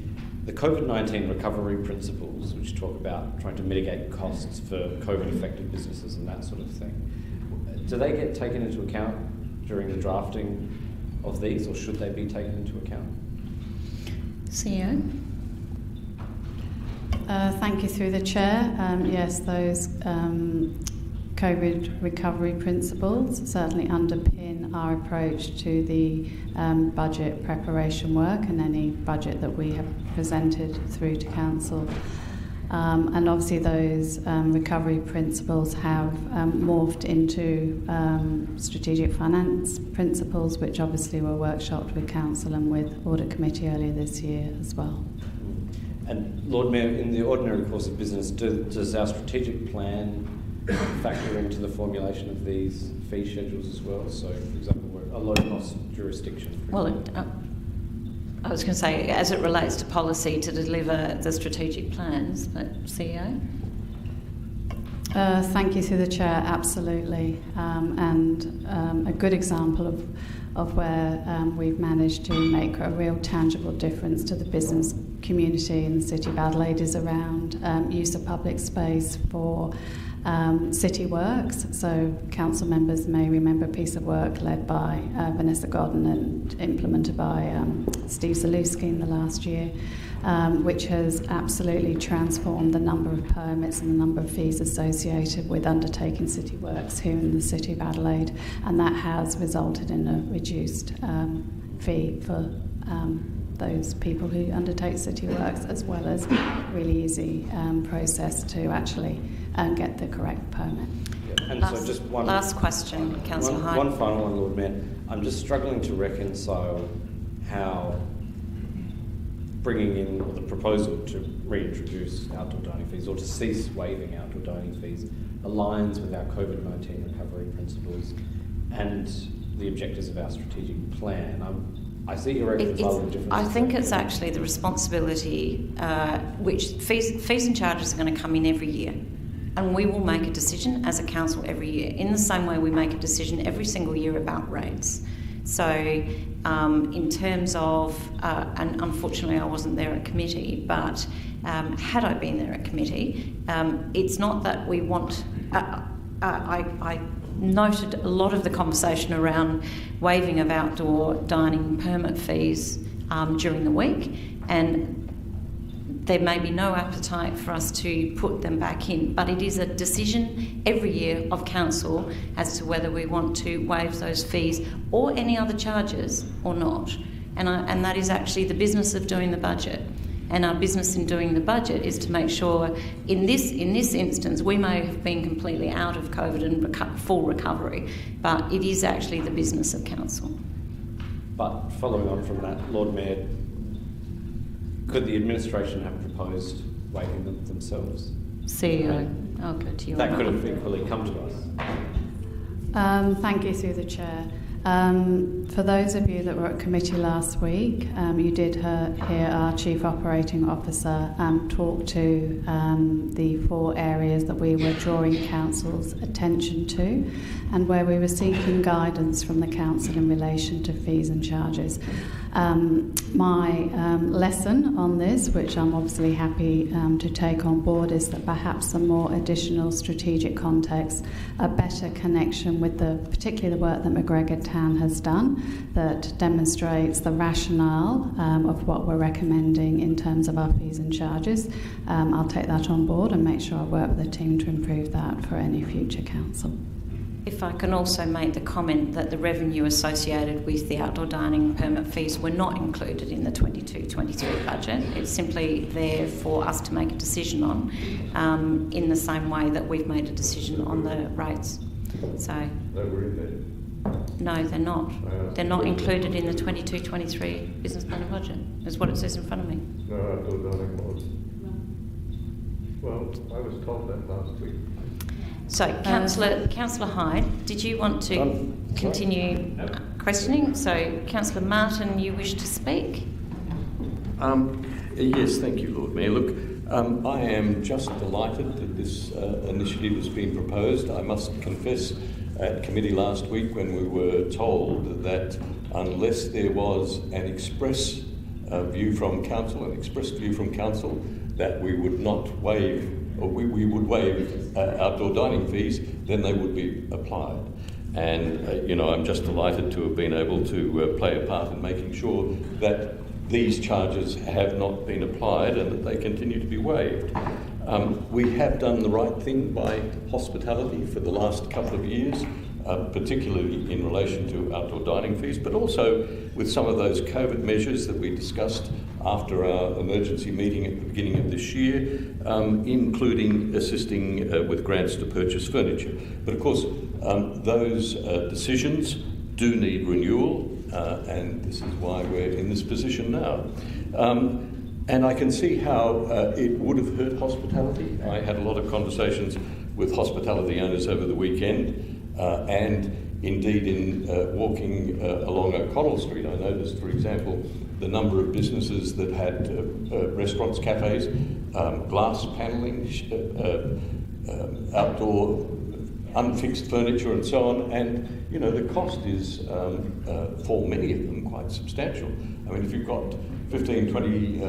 COVID-19 recovery principles, which talk about trying to mitigate costs for COVID-affected businesses and that sort of thing, do they get taken into account during the drafting of these, or should they be taken into account? CEO? Thank you, through the chair. Yes, those COVID recovery principles certainly underpin our approach to the budget preparation work and any budget that we have presented through to council. And obviously those recovery principles have morphed into strategic finance principles, which obviously were workshopped with council and with Audit Committee earlier this year as well. And Lord Mayor, in the ordinary course of business, does our strategic plan factor into the formulation of these fee schedules as well? So, for example, we're a low-cost jurisdiction. Well, I was going to say, as it relates to policy to deliver the strategic plans, but CEO? Thank you, through the chair. Absolutely, and a good example of where we've managed to make a real tangible difference to the business community in the City of Adelaide is around use of public space for city works. So council members may remember a piece of work led by Vanessa Godden and implemented by Steve Zalewski in the last year, which has absolutely transformed the number of permits and the number of fees associated with undertaking city works here in the City of Adelaide, and that has resulted in a reduced fee for those people who undertake city works, as well as really easy process to actually get the correct permit. Yeah. And so just last question, Councillor Hyde. One final one, Lord Mayor. I'm just struggling to reconcile how bringing in, or the proposal to reintroduce outdoor dining fees or to cease waiving outdoor dining fees aligns with our COVID-19 recovery principles and the objectives of our strategic plan. I see your reconciling differences. I think it's actually the responsibility, which fees and charges are going to come in every year. And we will make a decision as a council every year, in the same way we make a decision every single year about rates. So in terms of, and unfortunately I wasn't there at committee, but had I been there at committee. It's not that we want... I noted a lot of the conversation around waiving of outdoor dining permit fees during the week, and there may be no appetite for us to put them back in, but it is a decision every year of council as to whether we want to waive those fees or any other charges or not. And that is actually the business of doing the budget. And our business in doing the budget is to make sure, in this instance, we may have been completely out of COVID and full recovery, but it is actually the business of council. But following on from that, Lord Mayor, could the administration have proposed waiving them themselves? CEO, I'll go to you. That could have equally come to us. Thank you, through the Chair. For those of you that were at committee last week, you did hear our Chief Operating Officer talk to the 4 areas that we were drawing Council's attention to and where we were seeking guidance from the Council in relation to fees and charges. My lesson on this, which I'm obviously happy to take on board, is that perhaps some more additional strategic context, a better connection with particularly the work that McGregor Town has done that demonstrates the rationale of what we're recommending in terms of our fees and charges. I'll take that on board and make sure I work with the team to improve that for any future council. If I can also make the comment that the revenue associated with the outdoor dining permit fees were not included in the 22-23 budget. It's simply there for us to make a decision on, in the same way that we've made a decision on the rates. So, They were in there. No, they're not. They're not included in the 22-23 business plan budget. Is what it says in front of me. No, outdoor dining was. Well, I was told that last week. So, Councillor Hyde, did you want to continue questioning? So, Councillor Martin, you wish to speak? Yes, thank you, Lord Mayor. Look, I am just delighted that this initiative has been proposed. I must confess, at committee last week when we were told that unless there was an express view from council, that we would not waive, or we would waive outdoor dining fees, then they would be applied. And, I'm just delighted to have been able to play a part in making sure that these charges have not been applied and that they continue to be waived. We have done the right thing by hospitality for the last couple of years, particularly in relation to outdoor dining fees, but also with some of those COVID measures that we discussed after our emergency meeting at the beginning of this year, including assisting with grants to purchase furniture. But of course, those decisions do need renewal, and this is why we're in this position now. And I can see how it would have hurt hospitality. I had a lot of conversations with hospitality owners over the weekend, and indeed in walking along O'Connell Street, I noticed, for example, the number of businesses that had restaurants, cafes, glass panelling, outdoor unfixed furniture and so on, and the cost is for many of them quite substantial. I mean, if you've got 15, 20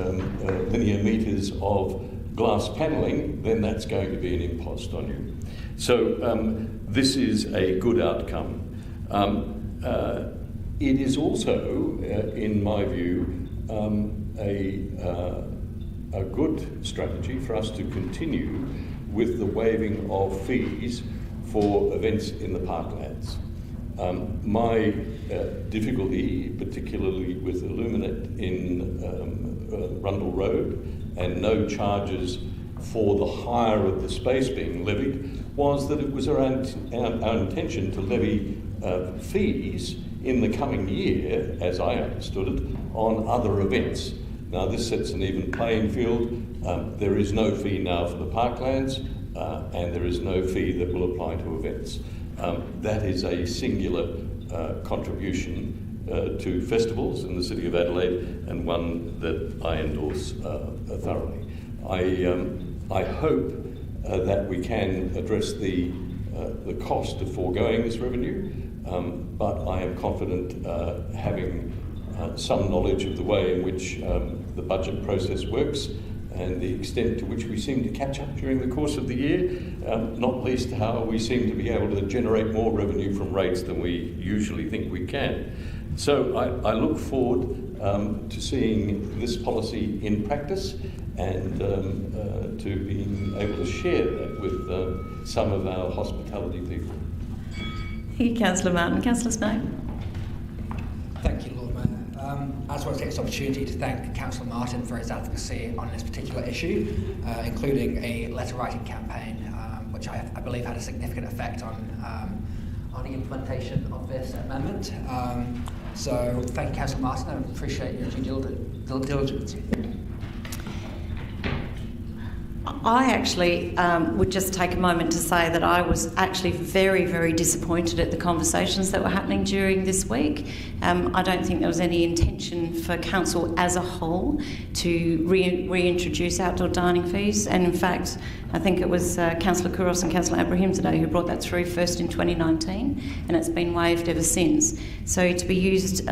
linear metres of glass panelling, then that's going to be an impost on you. So this is a good outcome. It is also, in my view, a good strategy for us to continue with the waiving of fees for events in the parklands. My difficulty, particularly with Illuminate in Rundle Road, and no charges for the hire of the space being levied, was that it was our intention to levy fees in the coming year, as I understood it, on other events. Now this sets an even playing field. There is no fee now for the parklands, and there is no fee that will apply to events. That is a singular contribution to festivals in the City of Adelaide, and one that I endorse thoroughly. I hope that we can address the cost of foregoing this revenue, but I am confident, having some knowledge of the way in which the budget process works, and the extent to which we seem to catch up during the course of the year, not least how we seem to be able to generate more revenue from rates than we usually think we can. So I look forward to seeing this policy in practice and to being able to share that with some of our hospitality people. Thank you, Councillor Martin. Councillor Snow. Thank you, Lord Mayor. I just want to take this opportunity to thank Councillor Martin for his advocacy on this particular issue, including a letter-writing campaign, which I believe had a significant effect on the implementation of this amendment. So thank you, Councillor Martin. I appreciate your due diligence. I actually would just take a moment to say that I was actually very, very disappointed at the conversations that were happening during this week. I don't think there was any intention for council as a whole to reintroduce outdoor dining fees, and in fact I think it was Councillor Kouros and Councillor Abraham today who brought that through first in 2019, and it's been waived ever since. So to be used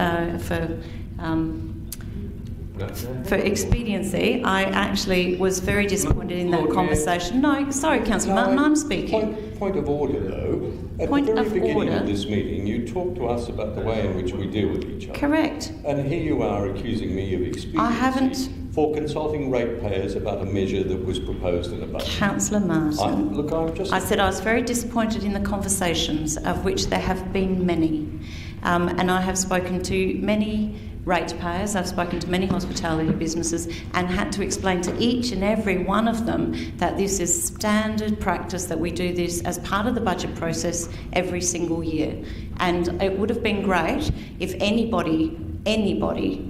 for expediency, I actually was very disappointed in that conversation. No, sorry, Councillor Martin, I'm speaking. Point of order, though. At the very beginning of this meeting, you talked to us about the way in which we deal with each other. Correct. And here you are accusing me of expediency. I haven't. For consulting ratepayers about a measure that was proposed in a budget. Councillor Martin. I said I was very disappointed in the conversations, of which there have been many. And I have spoken to many ratepayers, I've spoken to many hospitality businesses and had to explain to each and every one of them that this is standard practice, that we do this as part of the budget process every single year. And it would have been great if anybody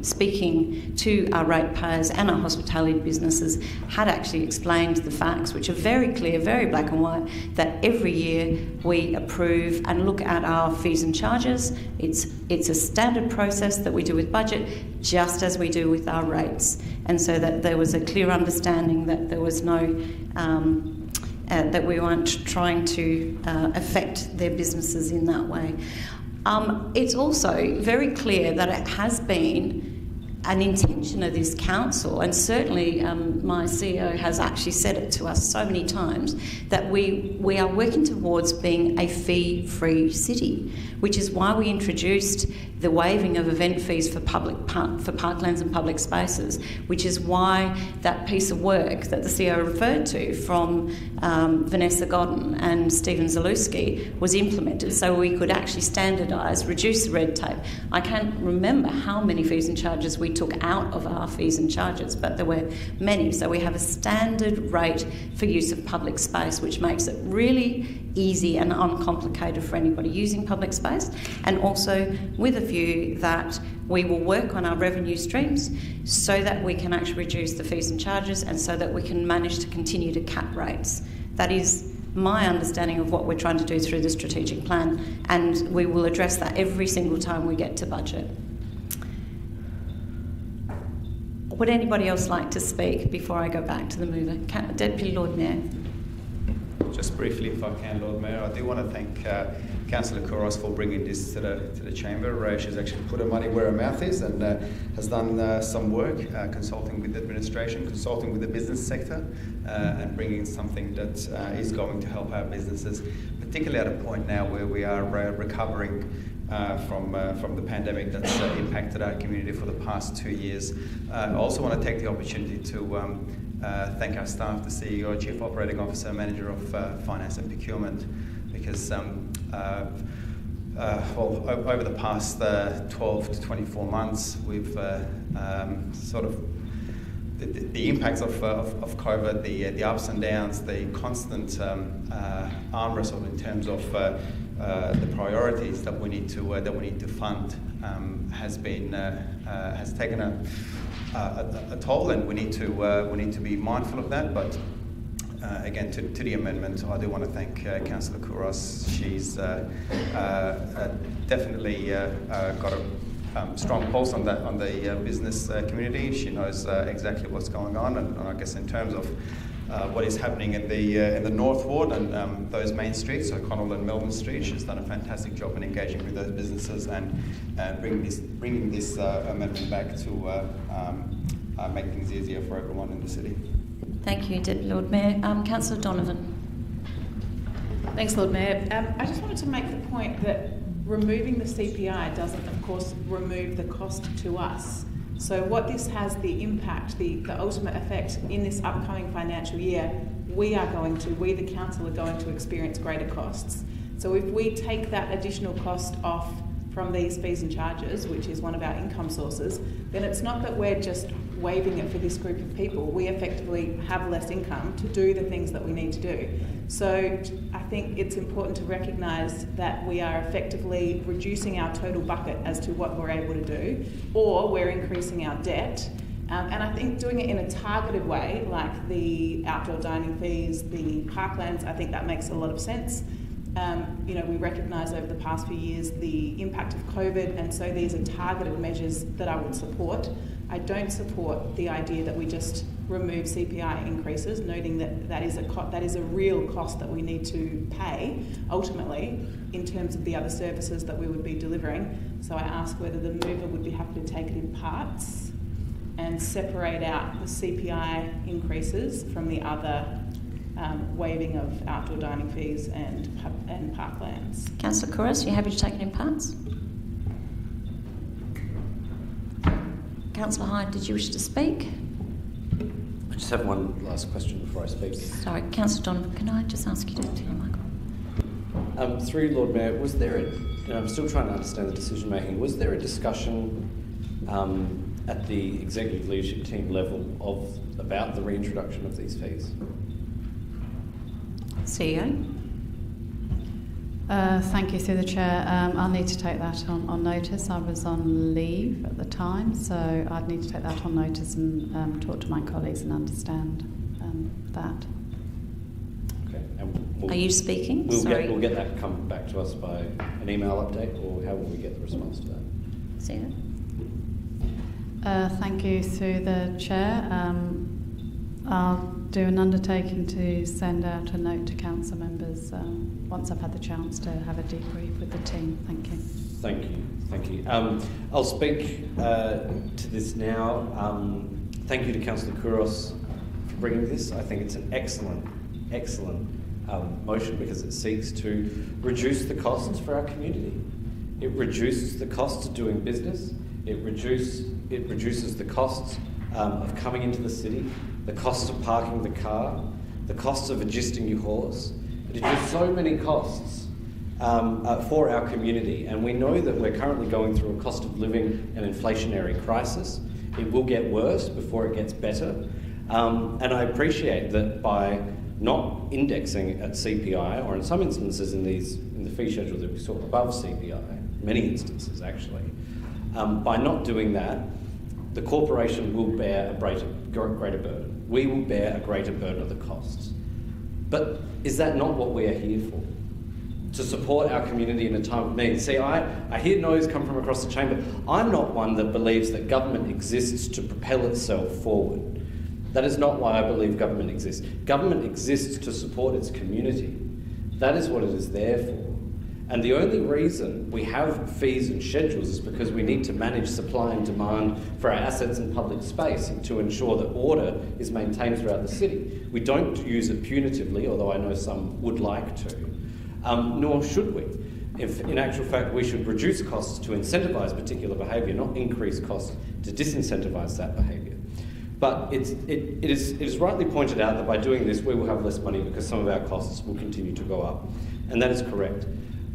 speaking to our ratepayers and our hospitality businesses had actually explained the facts, which are very clear, very black and white, that every year we approve and look at our fees and charges. It's a standard process that we do with budget, just as we do with our rates. And so that there was a clear understanding that there was no that we weren't trying to affect their businesses in that way. It's also very clear that it has been an intention of this council, and certainly my CEO has actually said it to us so many times, that we are working towards being a fee-free city, which is why we introduced the waiving of event fees for parklands and public spaces, which is why that piece of work that the CEO referred to from Vanessa Godden and Stephen Zalewski was implemented, so we could actually standardise, reduce the red tape. I can't remember how many fees and charges we took out of our fees and charges, but there were many. So we have a standard rate for use of public space, which makes it really easy and uncomplicated for anybody using public space, and also with a view that we will work on our revenue streams so that we can actually reduce the fees and charges, and so that we can manage to continue to cap rates. That is my understanding of what we're trying to do through the strategic plan, and we will address that every single time we get to budget. Would anybody else like to speak before I go back to the mover? Deputy Lord Mayor. Just briefly, if I can, Lord Mayor, I do want to thank Councillor Kouros for bringing this to the chamber. She's actually put her money where her mouth is, and has done some work consulting with the administration, consulting with the business sector, and bringing something that is going to help our businesses, particularly at a point now where we are recovering from the pandemic that's impacted our community for the past 2 years. I also want to take the opportunity to thank our staff, the CEO, Chief Operating Officer, Manager of Finance and Procurement, because over the past 12 to 24 months, we've sort of the impacts of COVID, the ups and downs, the constant arm wrestle in terms of the priorities that we need to fund has taken a toll, and we need to be mindful of that. But again, to the amendment, I do want to thank Councillor Kouros. She's definitely got a strong pulse on the business community. She knows exactly what's going on, and I guess in terms of what is happening in the North Ward and those main streets, so Connell and Melbourne Street, she's done a fantastic job in engaging with those businesses and bringing this amendment back to make things easier for everyone in the city. Thank you, Deputy Lord Mayor. Councillor Donovan. Thanks, Lord Mayor. I just wanted to make the point that removing the CPI doesn't, of course, remove the cost to us. So what this has, the impact, the ultimate effect in this upcoming financial year, we, the council, are going to experience greater costs. So if we take that additional cost off from these fees and charges, which is one of our income sources, then it's not that we're just waiving it for this group of people. We effectively have less income to do the things that we need to do. So I think it's important to recognise that we are effectively reducing our total bucket as to what we're able to do, or we're increasing our debt. And I think doing it in a targeted way, like the outdoor dining fees, the parklands, I think that makes a lot of sense. We recognise over the past few years the impact of COVID, and so these are targeted measures that I would support. I don't support the idea that we just remove CPI increases, noting that that is a real cost that we need to pay ultimately in terms of the other services that we would be delivering. So I ask whether the mover would be happy to take it in parts and separate out the CPI increases from the other waiving of outdoor dining fees and parklands. Councillor Couros, are you happy to take it in parts? Councillor Hyde, did you wish to speak? I just have one last question before I speak. Sorry, Councillor Donovan, can I just ask you to turn your mic on? Through you, Lord Mayor, was there I'm still trying to understand the decision making, was there a discussion at the executive leadership team level about the reintroduction of these fees? CEO? Thank you, through the Chair. I'll need to take that on notice. I was on leave at the time, so I'd need to take that on notice and talk to my colleagues and understand that. Okay. And are you speaking? We'll get that come back to us by an email update, or how will we get the response to that? CEO? Thank you, through the Chair. I'll do an undertaking to send out a note to council members once I've had the chance to have a debrief with the team. Thank you. Thank you. I'll speak to this now. Thank you to Councillor Couros for bringing this. I think it's an excellent motion because it seeks to reduce the costs for our community. It reduces the costs of doing business. It reduces the costs of coming into the city, the costs of parking the car, the costs of adjusting your horse. It reduces so many costs for our community, and we know that we're currently going through a cost of living and inflationary crisis. It will get worse before it gets better, and I appreciate that by not indexing at CPI, or in some instances in the fee schedule that we saw above CPI, many instances actually, by not doing that, the corporation will bear a greater burden. We will bear a greater burden of the costs. But is that not what we are here for? To support our community in a time of need. See, I hear noise come from across the chamber. I'm not one that believes that government exists to propel itself forward. That is not why I believe government exists. Government exists to support its community. That is what it is there for. And the only reason we have fees and schedules is because we need to manage supply and demand for our assets in public space and to ensure that order is maintained throughout the city. We don't use it punitively, although I know some would like to, nor should we. If, in actual fact, we should reduce costs to incentivise particular behaviour, not increase costs to disincentivise that behaviour. But it is rightly pointed out that by doing this, we will have less money because some of our costs will continue to go up. And that is correct.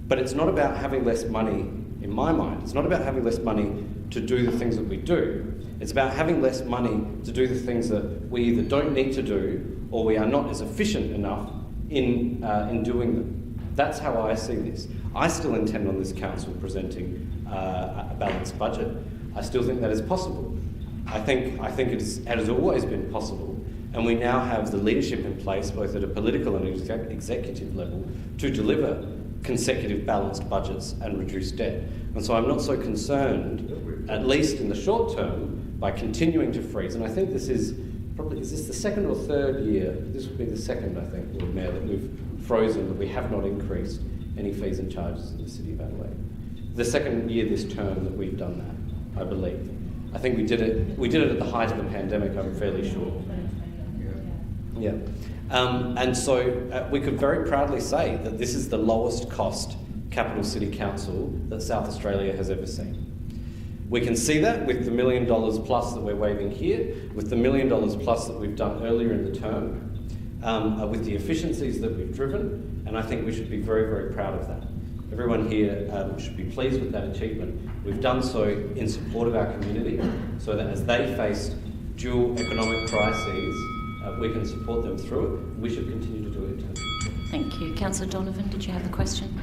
But it's not about having less money, in my mind. It's not about having less money to do the things that we do. It's about having less money to do the things that we either don't need to do or we are not as efficient enough in doing them. That's how I see this. I still intend on this council presenting a balanced budget. I still think that is possible. I think it has always been possible, and we now have the leadership in place, both at a political and executive level, to deliver consecutive balanced budgets and reduce debt. And so I'm not so concerned, at least in the short term, by continuing to freeze. And I think this is this the second or third year? This would be the second, I think, Lord Mayor, that we've frozen, that we have not increased any fees and charges in the City of Adelaide. The second year this term that we've done that, I believe. I think we did it at the height of the pandemic, I'm fairly sure. Yeah. And so we could very proudly say that this is the lowest cost capital city council that South Australia has ever seen. We can see that with the $1 million plus that we're waiving here, with the $1 million plus that we've done earlier in the term, with the efficiencies that we've driven, and I think we should be very, very proud of that. Everyone here should be pleased with that achievement. We've done so in support of our community, so that as they face dual economic crises, we can support them through it. We should continue to do it in future. Thank you. Councillor Donovan, did you have the question?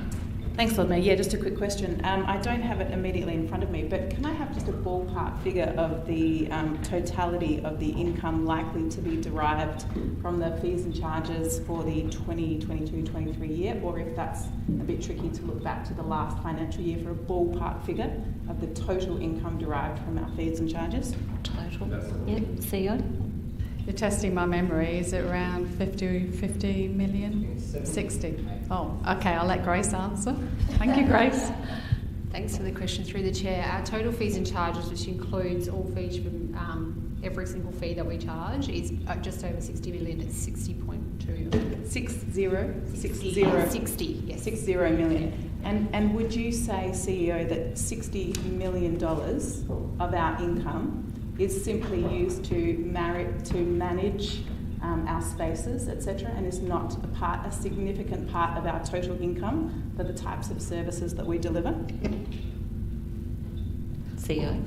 Thanks, Lord Mayor. Yeah, just a quick question. I don't have it immediately in front of me, but can I have just a ballpark figure of the totality of the income likely to be derived from the fees and charges for the 2022-23 year, or if that's a bit tricky to look back to the last financial year for a ballpark figure of the total income derived from our fees and charges? Total. Yep, CEO. You're testing my memory. Is it around 50 million? 60. Oh, okay, I'll let Grace answer. Thank you, Grace. Thanks for the question through the chair. Our total fees and charges, which includes all fees from every single fee that we charge, is just over 60 million. It's 60.2. 60, yes. 60 million. And would you say, CEO, that $60 million of our income is simply used to manage our spaces, etc., and is not a significant part of our total income for the types of services that we deliver? CEO.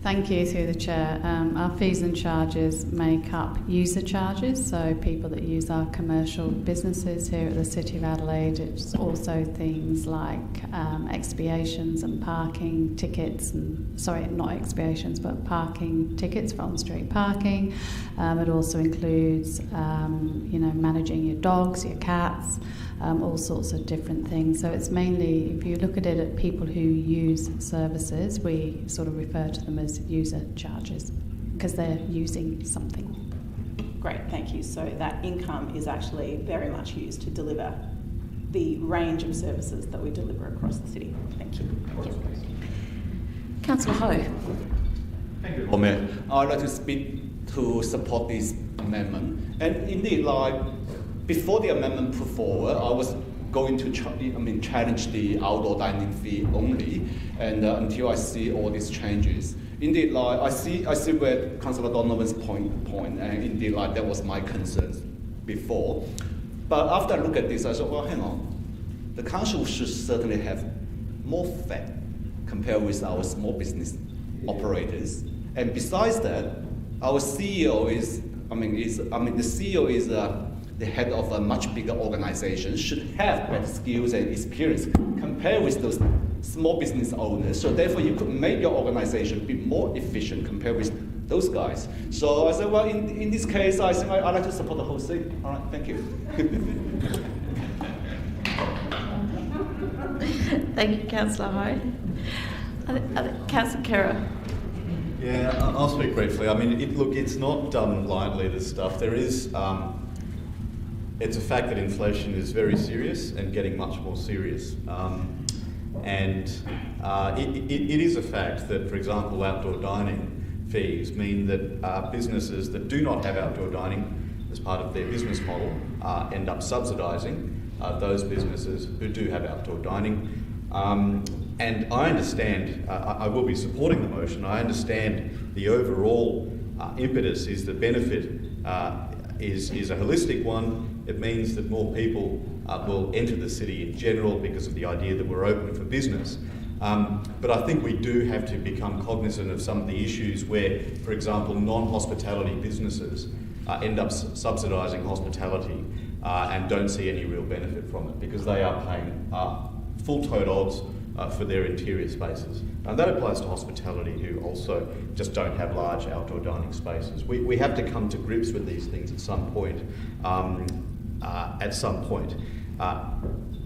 Thank you, through the chair. Our fees and charges make up user charges, so people that use our commercial businesses here at the City of Adelaide. It's also things like expiations and parking tickets, and not expiations, but parking tickets for on-street parking. It also includes, managing your dogs, your cats, all sorts of different things. So it's mainly, if you look at it at people who use services, we sort of refer to them as user charges because they're using something. Great, thank you. So that income is actually very much used to deliver the range of services that we deliver across the city. Thank you. Councillor Ho. Thank you, Lord Mayor. I'd like to speak to support this amendment. And indeed, before the amendment put forward, I was going to challenge the outdoor dining fee only, and until I see all these changes. Indeed, I see where Councillor Donovan's point, and indeed, that was my concerns before. But after I look at this, I thought, well, hang on, the council should certainly have more fat compared with our small business operators. And besides that, our CEO the CEO is the head of a much bigger organization, should have better skills and experience compared with those small business owners. So therefore, you could make your organization be more efficient compared with those guys. So I said, well, in this case, I think I'd like to support the whole thing. All right, thank you. Thank you, Councillor Ho. Councillor Kerr. Yeah, I'll speak briefly. It's not done lightly, this stuff. There is, it's a fact that inflation is very serious and getting much more serious. It is a fact that, for example, outdoor dining fees mean that businesses that do not have outdoor dining as part of their business model end up subsidising those businesses who do have outdoor dining. And I understand, I will be supporting the motion, I understand the overall impetus is the benefit is a holistic one. It means that more people will enter the city in general because of the idea that we're open for business. But I think we do have to become cognizant of some of the issues where, for example, non-hospitality businesses end up subsidising hospitality and don't see any real benefit from it because they are paying full tote odds for their interior spaces. And that applies to hospitality who also just don't have large outdoor dining spaces. We have to come to grips with these things at some point.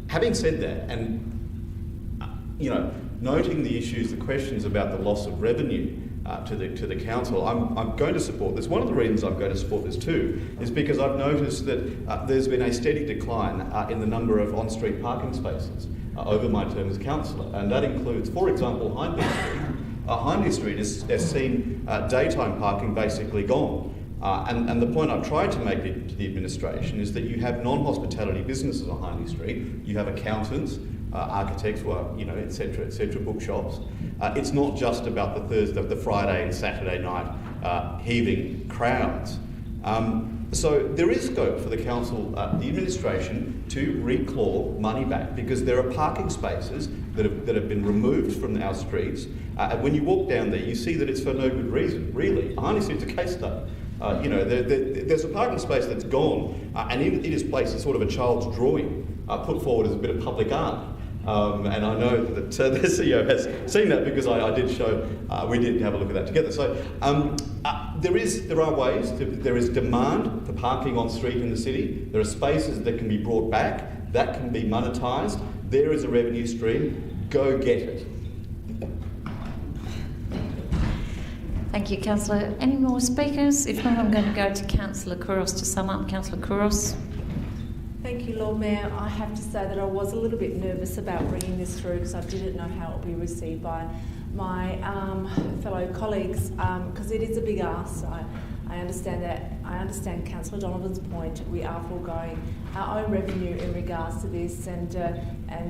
Having said that, and noting the issues, the questions about the loss of revenue to the council, I'm going to support this. One of the reasons I'm going to support this too is because I've noticed that there's been a steady decline in the number of on-street parking spaces over my term as councillor, and that includes, for example, Hindley Street. Hindley Street has seen daytime parking basically gone. And the point I've tried to make to the administration is that you have non-hospitality businesses on Hindley Street, you have accountants, architects, etc., bookshops. It's not just about the Friday and Saturday night heaving crowds. So there is scope for the council, the administration, to reclaw money back, because there are parking spaces that have been removed from our streets. And when you walk down there, you see that it's for no good reason, really. Hindley Street's a case study. There's a parking space that's gone, and it is placed as sort of a child's drawing, put forward as a bit of public art. And I know that the CEO has seen that, because I did show, we did have a look at that together. So there are ways, there is demand for parking on street in the city. There are spaces that can be brought back, that can be monetised. There is a revenue stream, go get it. Thank you, Councillor. Any more speakers? If not, I'm going to go to Councillor Kouros to sum up. Councillor Kouros. Thank you, Lord Mayor. I have to say that I was a little bit nervous about bringing this through, because I didn't know how it would be received by my fellow colleagues, because it is a big ask. I understand that. I understand Councillor Donovan's point. We are foregoing our own revenue in regards to this, and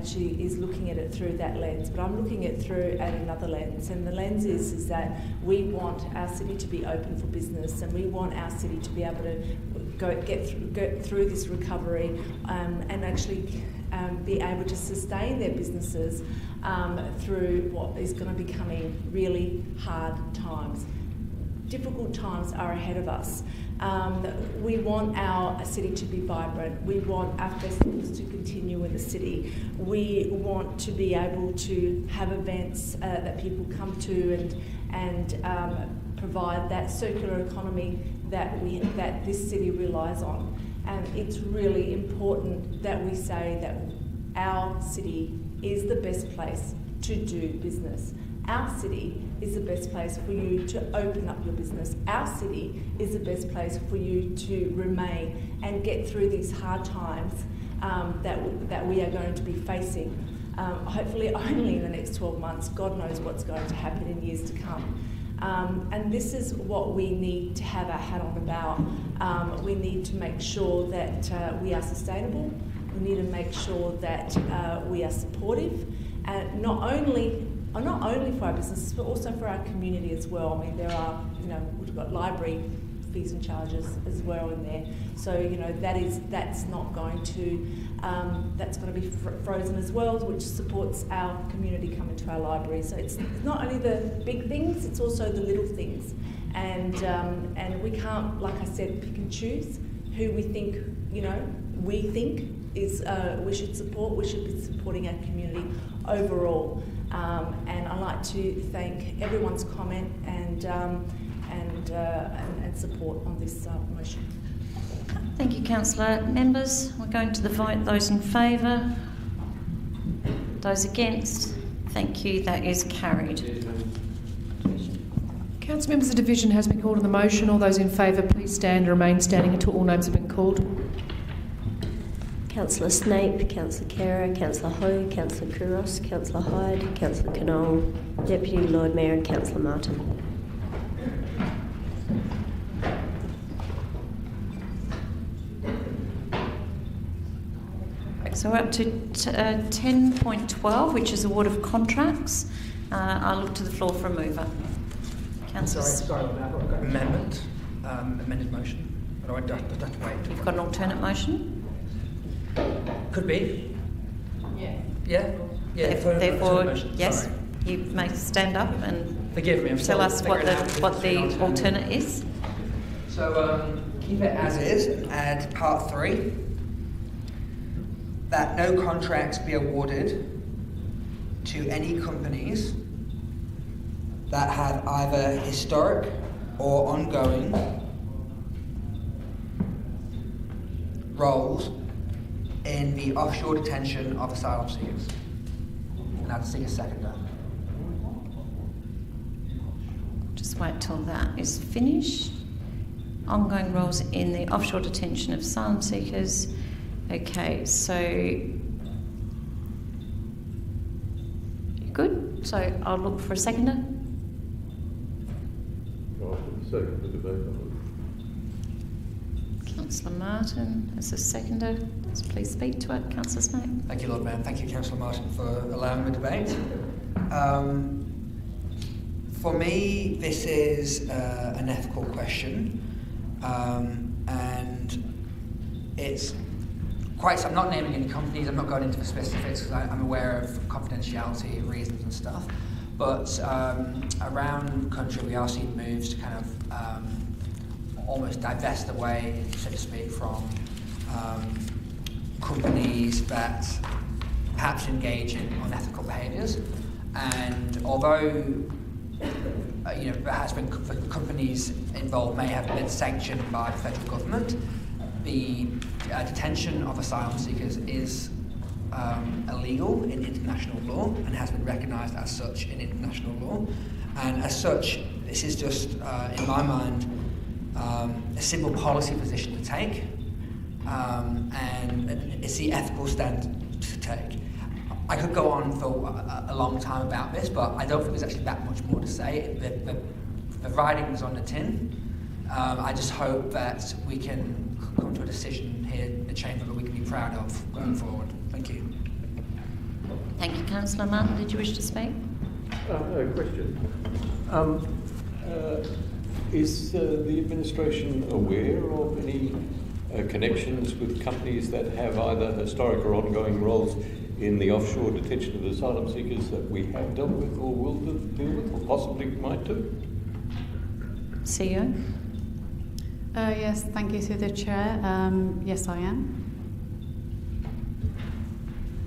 she is looking at it through that lens. But I'm looking at it through at another lens, and the lens is that we want our city to be open for business, and we want our city to be able to get through this recovery, and actually be able to sustain their businesses through what is going to be coming really hard times. Difficult times are ahead of us. We want our city to be vibrant. We want our festivals to continue in the city. We want to be able to have events that people come to and provide that circular economy that this city relies on. And it's really important that we say that our city is the best place to do business. Our city is the best place for you to open up your business. Our city is the best place for you to remain and get through these hard times that we are going to be facing. Hopefully only in the next 12 months. God knows what's going to happen in years to come. And this is what we need to have our hat on about. We need to make sure that we are sustainable. We need to make sure that we are supportive, and not only for our businesses, but also for our community as well. I mean, there are, we've got library fees and charges as well in there. So, that's not going to, that's going to be frozen as well, which supports our community coming to our library. So it's not only the big things, it's also the little things. And we can't, like I said, pick and choose who we think, is we should support. We should be supporting our community overall. And I'd like to thank everyone's comment and support on this motion. Thank you, Councillor. Members, we're going to the vote. Those in favour? Those against? Thank you. That is carried. Council members, the division has been called on the motion. All those in favour, please stand and remain standing until all names have been called. Councillor Snape, Councillor Khera, Councillor Ho, Councillor Kouros, Councillor Hyde, Councillor Knoll, Deputy Lord Mayor and Councillor Martin. So we're up to 10.12, which is award of contracts. I'll look to the floor for a mover. Councillor. Sorry, I've got an amendment, amended motion. But I have to wait. You've got an alternate motion? Could be. Yeah. Yeah. Therefore, yes, you may stand up and forgive me. Tell us what the alternate is. So keep it as is. Add part 3. That no contracts be awarded to any companies that have either historic or ongoing roles in the offshore detention of asylum seekers. And I'd see a seconder. Just wait till that is finished. Ongoing roles in the offshore detention of asylum seekers. Okay, so you're good? So I'll look for a seconder. Councillor Martin as a seconder. Please speak to it. Councillor Snape. Thank you, Lord Mayor. Thank you, Councillor Martin, for allowing the debate. For me, this is an ethical question, and it's quite. I'm not naming any companies. I'm not going into the specifics because I'm aware of confidentiality reasons and stuff. But around the country, we are seeing moves to kind of almost divest away, so to speak, from companies that perhaps engage in unethical behaviours. And although there has been companies involved may have been sanctioned by the federal government, the detention of asylum seekers is illegal in international law and has been recognised as such in international law. And as such, this is just, in my mind, a simple policy position to take, and it's the ethical stand to take. I could go on for a long time about this, but I don't think there's actually that much more to say. The writing was on the tin. I just hope that we can come to a decision here in the Chamber that we can be proud of going forward. Thank you. Thank you, Councillor Martin. Did you wish to speak? A question. Is the administration aware of any connections with companies that have either historic or ongoing roles in the offshore detention of asylum seekers that we have dealt with or will deal with or possibly might do? CEO? Yes, thank you through the Chair. Yes, I am.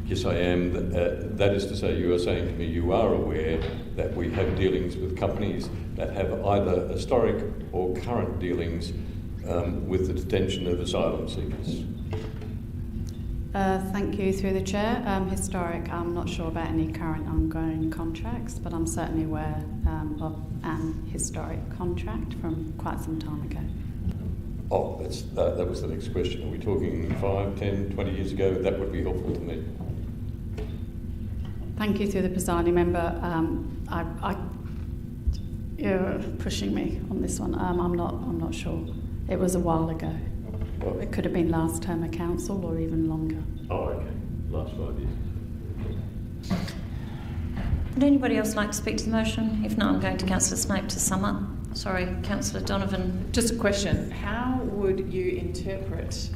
Yes, I am. That is to say, you are saying to me you are aware that we have dealings with companies that have either historic or current dealings with the detention of asylum seekers. Thank you through the Chair. Historic, I'm not sure about any current ongoing contracts, but I'm certainly aware of an historic contract from quite some time ago. Oh, that was the next question. Are we talking 5, 10, 20 years ago? That would be helpful to me. Thank you through the presiding member. You're pushing me on this one. I'm not sure. It was a while ago. Well, it could have been last term of council or even longer. Oh, okay. Last 5 years. Would anybody else like to speak to the motion? If not, I'm going to Councillor Snape to sum up. Sorry, Councillor Donovan. Just a question. How would you interpret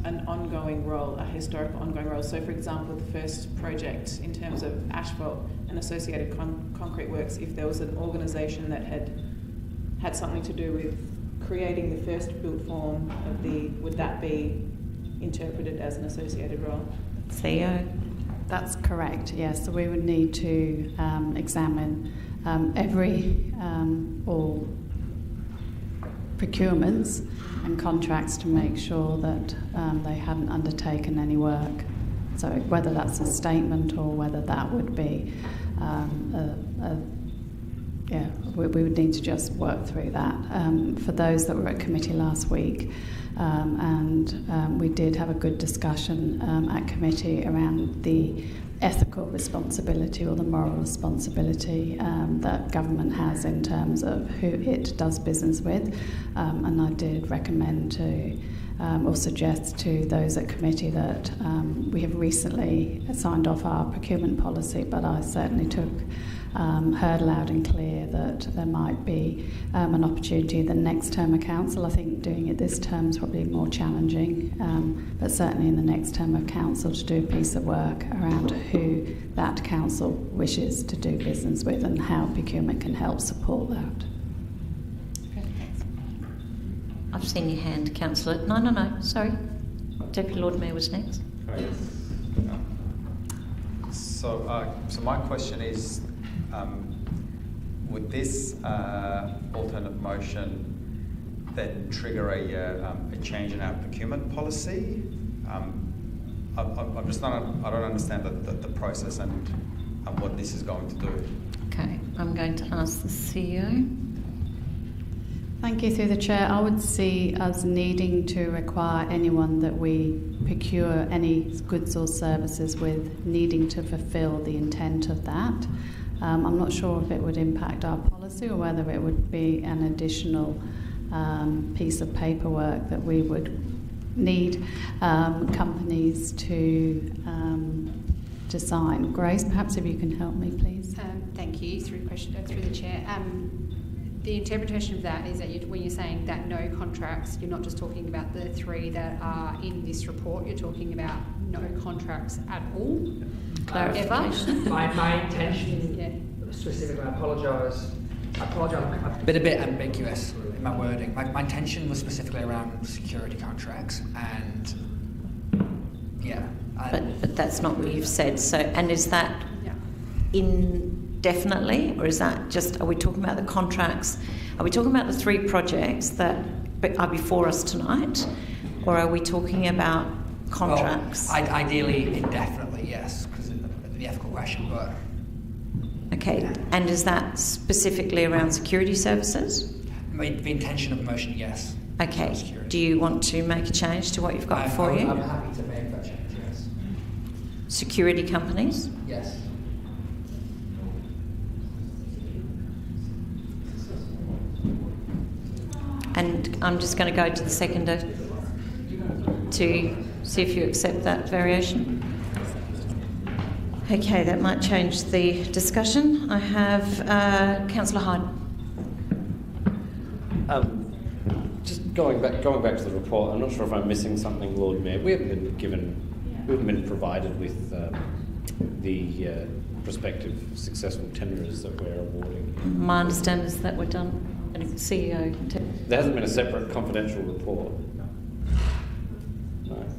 an ongoing role, a historical ongoing role? So, for example, the first project in terms of asphalt and associated concrete works, if there was an organisation that had something to do with creating the first built form of would that be interpreted as an associated role? CEO? That's correct, yes. So we would need to examine all procurements and contracts to make sure that they hadn't undertaken any work. So whether that's a statement or whether that would be we would need to just work through that. For those that were at committee last week, we did have a good discussion at committee around the ethical responsibility or the moral responsibility that government has in terms of who it does business with. And I did recommend to or suggest to those at committee that we have recently signed off our procurement policy, but I certainly heard loud and clear that there might be an opportunity the next term of council. I think doing it this term is probably more challenging, but certainly in the next term of council to do a piece of work around who that council wishes to do business with and how procurement can help support that. I've seen your hand, Councillor. No, sorry. Deputy Lord Mayor was next. So my question is, would this alternate motion then trigger a change in our procurement policy? I'm just not. I don't understand the process and what this is going to do. Okay, I'm going to ask the CEO. Thank you through the Chair. I would see us needing to require anyone that we procure any goods or services with needing to fulfil the intent of that. I'm not sure if it would impact our policy or whether it would be an additional piece of paperwork that we would need companies to sign. Grace, perhaps if you can help me, please. Thank you. Through the chair. The interpretation of that is that when you're saying that no contracts, you're not just talking about the 3 that are in this report, you're talking about no contracts at all? Clarification. My intention, specifically, I apologise, a bit ambiguous in my wording. My intention was specifically around security contracts and, But that's not what you've said. So, and is that indefinitely, or is that just, are we talking about the contracts? Are we talking about the 3 projects that are before us tonight, or are we talking about contracts? Well, ideally, indefinitely, yes, because of the ethical question, but... Okay, and is that specifically around security services? The intention of the motion, yes. Okay, do you want to make a change to what you've got before you? I'm happy to make that change, yes. Security companies? Yes. And I'm just going to go to the seconder to see if you accept that variation. Okay, that might change the discussion. I have Councillor Hyde. Just going back to the report, I'm not sure if I'm missing something, Lord Mayor. We haven't been provided with the prospective successful tenderers that we're awarding. My understanding is that we're done. And CEO. There hasn't been a separate confidential report. No.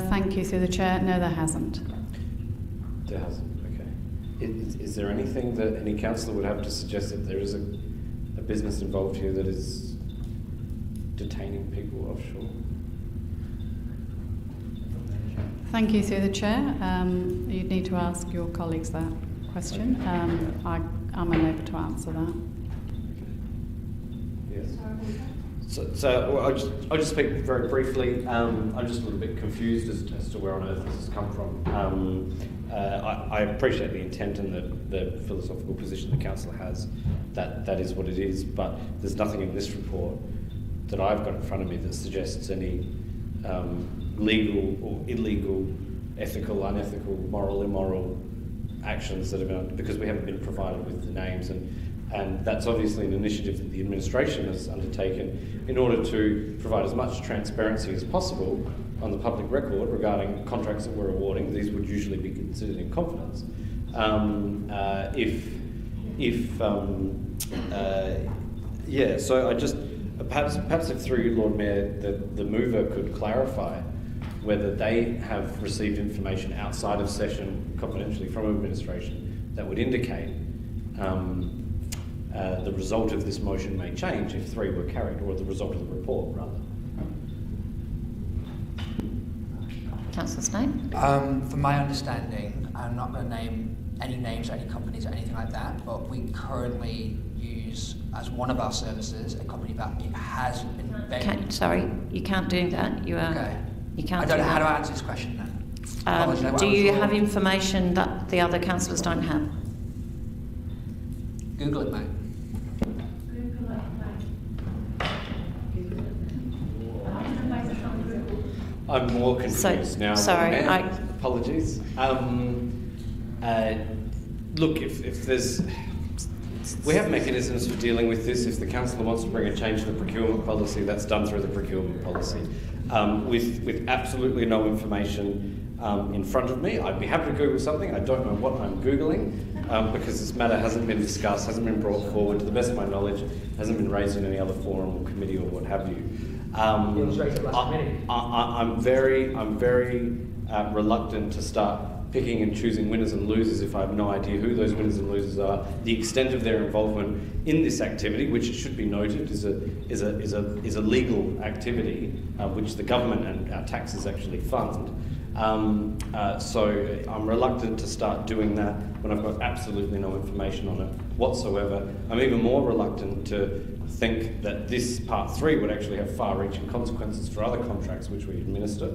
Thank you, through the chair. No, there hasn't. There hasn't. Okay. Is there anything that any councillor would have to suggest that there is a business involved here that is detaining people offshore? Thank you, through the chair. You'd need to ask your colleagues that question. I'm unable to answer that. Yes. So I'll just speak very briefly. I'm just a little bit confused as to where on earth this has come from. I appreciate the intent and the philosophical position the council has. That is what it is. But there's nothing in this report that I've got in front of me that suggests any legal or illegal, ethical, unethical, moral, immoral actions that have been, because we haven't been provided with the names, and that's obviously an initiative that the administration has undertaken in order to provide as much transparency as possible on the public record regarding contracts that we're awarding. These would usually be considered in confidence. So I just perhaps if through you, Lord Mayor, the mover could clarify whether they have received information outside of session confidentially from administration that would indicate the result of this motion may change if 3 were carried, or the result of the report, rather. Councillor Snape? From my understanding, I'm not going to name any names or any companies or anything like that, but we currently use as one of our services a company that has been... Sorry, you can't do that. You are... Okay. You can't. I don't know how to answer this question then. Do you have information that the other councillors don't have? Google it, mate. I'm more confused now. Sorry, apologies. Look, if there's... We have mechanisms for dealing with this. If the councillor wants to bring a change to the procurement policy, that's done through the procurement policy. With absolutely no information in front of me, I'd be happy to Google something. I don't know what I'm Googling because this matter hasn't been discussed, hasn't been brought forward. To the best of my knowledge, hasn't been raised in any other forum or committee or what have you. It was raised at last committee. I'm very reluctant to start picking and choosing winners and losers if I have no idea who those winners and losers are, the extent of their involvement in this activity, which it should be noted is a legal activity which the government and our taxes actually fund, So I'm reluctant to start doing that when I've got absolutely no information on it whatsoever. I'm even more reluctant to think that this Part 3 would actually have far-reaching consequences for other contracts which we administer.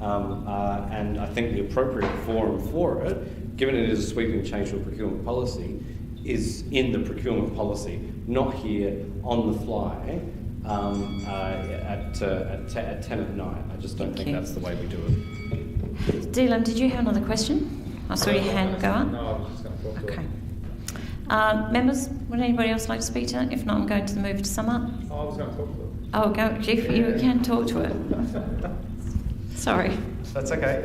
And I think the appropriate forum for it, given it is a sweeping change to a procurement policy, is in the procurement policy, not here on the fly at 10 at night. I just don't think that's the way we do it. Dylan, did you have another question? I saw your hand go up. No, I was just going to talk to Okay. Members, would anybody else like to speak to it? If not, I'm going to move to sum up. I was going to talk to it. Oh, go, Jeff, you can talk to it. Sorry. That's okay.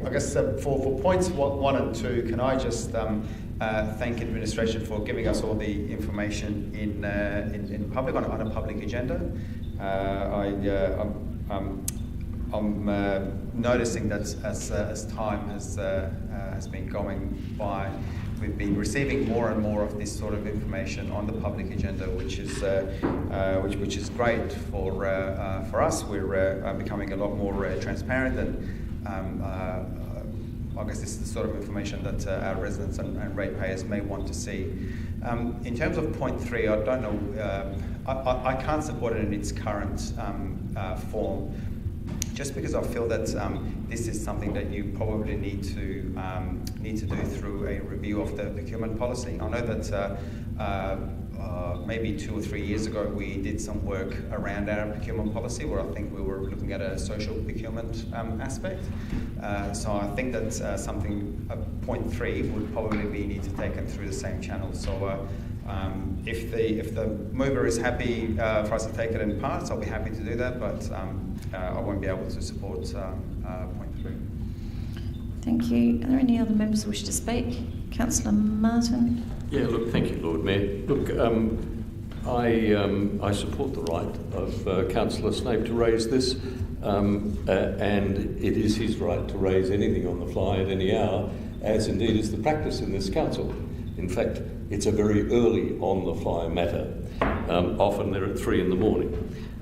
I guess for points 1 and 2, can I just thank administration for giving us all the information in public on a public agenda. I'm noticing that as time has been going by, we've been receiving more and more of this sort of information on the public agenda, which is great for us. We're becoming a lot more transparent, and I guess this is the sort of information that our residents and ratepayers may want to see. In terms of point 3, I don't know. I can't support it in its current form, just because I feel that this is something that you probably need to do through a review of the procurement policy. I know that maybe 2 or 3 years ago we did some work around our procurement policy where I think we were looking at a social procurement aspect. So I think that point 3 would probably need to take it through the same channel. So if the mover is happy for us to take it in parts, I'll be happy to do that, but I won't be able to support point 3. Thank you. Are there any other members who wish to speak? Councillor Martin? Yeah, look, thank you, Lord Mayor. Look, I support the right of Councillor Snape to raise this, and it is his right to raise anything on the fly at any hour, as indeed is the practice in this council. In fact, it's a very early on-the-fly matter. Often they're at 3 in the morning.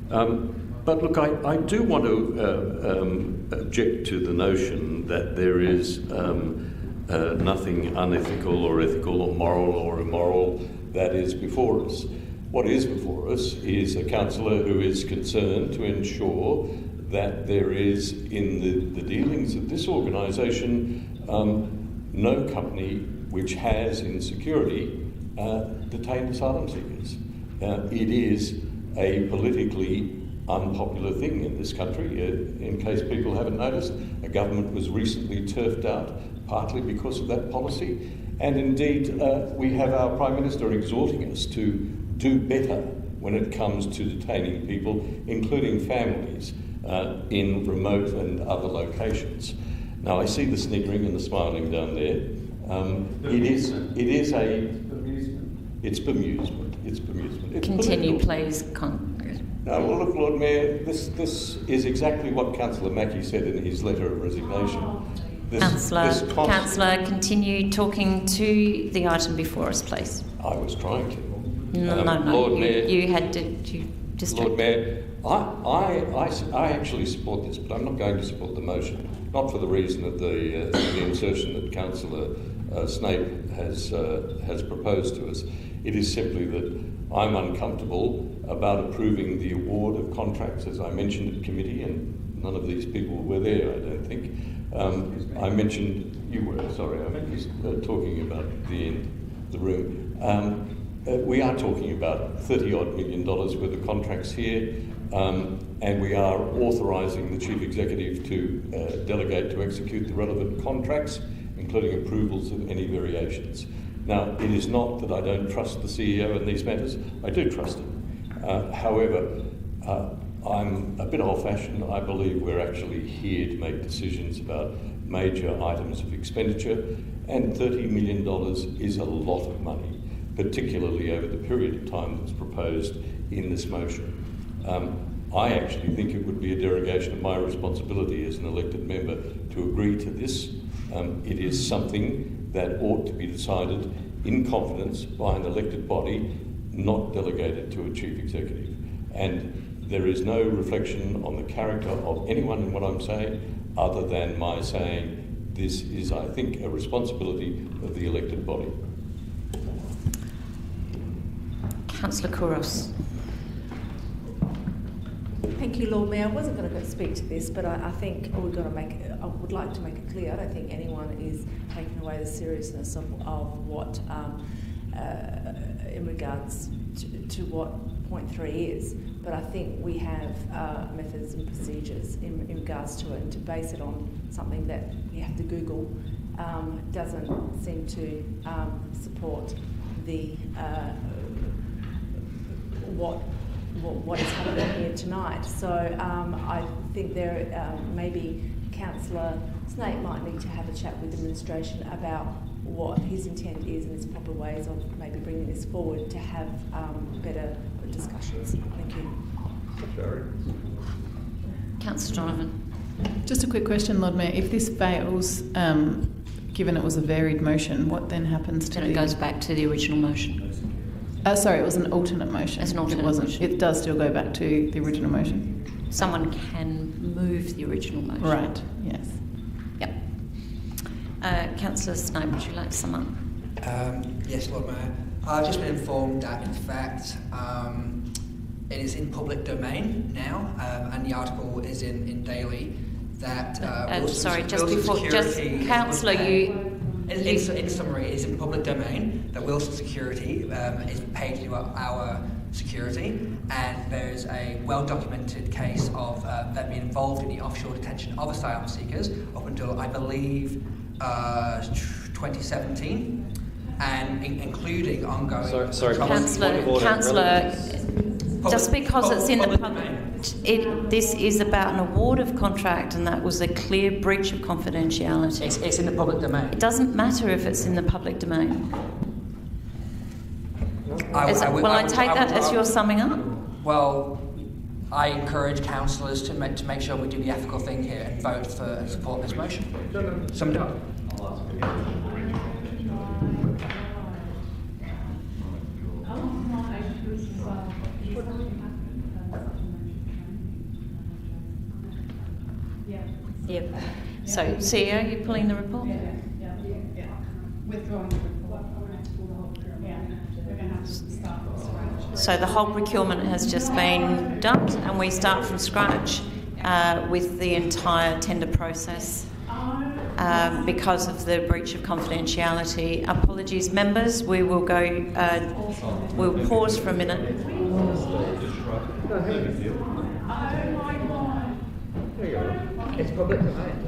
But look, I do want to object to the notion that there is nothing unethical or ethical or moral or immoral that is before us. What is before us is a councillor who is concerned to ensure that there is, in the dealings of this organisation, no company which has in security detained asylum seekers. It is a politically unpopular thing in this country. In case people haven't noticed, a government was recently turfed out partly because of that policy, and indeed we have our Prime Minister exhorting us to do better when it comes to detaining people, including families, in remote and other locations. Now I see the sniggering and the smiling down there. It's bemusement. Continue, please. No, well, look, Lord Mayor, this is exactly what Councillor Mackie said in his letter of resignation. Councillor, continue talking to the item before us, please. I was trying to. No, Lord Mayor, you had to. You just. Lord Mayor, I actually support this, but I'm not going to support the motion. Not for the reason of the insertion that Councillor Snape has proposed to us. It is simply that I'm uncomfortable about approving the award of contracts, as I mentioned at committee, and none of these people were there, I don't think. I mentioned, you were, sorry, I'm just talking about the end of the room. We are talking about $30-odd million worth of contracts here, and we are authorising the Chief Executive to delegate to execute the relevant contracts, including approvals of any variations. Now, it is not that I don't trust the CEO in these matters. I do trust him. However, I'm a bit old-fashioned. I believe we're actually here to make decisions about major items of expenditure, and $30 million is a lot of money, particularly over the period of time that's proposed in this motion. I actually think it would be a derogation of my responsibility as an elected member to agree to this. It is something that ought to be decided in confidence by an elected body, not delegated to a chief executive. And There is no reflection on the character of anyone in what I'm saying, other than my saying this is, I think, a responsibility of the elected body. Councillor Kouros. Thank you, Lord Mayor. I wasn't going to speak to this, but I think I would like to make it clear. I don't think anyone is taking away the seriousness of what, in regards to what point 3 is. But I think we have methods and procedures in regards to it, and to base it on something that you have to Google doesn't seem to support the what is happening here tonight. So I think there maybe Councillor Snape might need to have a chat with administration about what his intent is and his proper ways of maybe bringing this forward to have better discussions. Thank you. Councillor Donovan. Just a quick question, Lord Mayor. If this fails, given it was a varied motion, what then happens to it goes back to the original motion. Sorry, it was an alternate motion. It's an alternate motion. It does still go back to the original motion. Someone can move the original motion. Right, yes. Yep. Councillor Snape, would you like to sum up? Yes, Lord Mayor. I've just been informed that, in fact, it is in public domain now, and the article is in Daily, that sorry, just before, just Councillor, in summary, it is in public domain that Wilson Security is paid to our security, and there is a well-documented case of them being involved in the offshore detention of asylum seekers up until, I believe, 2017, and including ongoing... Sorry, Councillor, just because it's in the public... This is about an award of contract, and that was a clear breach of confidentiality. It's in the public domain. It doesn't matter if it's in the public domain. I take that as you're summing up? Well, I encourage councillors to make sure we do the ethical thing here and vote for and support this motion. Summed up. Yep. So, CEO, are you pulling the report? Yeah. Withdrawing the report. So the whole procurement has just been dumped, and we start from scratch with the entire tender process because of the breach of confidentiality. Apologies, members. We will go. We'll pause for a minute. It's public domain.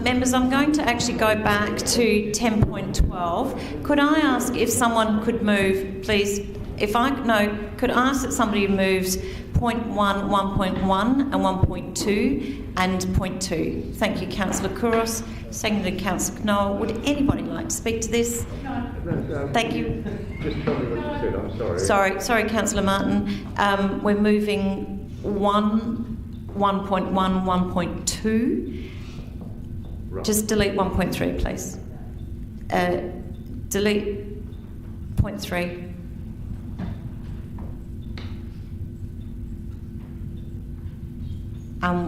Members, I'm going to actually go back to 10.12. Could I ask if someone could move, please? Could I ask that somebody moves point 1, 1.1 and 1.2 and point 2? Thank you, Councillor Kouros. Seconded, Councillor Knoll. Would anybody like to speak to this? Thank you. Just tell me what you said, I'm sorry. Sorry, Councillor Martin. We're moving 1.1, 1.2. Right. Just delete 1.3, please. Delete 0.3.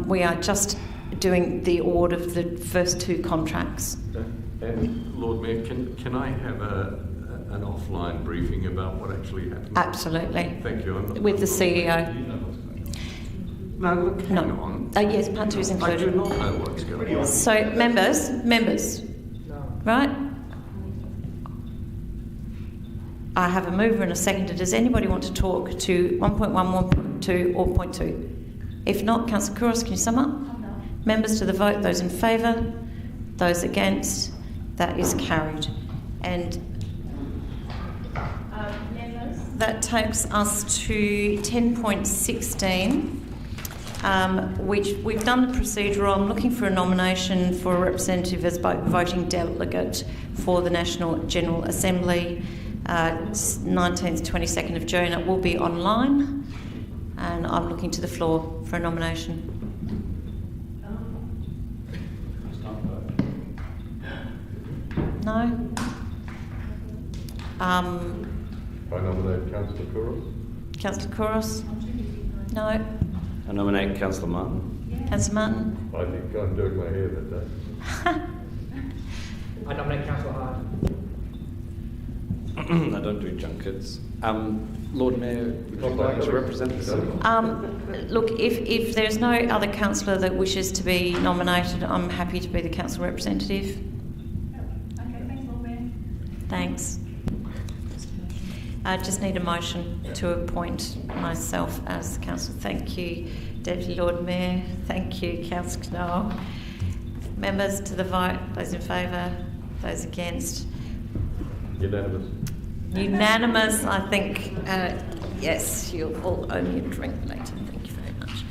We are just doing the award of the first 2 contracts. And Lord Mayor, can I have an offline briefing about what actually happened? Absolutely. Thank you. With the CEO. No, look, hang on. Yes, part 2 is included. I do not know what's going on. So, members, right? I have a mover and a seconder. Does anybody want to talk to 1.1, 1.2 or 0.2? If not, Councillor Kouros, can you sum up? Members to the vote, those in favour, those against, that is carried. And that takes us to 10.16, which we've done the procedural. I'm looking for a nomination for a representative as voting delegate for the National General Assembly, 19th, 22nd of June. It will be online, and I'm looking to the floor for a nomination. No? I nominate Councillor Kouros. Councillor Kouros? No? I nominate Councillor Martin. Councillor Martin? I think I'm doing my hair that day. I nominate Councillor Hyde. I don't do junkets. Lord Mayor, would you like to represent this? Look, if there's no other councillor that wishes to be nominated, I'm happy to be the council representative. Okay, thanks, Lord Mayor. Thanks. I just need a motion to appoint myself as the council. Thank you, Deputy Lord Mayor. Thank you, Councillor Knoll. Members to the vote, those in favour, those against. Unanimous. Unanimous, I think. Yes, you'll all owe me a drink later. Thank you very much.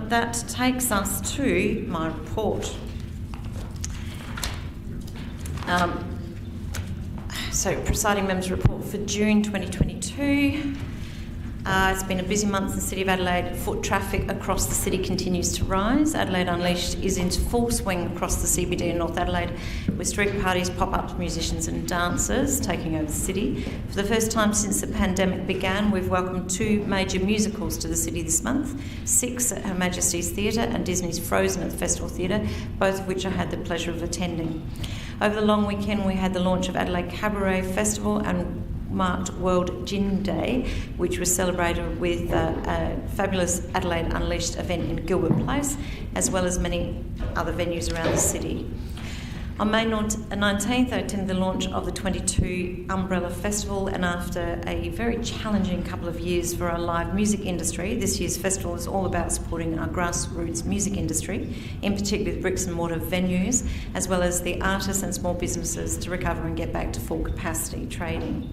That takes us to my report. So, presiding member's report for June 2022. It's been a busy month in the City of Adelaide. Foot traffic across the city continues to rise. Adelaide Unleashed is in full swing across the CBD in North Adelaide, with street parties, pop-ups, musicians and dancers taking over the city. For the first time since the pandemic began, we've welcomed 2 major musicals to the city this month, 6 at Her Majesty's Theatre and Disney's Frozen at the Festival Theatre, both of which I had the pleasure of attending. Over the long weekend, we had the launch of Adelaide Cabaret Festival and marked World Gin Day, which was celebrated with a fabulous Adelaide Unleashed event in Gilbert Place, as well as many other venues around the city. On May 19th, I attended the launch of the 22 Umbrella Festival, and after a very challenging couple of years for our live music industry, this year's festival is all about supporting our grassroots music industry, in particular the bricks and mortar venues, as well as the artists and small businesses to recover and get back to full capacity trading.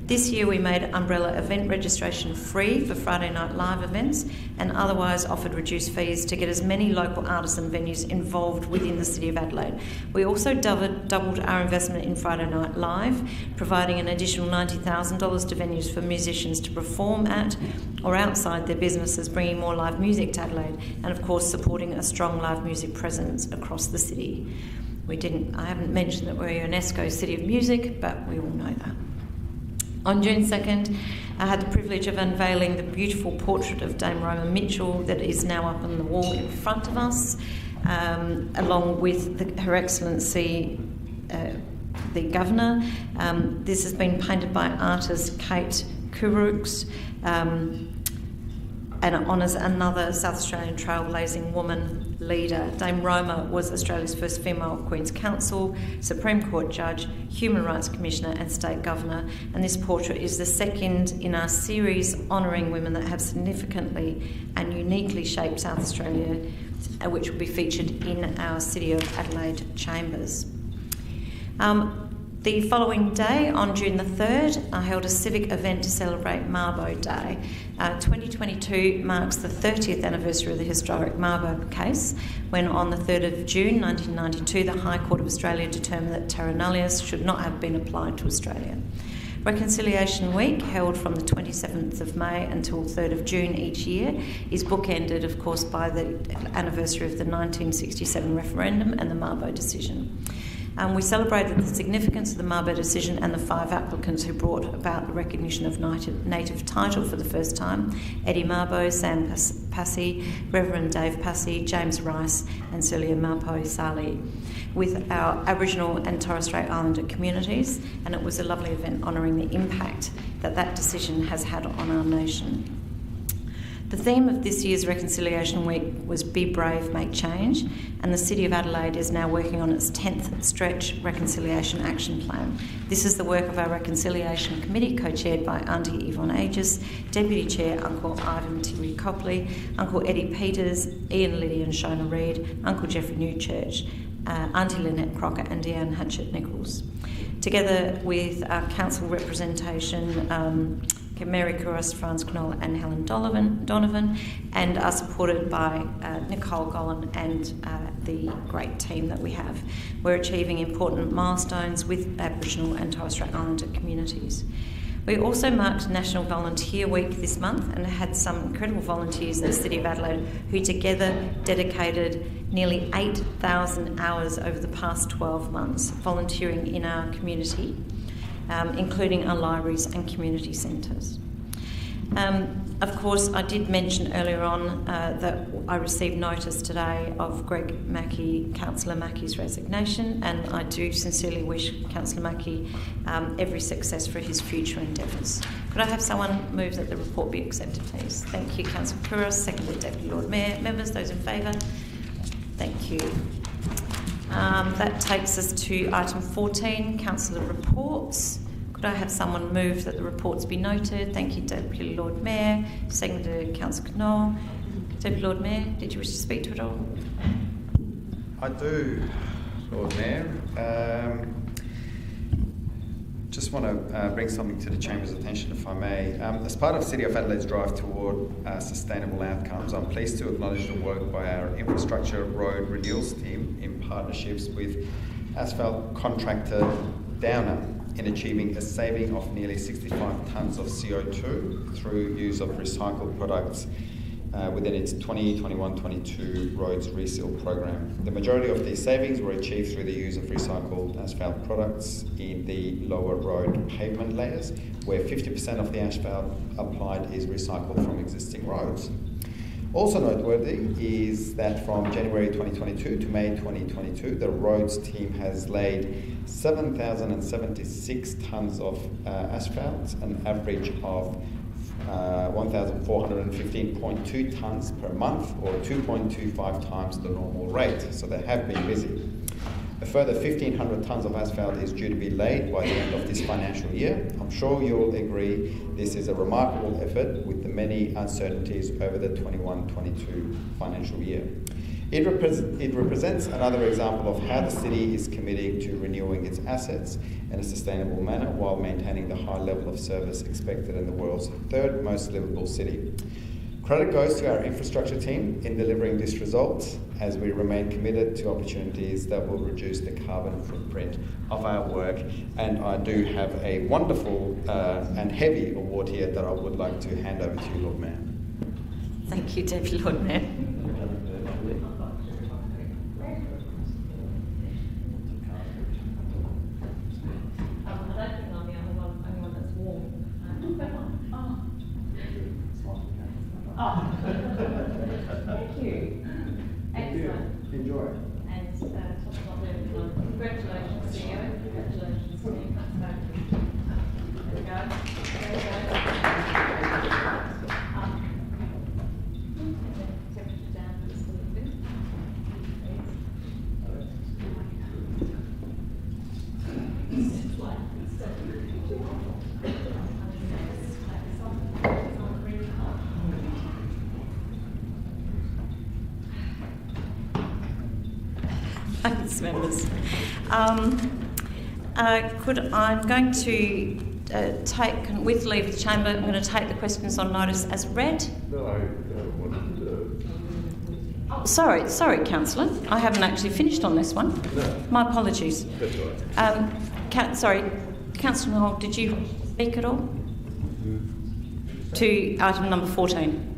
This year we made Umbrella event registration free for Friday night live events and otherwise offered reduced fees to get as many local artists and venues involved within the City of Adelaide. We also doubled our investment in Friday night live, providing an additional $90,000 to venues for musicians to perform at or outside their businesses, bringing more live music to Adelaide and of course supporting a strong live music presence across the city. I haven't mentioned that we're a UNESCO City of Music, but we all know that. On June 2nd, I had the privilege of unveiling the beautiful portrait of Dame Roma Mitchell that is now up on the wall in front of us, along with Her Excellency the Governor. This has been painted by artist Kate Kuruks and it honours another South Australian trailblazing woman leader. Dame Roma was Australia's first female Queen's Counsel, Supreme Court Judge, Human Rights Commissioner and State Governor, and this portrait is the second in our series honouring women that have significantly and uniquely shaped South Australia, which will be featured in our City of Adelaide chambers. The following day, on June the 3rd, I held a civic event to celebrate Mabo Day. 2022 marks the 30th anniversary of the historic Mabo case, when on the 3rd of June 1992, the High Court of Australia determined that terra nullius should not have been applied to Australia. Reconciliation Week, held from the 27th of May until 3rd of June each year, is bookended, of course, by the anniversary of the 1967 referendum and the Mabo decision. We celebrated the significance of the Mabo decision and the 5 applicants who brought about the recognition of native title for the first time: Eddie Mabo, Sam Passy, Reverend Dave Passy, James Rice and Celia Mapo Sali, with our Aboriginal and Torres Strait Islander communities, and it was a lovely event honouring the impact that that decision has had on our nation. The theme of this year's Reconciliation Week was Be Brave, Make Change, and the City of Adelaide is now working on its 10th Stretch Reconciliation Action Plan. This is the work of our Reconciliation Committee, co-chaired by Auntie Yvonne Aegis, Deputy Chair Uncle Ivan Tilly Copley, Uncle Eddie Peters, Ian Liddy and Shona Reid, Uncle Jeffrey Newchurch, Auntie Lynette Crocker and Deanne Hatchett-Nichols. Together with our council representation, Mary Couros, Franz Knoll and Helen Donovan, and are supported by Nicole Gollan and the great team that we have. We're achieving important milestones with Aboriginal and Torres Strait Islander communities. We also marked National Volunteer Week this month and had some incredible volunteers in the City of Adelaide who together dedicated nearly 8,000 hours over the past 12 months volunteering in our community, including our libraries and community centres. Of course, I did mention earlier on that I received notice today of Greg Mackey, Councillor Mackey's resignation, and I do sincerely wish Councillor Mackey every success for his future endeavours. Could I have someone move that the report be accepted, please? Thank you, Councillor Couros. Seconded, Deputy Lord Mayor. Members, those in favour? Thank you. That takes us to item 14, Councillor Reports. Could I have someone move that the reports be noted? Thank you, Deputy Lord Mayor. Seconded, Councillor Knoll. Deputy Lord Mayor, did you wish to speak to it all? I do, Lord Mayor. Just want to bring something to the Chamber's attention, if I may. As part of City of Adelaide's drive toward sustainable outcomes, I'm pleased to acknowledge the work by our Infrastructure Road Renewals team in partnerships with asphalt contractor Downer in achieving a saving of nearly 65 tonnes of CO2 through use of recycled products within its 2021-22 roads reseal program. The majority of these savings were achieved through the use of recycled asphalt products in the lower road pavement layers, where 50% of the asphalt applied is recycled from existing roads. Also noteworthy is that from January 2022 to May 2022, the roads team has laid 7,076 tonnes of asphalt, an average of 1,415.2 tonnes per month, or 2.25 times the normal rate. So they have been busy. A further 1,500 tonnes of asphalt is due to be laid by the end of this financial year. I'm sure you'll agree this is a remarkable effort with the many uncertainties over the 21-22 financial year. It represents another example of how the city is committing to renewing its assets in a sustainable manner while maintaining the high level of service expected in the world's third most livable city. Credit goes to our infrastructure team in delivering this result, as we remain committed to opportunities that will reduce the carbon footprint of our work. And I do have a wonderful and heavy award here that I would like to hand over to you, Lord Mayor. Thank you, Deputy Lord Mayor. Thank you. Excellent. Enjoy. And congratulations, CEO. Congratulations, team. There we go. Thanks, members. I'm going to take, with leave of the chamber, I'm going to take the questions on notice as read. No, I wanted to... Sorry, Councillor. I haven't actually finished on this one. No. My apologies. That's all right. Sorry, Councillor Knoll, did you speak at all? To item number 14?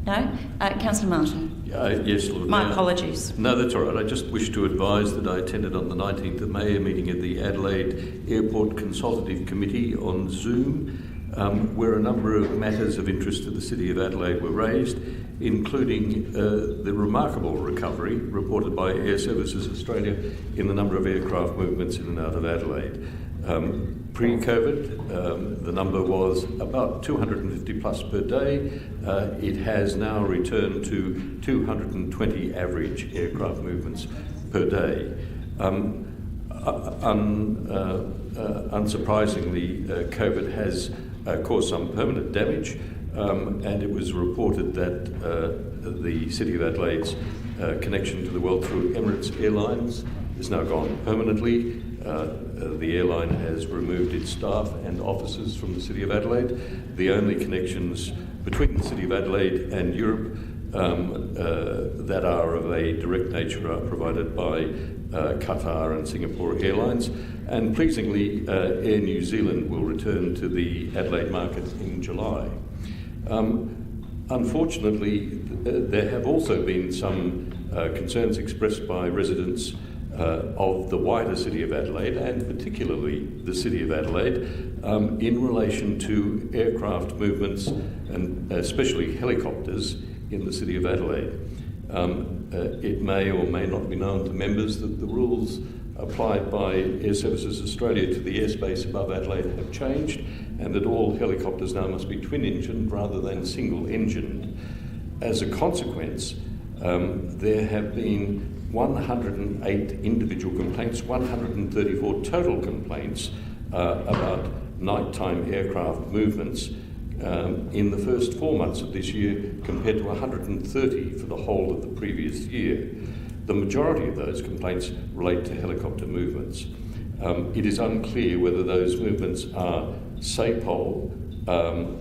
No? Councillor Martin? Yes, Lord My Mayor. apologies. No, that's all right. I just wish to advise that I attended on the 19th of May a meeting of the Adelaide Airport Consultative Committee on Zoom, where a number of matters of interest to the City of Adelaide were raised, including the remarkable recovery reported by Air Services Australia in the number of aircraft movements in and out of Adelaide. Pre-COVID, the number was about 250 plus per day. It has now returned to 220 average aircraft movements per day. Unsurprisingly, COVID has caused some permanent damage, and it was reported that the City of Adelaide's connection to the world through Emirates Airlines is now gone permanently. The airline has removed its staff and officers from the City of Adelaide. The only connections between the City of Adelaide and Europe that are of a direct nature are provided by Qatar and Singapore Airlines. And pleasingly, Air New Zealand will return to the Adelaide market in July. Unfortunately, there have also been some concerns expressed by residents of the wider City of Adelaide, and particularly the City of Adelaide, in relation to aircraft movements and especially helicopters in the City of Adelaide. It may or may not be known to members that the rules applied by Air Services Australia to the airspace above Adelaide have changed, and that all helicopters now must be twin-engined rather than single-engined. As a consequence, there have been 108 individual complaints, 134 total complaints about nighttime aircraft movements in the first 4 months of this year, compared to 130 for the whole of the previous year. The majority of those complaints relate to helicopter movements. It is unclear whether those movements are SAPOL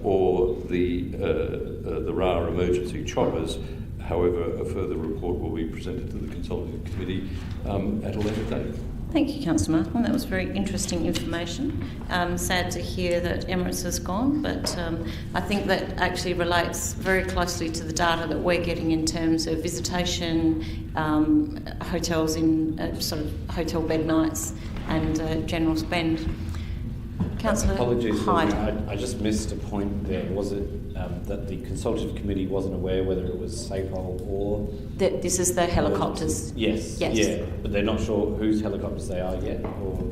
or the RAR emergency choppers. However, a further report will be presented to the Consultative Committee at a later date. Thank you, Councillor Martin. That was very interesting information. Sad to hear that Emirates has gone, but I think that actually relates very closely to the data that we're getting in terms of visitation, hotels in sort of hotel bed nights, and general spend. Councillor Apologies, Hyde. I just missed a point there. Was it that the Consultative Committee wasn't aware whether it was SAPOL or... This is the helicopters. Yes. Yeah, but they're not sure whose helicopters they are yet? Or?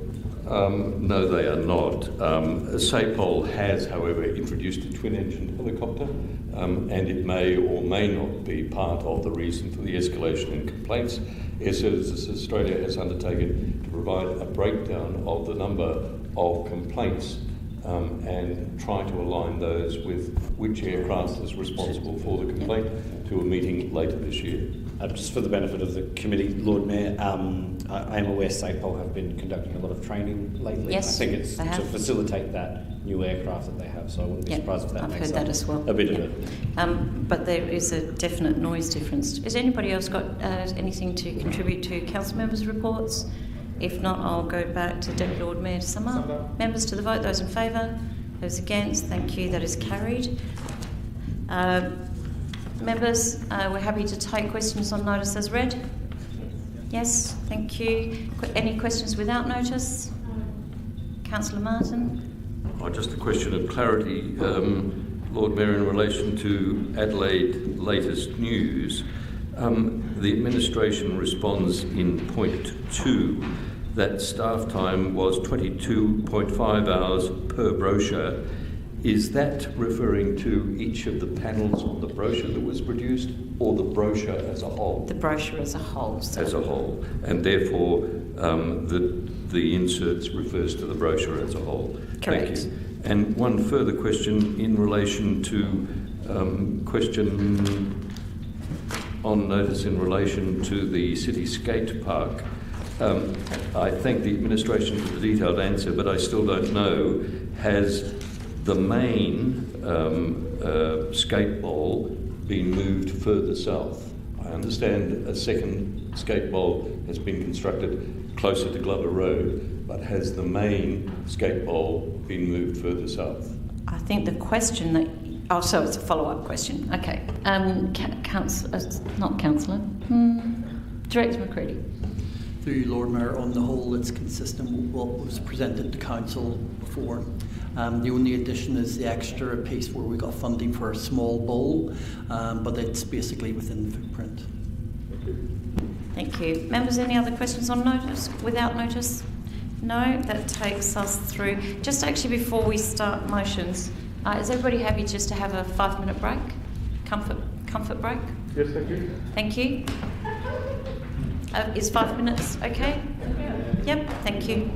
No, they are not. SAPOL has, however, introduced a twin-engine helicopter, and it may or may not be part of the reason for the escalation in complaints. Air Services Australia has undertaken to provide a breakdown of the number of complaints and try to align those with which aircraft is responsible for the complaint to a meeting later this year. Just for the benefit of the committee, Lord Mayor, I am aware SAPOL have been conducting a lot of training lately. Yes, I think it's to facilitate that new aircraft that they have, so I wouldn't be surprised if that I've makes heard that as well. A bit of it. But there is a definite noise difference. Has anybody else got anything to contribute to council members' reports? If not, I'll go back to Deputy Lord Mayor to sum up. Members to the vote, those in favour, those against, thank you, that is carried. Members, we're happy to take questions on notice as read. Yes, thank you. Any questions without notice? Councillor Martin. Just a question of clarity, Lord Mayor, in relation to Adelaide latest news. The administration responds in point 2 that staff time was 22.5 hours per brochure. Is that referring to each of the panels on the brochure that was produced, or the brochure as a whole? The brochure as a whole. So. As a whole, and therefore the inserts refers to the brochure as a whole. Correct. Thank you. And one further question in relation to question on notice in relation to the city skate park. I thank the administration for the detailed answer, but I still don't know, has the main skate bowl been moved further south? I understand a second skate bowl has been constructed closer to Glover Road, but has the main skate bowl been moved further south? I think the question that... Oh, so it's a follow-up question. Okay. Not Councillor. Director McCready. Through you, Lord Mayor, on the whole, it's consistent with what was presented to Council before. The only addition is the extra piece where we got funding for a small bowl, but it's basically within the footprint. Thank you. Members, any other questions on notice? Without notice? No, that takes us through. Just actually before we start motions, is everybody happy just to have a 5-minute break? Comfort break? Yes, thank you. Thank you. Is 5 minutes okay? Yep, thank you.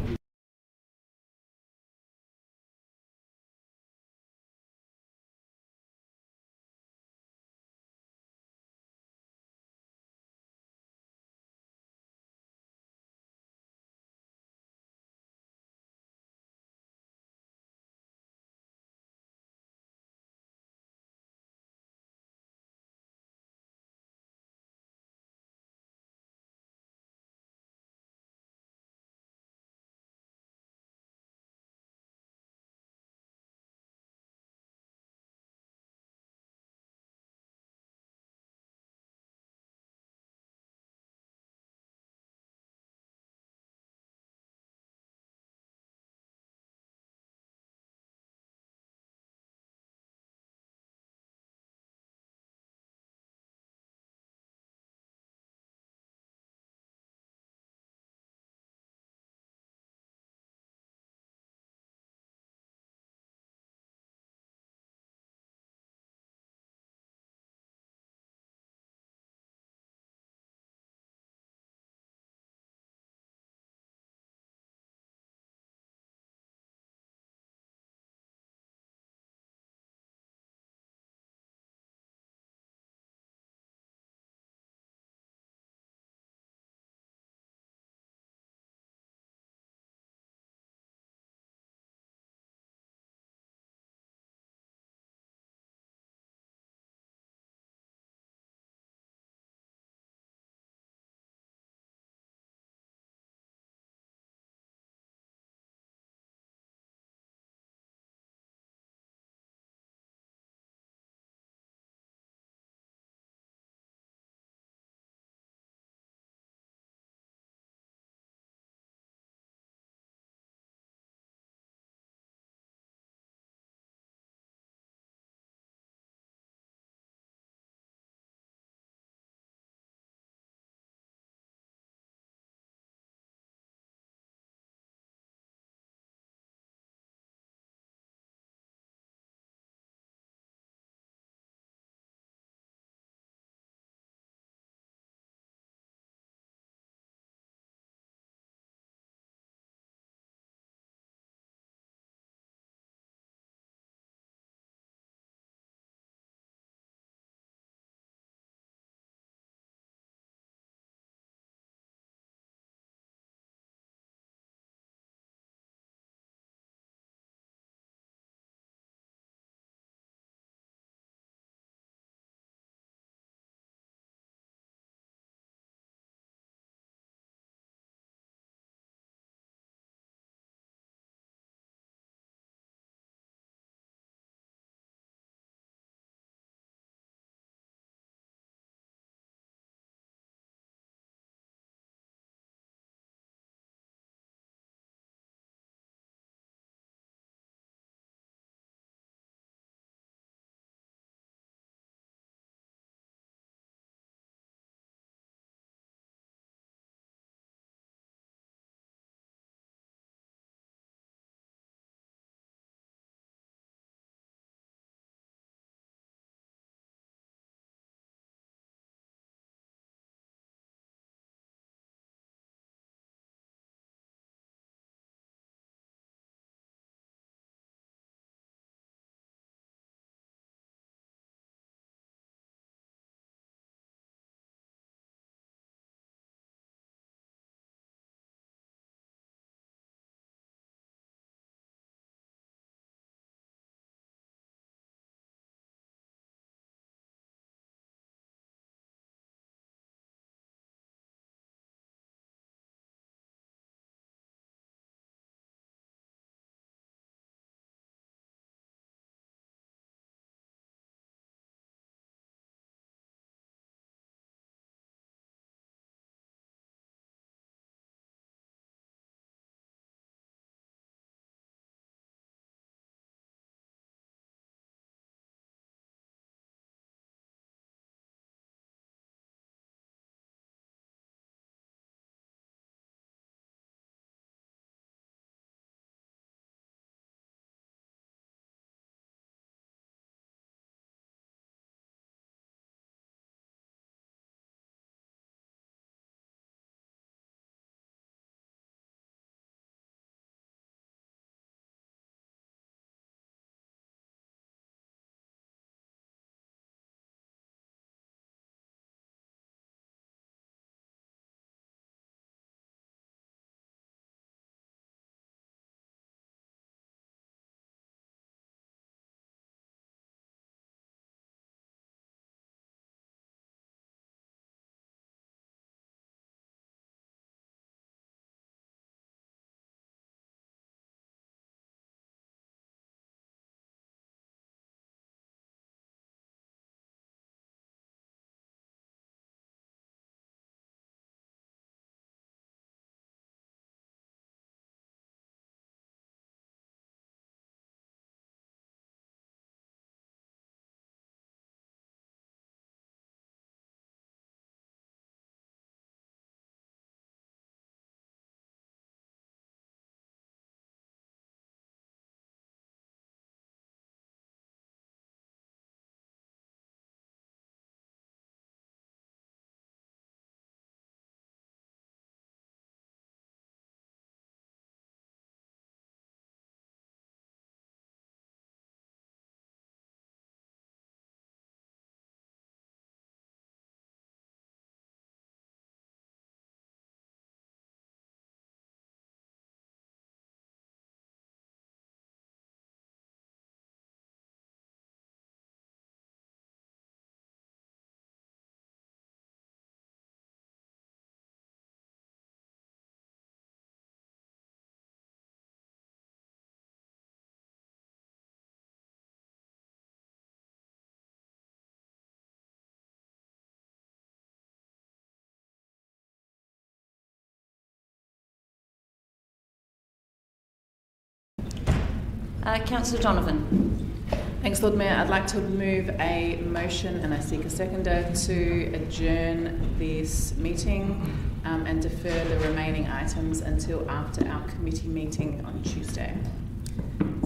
Councillor Donovan. Thanks, Lord Mayor. I'd like to move a motion, and I seek a seconder, to adjourn this meeting and defer the remaining items until after our committee meeting on Tuesday.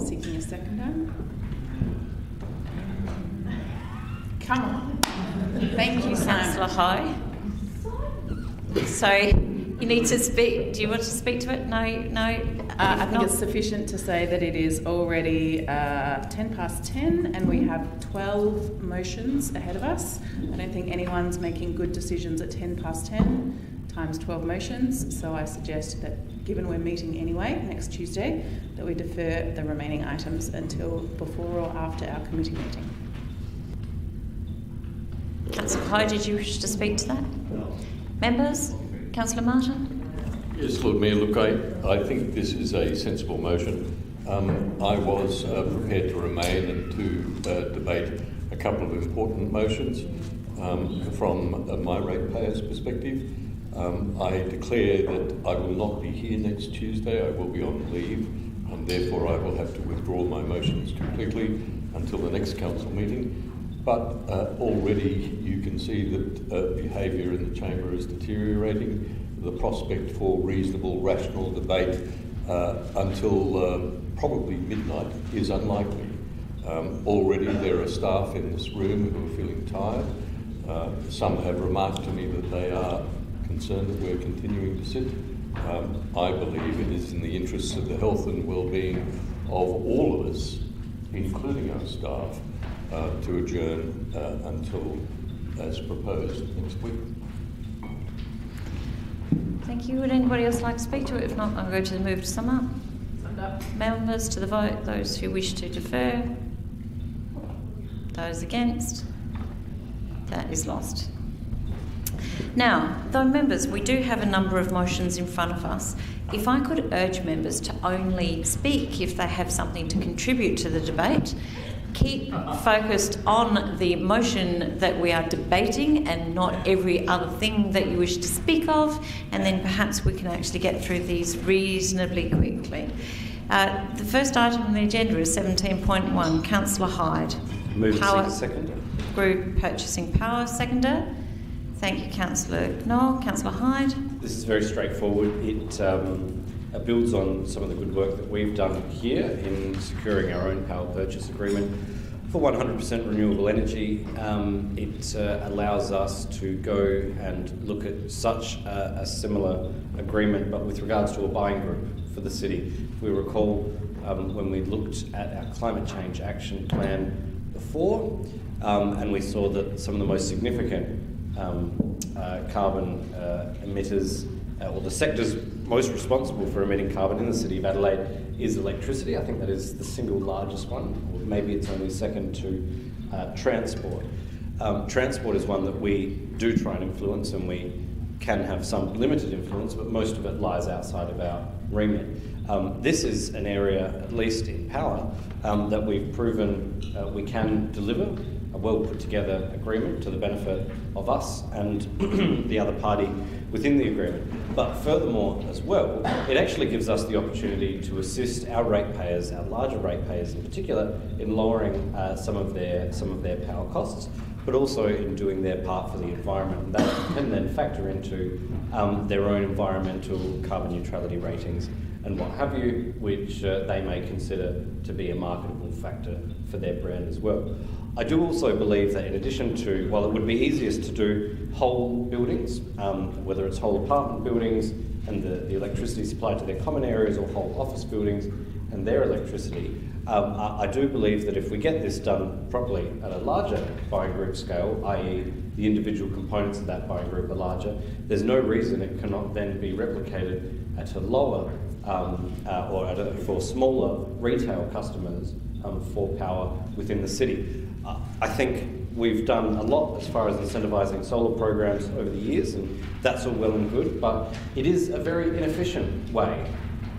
Seeking a seconder. Come on. Thank you, Councillor High. So you need to speak. Do you want to speak to it? No. I think it's sufficient to say that it is already 10:10 and we have 12 motions ahead of us. I don't think anyone's making good decisions at 10:10 times 12 motions, so I suggest that, given we're meeting anyway next Tuesday, that we defer the remaining items until before or after our committee meeting. Councillor High, did you wish to speak to that? Members? Councillor Martin? Yes, Lord Mayor, look, I think this is a sensible motion. I was prepared to remain and to debate a couple of important motions from my ratepayers' perspective. I declare that I will not be here next Tuesday. I will be on leave, and therefore I will have to withdraw my motions completely until the next council meeting. But already you can see that behaviour in the chamber is deteriorating. The prospect for reasonable, rational debate until probably midnight is unlikely. Already there are staff in this room who are feeling tired. Some have remarked to me that they are concerned that we're continuing to sit. I believe it is in the interests of the health and well-being of all of us, including our staff, to adjourn until as proposed next week. Thank you. Would anybody else like to speak to it? If not, I'll go to the move to sum up. Summed up. Members to the vote. Those who wish to defer. Those against. That is lost. Now, though members, we do have a number of motions in front of us. If I could urge members to only speak if they have something to contribute to the debate, keep focused on the motion that we are debating and not every other thing that you wish to speak of, and then perhaps we can actually get through these reasonably quickly. The first item on the agenda is 17.1. Councillor Hyde. Move to seconder. Group Purchasing Power, seconder. Thank you, Councillor Knoll. Councillor Hyde. This is very straightforward. It builds on some of the good work that we've done here in securing our own power purchase agreement for 100% renewable energy. It allows us to go and look at such a similar agreement, but with regards to a buying group for the city. If we recall, when we looked at our climate change action plan before, and we saw that some of the most significant carbon emitters, or the sectors most responsible for emitting carbon in the city of Adelaide, is electricity. I think that is the single largest one, or maybe it's only second to transport. Transport is one that we do try and influence, and we can have some limited influence, but most of it lies outside of our remit. This is an area, at least in power, that we've proven we can deliver a well put together agreement to the benefit of us and the other party within the agreement. But furthermore as well, it actually gives us the opportunity to assist our ratepayers, our larger ratepayers in particular, in lowering some of their power costs, but also in doing their part for the environment. And that can then factor into their own environmental carbon neutrality ratings and what have you, which they may consider to be a marketable factor for their brand as well. I do also believe that in addition to, while it would be easiest to do whole buildings, whether it's whole apartment buildings and the electricity supplied to their common areas, or whole office buildings and their electricity, I do believe that if we get this done properly at a larger buying group scale, i.e. the individual components of that buying group are larger, there's no reason it cannot then be replicated at a lower for smaller retail customers for power within the city. I think we've done a lot as far as incentivising solar programs over the years, and that's all well and good, but it is a very inefficient way.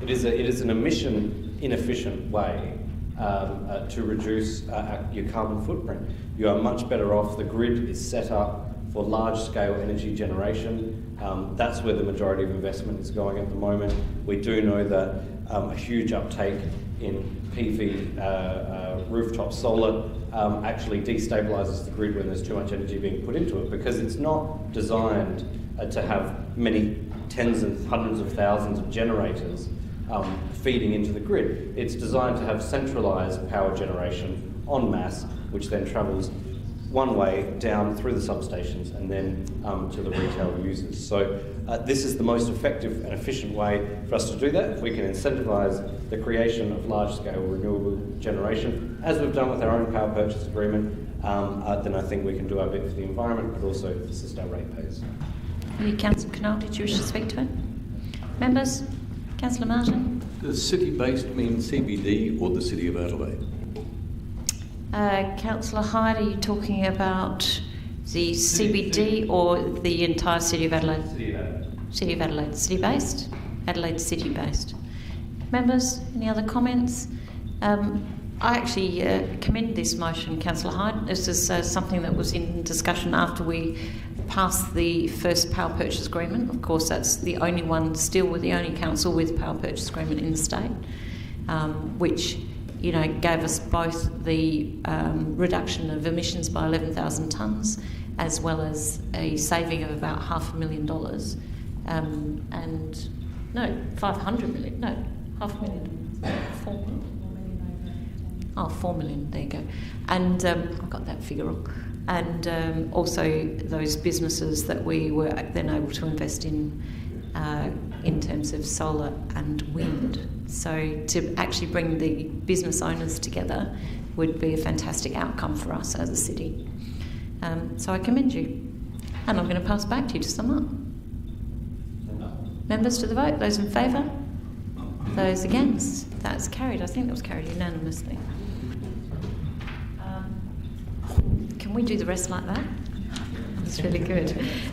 It is an emission inefficient way to reduce your carbon footprint. You are much better off. The grid is set up for large-scale energy generation. That's where the majority of investment is going at the moment. We do know that a huge uptake in PV rooftop solar actually destabilises the grid when there's too much energy being put into it, because it's not designed to have many tens and hundreds of thousands of generators feeding into the grid. It's designed to have centralised power generation en masse, which then travels one way down through the substations and then to the retail users. So this is the most effective and efficient way for us to do that. If we can incentivise the creation of large-scale renewable generation, as we've done with our own power purchase agreement, then I think we can do our bit for the environment, but also assist our ratepayers. Councillor Knoll, did you wish to speak to it? Members? Councillor Martin? Does city-based mean CBD or the City of Adelaide? Councillor Hyde, are you talking about the CBD or the entire City of Adelaide? City of Adelaide. City of Adelaide. City-based? Adelaide city-based. Members, any other comments? I actually commend this motion, Councillor Hyde. This is something that was in discussion after we passed the first power purchase agreement. Of course, that's the only one, still we're the only council with power purchase agreement in the state, which, you know, gave us both the reduction of emissions by 11,000 tonnes, as well as a saving of about $500,000, and no, 500 million, no, $500,000, 4 million. Oh, 4 million, there you go. And I've got that figure wrong. And also those businesses that we were then able to invest in terms of solar and wind. So to actually bring the business owners together would be a fantastic outcome for us as a city. So I commend you. And I'm going to pass back to you to sum up. Members to the vote. Those in favour? Those against? That's carried. I think that was carried unanimously. Can we do the rest like that? That's really good.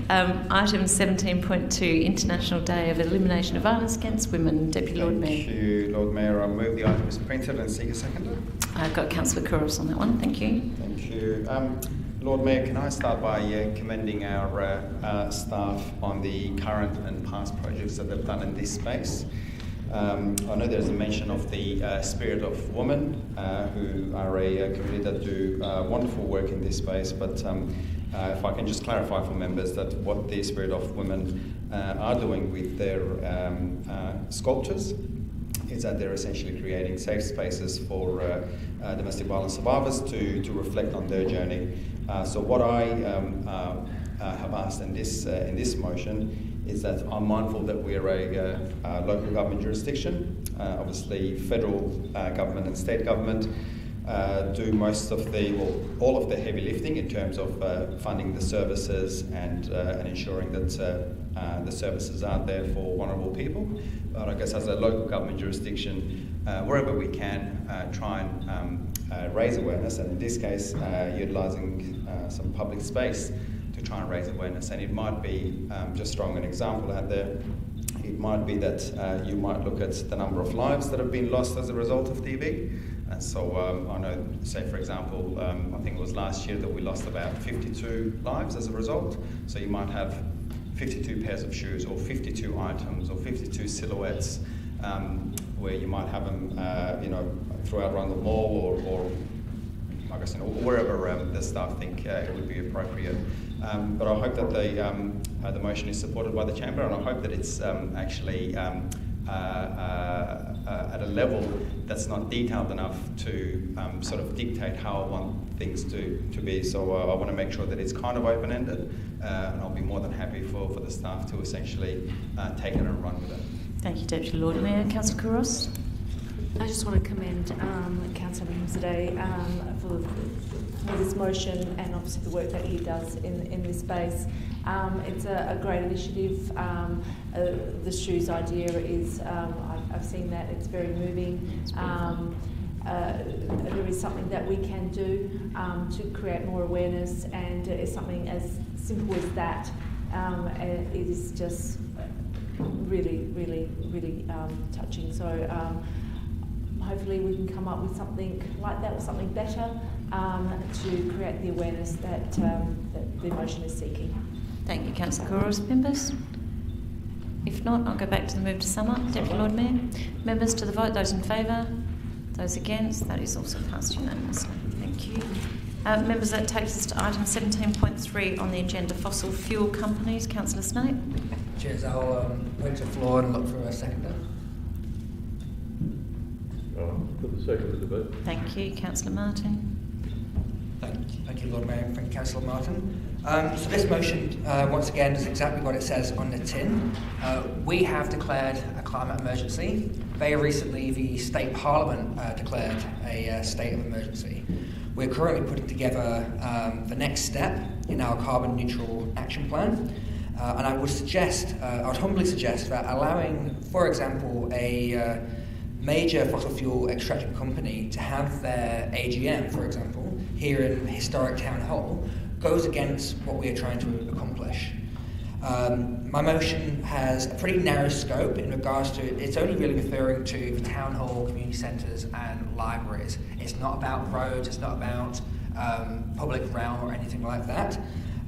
Item 17.2, International Day of Elimination of Violence Against Women. Deputy Lord Mayor. Thank you, Lord Mayor. I move the item is printed and seek a seconder. I've got Councillor Kouros on that one. Thank you. Thank you. Lord Mayor, can I start by commending our staff on the current and past projects that they've done in this space. I know there's a mention of the Spirit of Women, who are a community that do wonderful work in this space, but if I can just clarify for members that what the Spirit of Women are doing with their sculptures is that they're essentially creating safe spaces for domestic violence survivors to reflect on their journey. So what I have asked in this motion is that I'm mindful that we're a local government jurisdiction. Obviously, federal government and state government do most of all of the heavy lifting in terms of funding the services and ensuring that the services are there for vulnerable people. But I guess as a local government jurisdiction, wherever we can, try and raise awareness, and in this case, utilising some public space to try and raise awareness. And it might be, just throwing an example out there, it might be that you might look at the number of lives that have been lost as a result of DV. And so I know, say for example, I think it was last year that we lost about 52 lives as a result. So you might have 52 pairs of shoes or 52 items or 52 silhouettes where you might have them, throughout around the mall or I guess, wherever the staff think it would be appropriate. But I hope that the motion is supported by the Chamber, and I hope that it's actually at a level that's not detailed enough to sort of dictate how I want things to be. So I want to make sure that it's kind of open-ended, and I'll be more than happy for the staff to essentially take it and run with it. Thank you, Deputy Lord Mayor. Councillor Kouros. I just want to commend Councillor Today for this motion and obviously the work that he does in this space. It's a great initiative. The shoes idea is, I've seen that, it's very moving. There is something that we can do to create more awareness, and it's something as simple as that. It is just really, really, really touching. So hopefully we can come up with something like that or something better to create the awareness that the motion is seeking. Thank you, Councillor Kouros. Members? If not, I'll go back to the move to sum up. Deputy Lord Mayor. Members to the vote. Those in favour? Those against? That is also passed unanimously. Thank you. Members, that takes us to item 17.3 on the agenda, fossil fuel companies. Councillor Snape. Cheers. I'll put it to the floor and look for a seconder. For the sake of the debate. Thank you. Councillor Martin. Thank you, Lord Mayor. Thank you, Councillor Martin. So this motion, once again, does exactly what it says on the tin. We have declared a climate emergency. Very recently, the State Parliament declared a state of emergency. We're currently putting together the next step in our carbon neutral action plan. And I would humbly suggest that allowing, for example, a major fossil fuel extraction company to have their AGM, for example, here in historic Town Hall, goes against what we are trying to accomplish. My motion has a pretty narrow scope in regards to, it's only really referring to the Town Hall, community centres and libraries. It's not about roads, it's not about public realm or anything like that.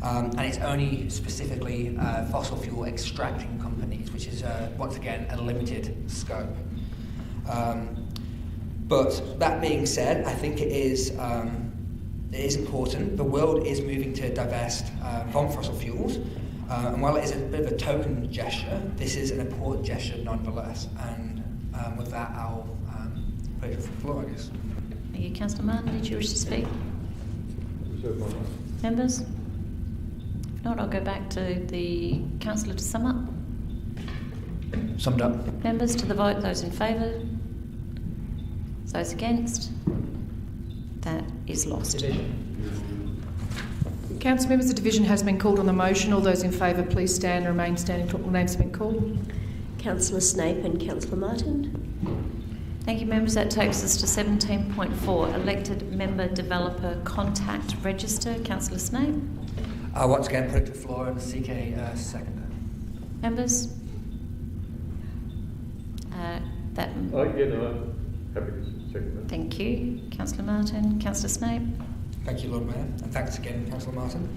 And it's only specifically fossil fuel extracting companies, which is, once again, a limited scope. But that being said, I think it is important. The world is moving to divest from fossil fuels, and while it is a bit of a token gesture, this is an important gesture nonetheless. And with that, I'll put it to the floor, I guess. Thank you, Councillor Martin. Did you wish to speak? Members? If not, I'll go back to the councillor to sum up. Summed up. Members, to the vote. Those in favour? Those against? That is lost. Council members, the division has been called on the motion. All those in favour, please stand and remain standing until all names have been called. Councillor Snape and Councillor Martin. Thank you, members. That takes us to 17.4, elected member developer contact register. Councillor Snape. I'll once again put it to the floor and seek a seconder. Members? I'm happy to second that. Thank you. Councillor Martin. Councillor Snape. Thank you, Lord Mayor, and thanks again, Councillor Martin.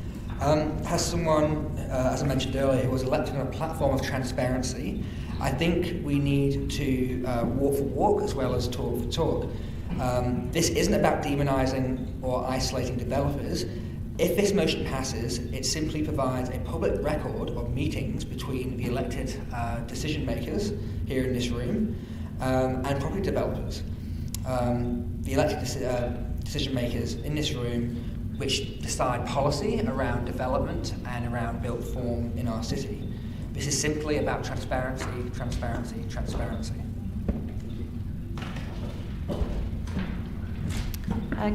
As someone, as I mentioned earlier, who was elected on a platform of transparency, I think we need to walk for walk as well as talk for talk. This isn't about demonising or isolating developers. If this motion passes, it simply provides a public record of meetings between the elected decision makers here in this room and property developers. The elected decision makers in this room which decide policy around development and around built form in our city. This is simply about transparency, transparency, transparency.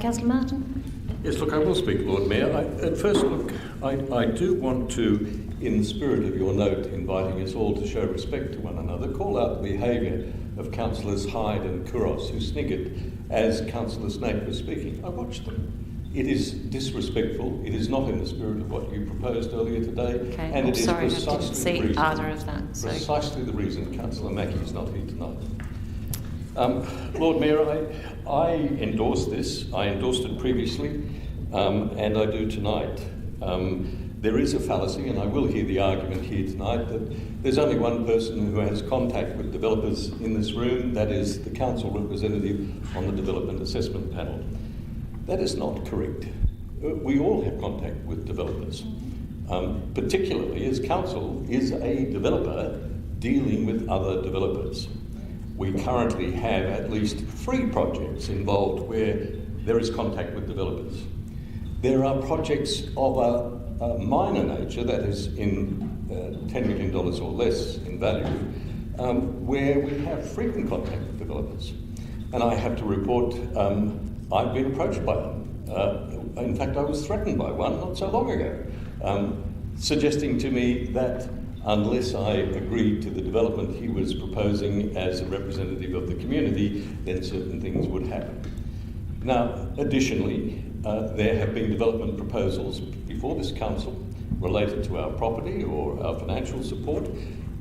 Councillor Martin. Yes, look, I will speak, Lord Mayor. At first look, I do want to, in the spirit of your note inviting us all to show respect to one another, call out the behaviour of Councillors Hyde and Kouros, who sniggered as Councillor Snape was speaking. I watched them. It is disrespectful. It is not in the spirit of what you proposed earlier today. Okay, and it sorry, is I didn't see either of that. So. Precisely the reason Councillor Mackie is not here tonight. Lord Mayor, I endorse this. I endorsed it previously, and I do tonight. There is a fallacy, and I will hear the argument here tonight, that there's only one person who has contact with developers in this room, that is the council representative on the Development Assessment Panel. That is not correct. We all have contact with developers, particularly as council is a developer dealing with other developers. We currently have at least 3 projects involved where there is contact with developers. There are projects of a minor nature, that is in $10 million or less in value, where we have frequent contact with developers. And I have to report, I've been approached by them. In fact, I was threatened by one not so long ago, suggesting to me that unless I agreed to the development he was proposing as a representative of the community, then certain things would happen. Now, additionally, there have been development proposals before this council related to our property or our financial support,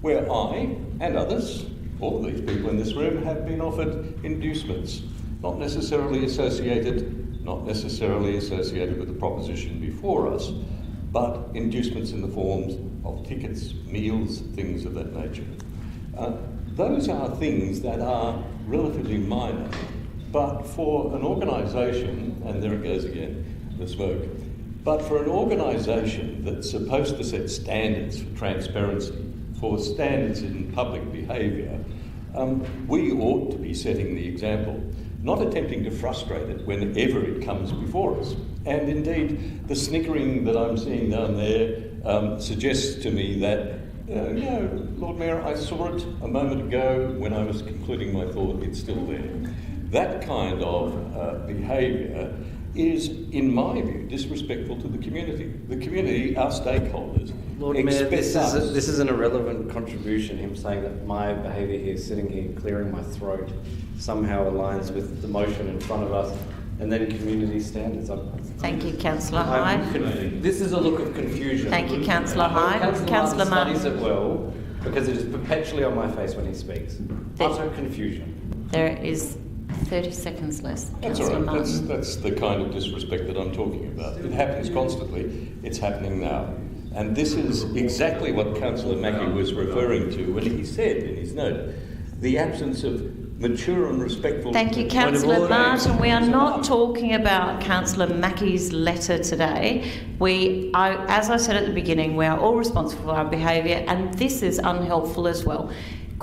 where I and others, all of these people in this room, have been offered inducements, not necessarily associated with the proposition before us, but inducements in the forms of tickets, meals, things of that nature. Those are things that are relatively minor, But for an organisation, and there it goes again, the smoke, but for an organisation that's supposed to set standards for transparency, for standards in public behaviour, we ought to be setting the example, not attempting to frustrate it whenever it comes before us. And indeed, the snickering that I'm seeing down there suggests to me that, no, Lord Mayor, I saw it a moment ago when I was concluding my thought, it's still there. That kind of behaviour is, in my view, disrespectful to the community. The community, our stakeholders, Lord Mayor, this us. is an irrelevant contribution. Him saying that my behaviour here, sitting here, clearing my throat, somehow aligns with the motion in front of us, and then community standards. Thank you, Councillor Hyde. This is a look of confusion. Thank you, Councillor Hyde. Councillor Martin studies it well, because it is perpetually on my face when he speaks. Utter confusion. There is 30 seconds less. That's all right. That's the kind of disrespect that I'm talking about. It happens constantly. It's happening now. And this is exactly what Councillor Mackie was referring to when he said in his note, the absence of mature and respectful... Thank you, Councillor Martin. We are not talking about Councillor Mackie's letter today. As I said at the beginning, we are all responsible for our behaviour, and this is unhelpful as well.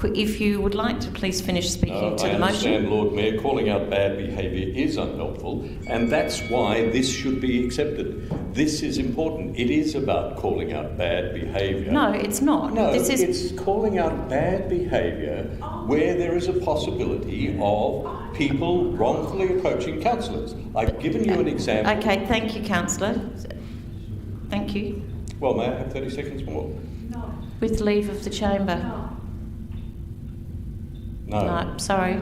If you would like to please finish speaking to the motion. I understand, Lord Mayor, calling out bad behaviour is unhelpful, and that's why this should be accepted. This is important. It is about calling out bad behaviour. No, it's not. No, it's calling out bad behaviour where there is a possibility of people wrongfully approaching councillors. I've given you an example. Okay, thank you, Councillor. Thank you. Well, may I have 30 seconds more? No. With leave of the chamber. No, sorry.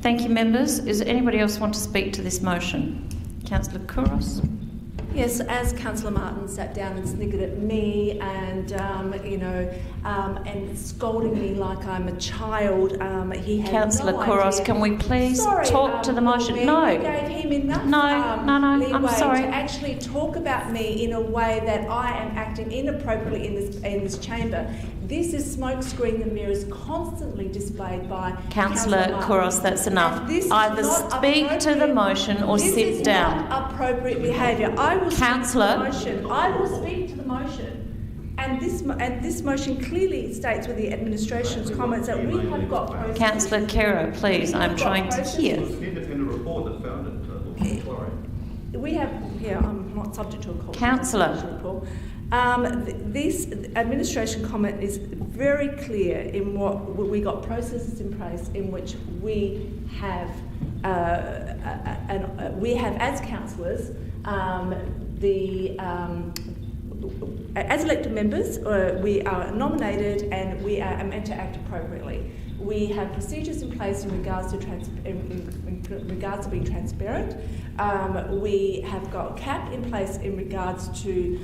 Thank you, members. Does anybody else want to speak to this motion? Councillor Kouros? Yes, as Councillor Martin sat down and snickered at me and, and scolding me like I'm a child, he had Councillor no Kouros, idea. can we please talk to the motion? No. You gave him enough leeway I'm sorry. to actually talk about me in a way that I am acting inappropriately in this chamber. This is smokescreen and mirrors constantly displayed by Councillor Kouros, that's enough. Either speak to the motion or sit down. This is not appropriate behaviour. I will Councillor. speak to the motion. I will speak to the motion. And this motion clearly states with the administration's comments that we have got processes. Councillor Kera, please, I'm trying to hear. It was an independent report that found it. We have, I'm not subject to a call. Councillor. This administration comment is very clear in what we got processes in place in which we have as councillors as elected members, we are nominated and we are meant to act appropriately. We have procedures in place in regards to being transparent. We have got CAP in place in regards to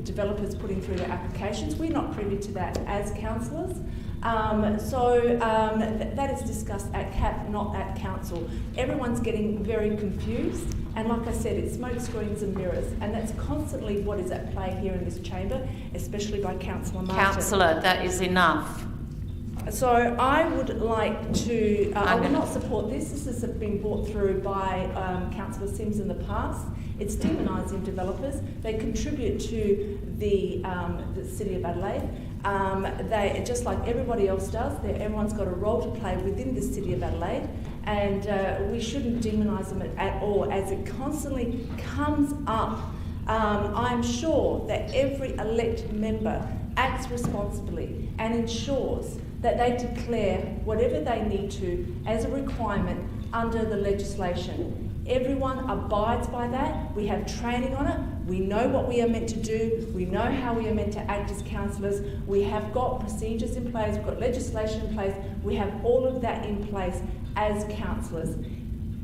developers putting through their applications. We're not privy to that as councillors. That is discussed at CAP, not at council. Everyone's getting very confused, and like I said, it's smoke screens and mirrors, and that's constantly what is at play here in this chamber, especially by Councillor Martin. Councillor, that is enough. So I would like to, I will not support this. This has been brought through by Councillor Sims in the past. It's demonising developers. They contribute to the City of Adelaide. They, just like everybody else does, everyone's got a role to play within the City of Adelaide, and we shouldn't demonise them at all as it constantly comes up. I'm sure that every elected member acts responsibly and ensures that they declare whatever they need to as a requirement under the legislation. Everyone abides by that. We have training on it. We know what we are meant to do. We know how we are meant to act as councillors. We have got procedures in place. We've got legislation in place. We have all of that in place as councillors.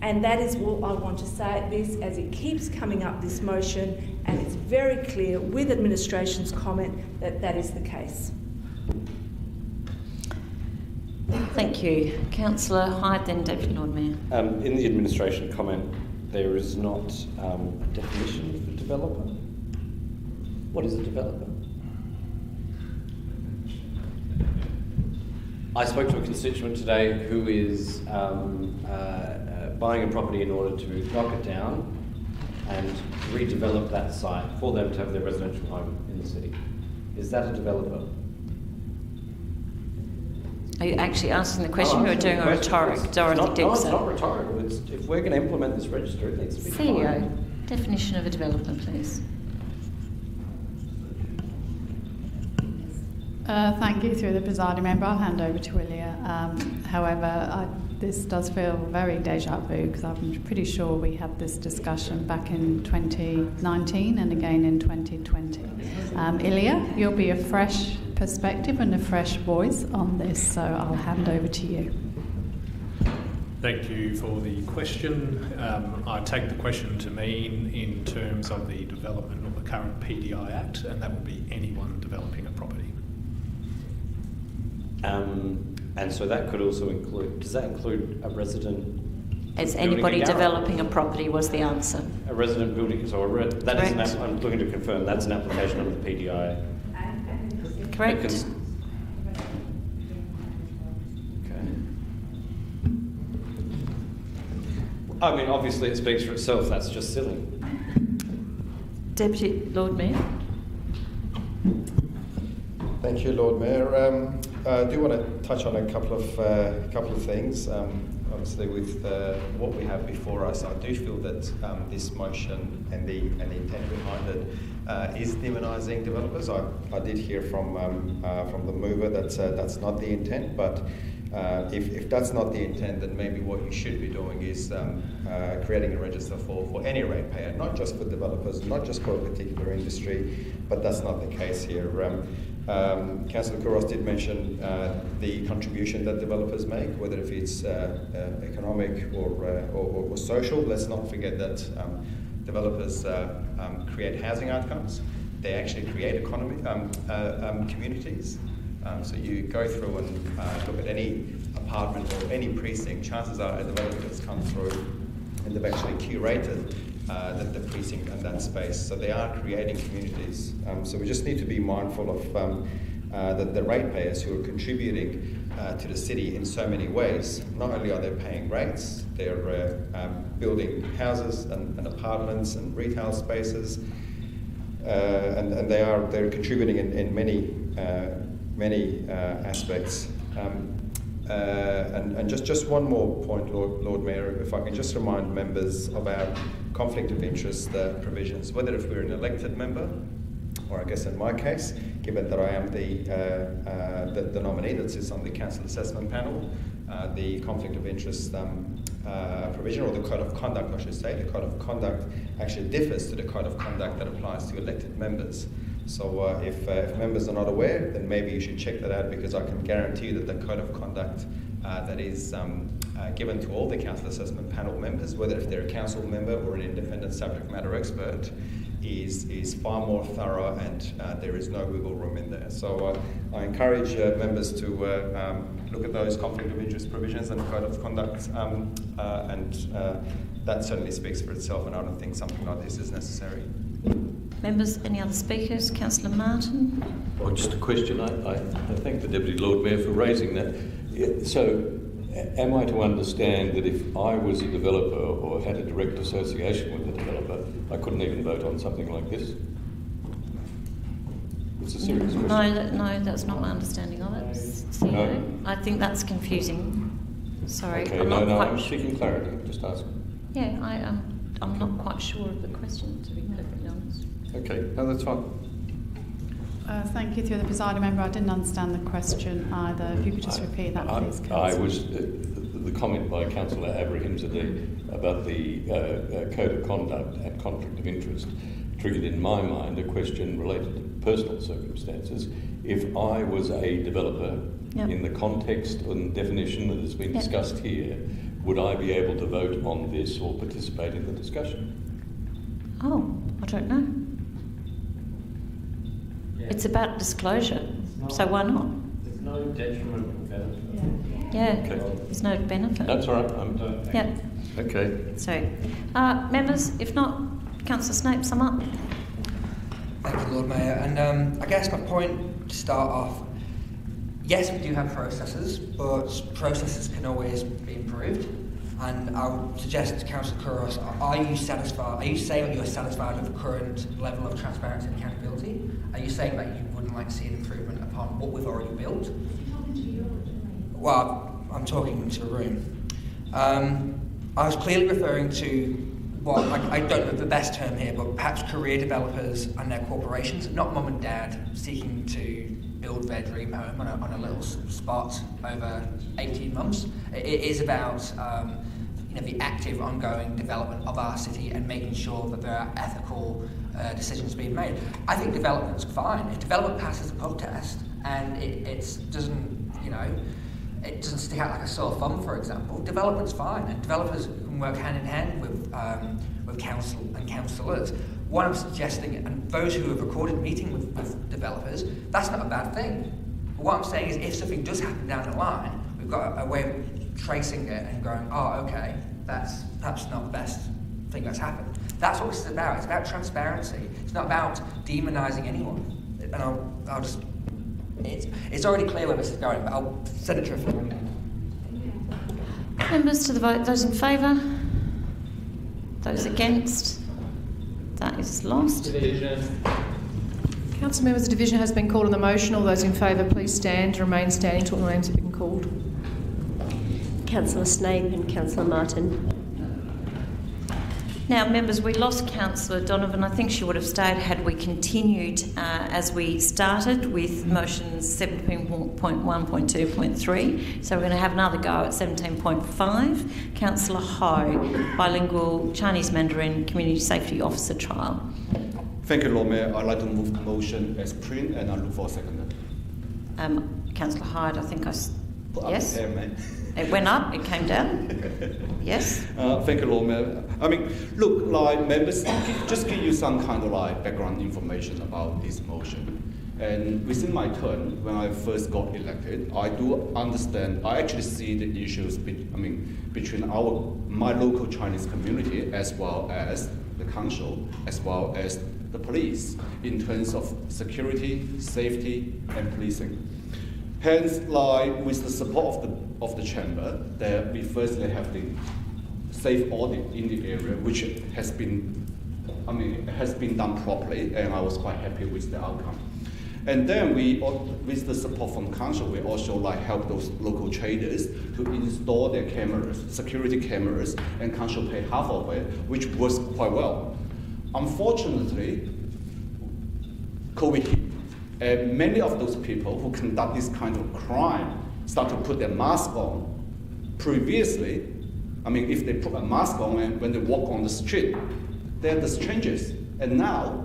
And that is what I want to say at this, as it keeps coming up, this motion, and it's very clear with administration's comment that that is the case. Thank you. Councillor Hyde, then Deputy Lord Mayor. In the administration comment, there is not a definition for developer. What is a developer? I spoke to a constituent today who is buying a property in order to knock it down and redevelop that site for them to have their residential home in the city. Is that a developer? Are you actually asking the question or doing a rhetoric, Dorothy Dixon? No, it's not rhetorical. If we're going to implement this register, it needs to be CEO, fine. definition of a developer, please. Thank you. Through the presiding member, I'll hand over to Ilya. However, this does feel very deja vu because I'm pretty sure we had this discussion back in 2019 and again in 2020. Ilya, you'll be a fresh perspective and a fresh voice on this, so I'll hand over to you. Thank you for the question. I take the question to mean in terms of the development of the current PDI Act, and that would be anyone developing a property. And so that could also include, does that include a resident? As anybody developing a property was the answer. A resident building, so that is I'm looking to confirm that's an application of the PDI. Correct. Okay. I mean, obviously it speaks for itself, that's just silly. Deputy Lord Mayor. Thank you, Lord Mayor. I do want to touch on a couple of things. Obviously, with what we have before us, I do feel that this motion and the intent behind it is demonising developers. I did hear from the mover that that's not the intent, but if that's not the intent, then maybe what you should be doing is creating a register for any ratepayer, not just for developers, not just for a particular industry, but that's not the case here. Councillor Kouros did mention the contribution that developers make, whether if it's economic or social. Let's not forget that developers create housing outcomes. They actually create communities. So you go through and look at any apartment or any precinct, chances are a developer has come through and they've actually curated the precinct and that space. So they are creating communities. So we just need to be mindful of the ratepayers who are contributing to the city in so many ways. Not only are they paying rates, they're building houses and apartments and retail spaces, and they're contributing in many aspects. And just one more point, Lord Mayor, if I can just remind members of our conflict of interest provisions, whether if we're an elected member, or I guess in my case, given that I am the nominee that sits on the Council Assessment Panel, the conflict of interest provision, or the Code of Conduct, I should say, the Code of Conduct actually differs to the Code of Conduct that applies to elected members. So if members are not aware, then maybe you should check that out, because I can guarantee you that the Code of Conduct that is given to all the Council Assessment Panel members, whether if they're a council member or an independent subject matter expert, is far more thorough, and there is no wiggle room in there. So I encourage members to look at those conflict of interest provisions and Code of Conduct, and that certainly speaks for itself, and I don't think something like this is necessary. Members, any other speakers? Councillor Martin? Well, just a question. I thank the Deputy Lord Mayor for raising that. So, am I to understand that if I was a developer or had a direct association with a developer, I couldn't even vote on something like this? It's a serious question. No, that's not my understanding of it, CEO. No. I think that's confusing. Sorry. Okay, I'm seeking clarity. Just asking. Yeah, I'm not quite sure of the question, to be perfectly honest. Okay, no, that's fine. Thank you. Through the presiding member, I didn't understand the question either. If you could just repeat that, please, Councillor. I was the comment by Councillor Abrahimzadeh about the Code of Conduct and conflict of interest triggered in my mind a question related to personal circumstances. If I was a developer, in the context and definition that has been discussed here, would I be able to vote on this or participate in the discussion? Oh, I don't know. It's about disclosure, so why not? There's no detriment or benefit. Yeah, there's no benefit. That's all right. Yeah. Okay. So, members, if not, Councillor Snape, sum up. Thank you, Lord Mayor. And I guess my point to start off, yes, we do have processes, but processes can always be improved. And I would suggest to Councillor Kouros, are you saying that you're satisfied with the current level of transparency and accountability? Are you saying that you wouldn't like to see an improvement upon what we've already built? Well, I'm talking to a room. I was clearly referring to what, I don't know the best term here, but perhaps career developers and their corporations, not mum and dad seeking to build their dream home on a little spot over 18 months. It is about the active, ongoing development of our city and making sure that there are ethical decisions being made. I think development's fine. If development passes a pub test and it doesn't stick out like a sore thumb, for example, development's fine, and developers can work hand in hand with council and councillors. What I'm suggesting, and those who have recorded meeting with developers, that's not a bad thing. But what I'm saying is, if something does happen down the line, we've got a way of tracing it and going, oh, okay, that's perhaps not the best thing that's happened. That's what this is about. It's about transparency. It's not about demonising anyone. And I'll just. It's already clear where this is going, but I'll send it to a Members to the vote. Those in favour? Those against? That is lost. Division. Council members, the division has been called on the motion. All those in favour, please stand and remain standing until the names have been called. Councillor Snape and Councillor Martin. Now, members, we lost Councillor Donovan. I think she would have stayed had we continued as we started with motions 17.1.2.3. So we're going to have another go at 17.5. Councillor Ho, bilingual Chinese Mandarin Community Safety Officer trial. Thank you, Lord Mayor. I'd like to move the motion as print, and I look for a seconder. Councillor Hyde, I think yes. There, man. It went up, it came down. Yes. Thank you, Lord Mayor. I mean, look, like members, just give you some kind of like background information about this motion. And within my term, when I first got elected, I do understand. I actually see the issues. Between my local Chinese community as well as the council, as well as the police, in terms of security, safety, and policing. Hence, like with the support of the chamber, that we firstly have the safe audit in the area, which has been done properly, and I was quite happy with the outcome. And then with the support from council, we also like help those local traders to install their cameras, security cameras, and council pay half of it, which works quite well. Unfortunately, COVID hit. And many of those people who conduct this kind of crime start to put their mask on. Previously, if they put a mask on and when they walk on the street, they're the strangers. And now,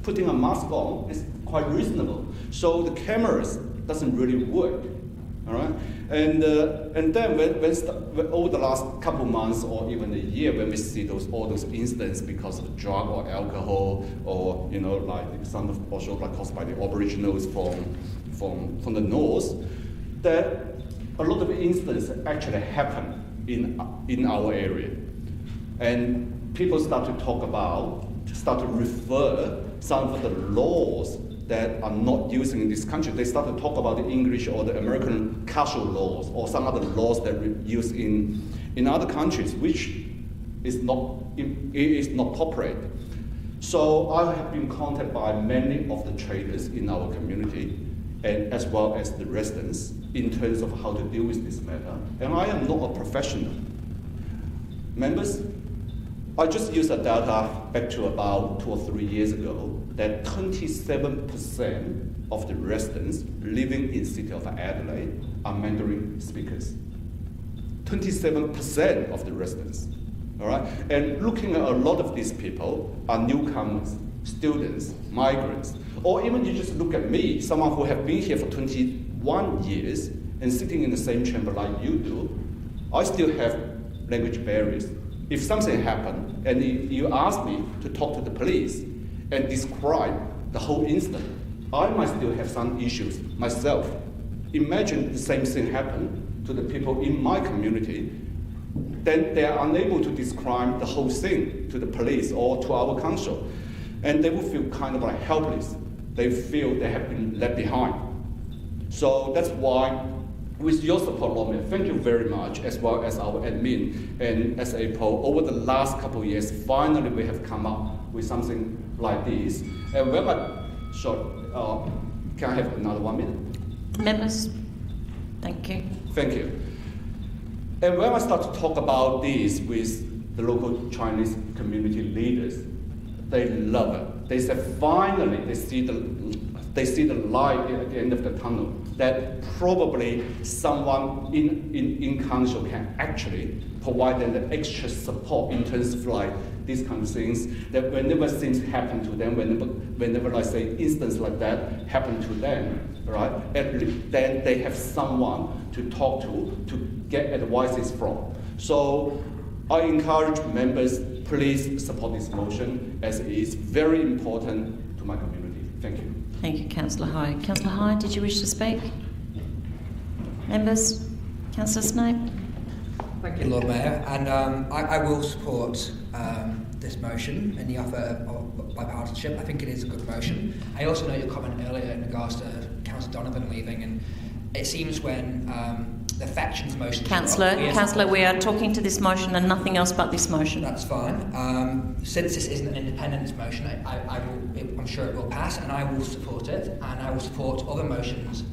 putting a mask on is quite reasonable. So the cameras doesn't really work, all right? And then when over the last couple months or even a year, when we see all those incidents because of drug or alcohol, or like some of also like caused by the Aboriginals from the north, that a lot of incidents actually happen in our area, and people start to refer some of the laws that are not using in this country. They start to talk about the English or the American casual laws or some other laws that we use in other countries, which is not appropriate. So I have been contacted by many of the traders in our community, and as well as the residents, in terms of how to deal with this matter. And I am not a professional. Members, I just used the data back to about 2 or 3 years ago that 27% of the residents living in the city of Adelaide are Mandarin speakers. 27% of the residents, all right? And looking at a lot of these people are newcomers, students, migrants, or even you just look at me, someone who have been here for 21 years and sitting in the same chamber like you do, I still have language barriers. If something happened and you ask me to talk to the police and describe the whole incident, I might still have some issues myself. Imagine the same thing happen to the people in my community, then they are unable to describe the whole thing to the police or to our council. And they will feel kind of like helpless. They feel they have been left behind. So that's why, with your support, Lord Mayor, thank you very much, as well as our admin and SAPO. Over the last couple of years, finally we have come up with something like this. And when can I have another 1 minute? Members, thank you. Thank you. And when I start to talk about this with the local Chinese community leaders, they love it. They say finally they see the light at the end of the tunnel, that probably someone in council can actually provide them the extra support in terms of like these kind of things, that whenever things happen to them, whenever like say instances like that happen to them, right, then they have someone to talk to get advices from. So I encourage members, please support this motion, as it is very important to my community. Thank you. Thank you, Councillor High. Councillor High, did you wish to speak? Members? Councillor Snape? Thank you, Lord Mayor. And I will support this motion and the offer of bipartisanship. I think it is a good motion. I also know your comment earlier in regards to Councillor Donovan leaving, and it seems when the factions motion... Councillor, we are talking to this motion and nothing else but this motion. That's fine. Since this isn't an independence motion, I'm sure it will pass, and I will support it, and I will support other motions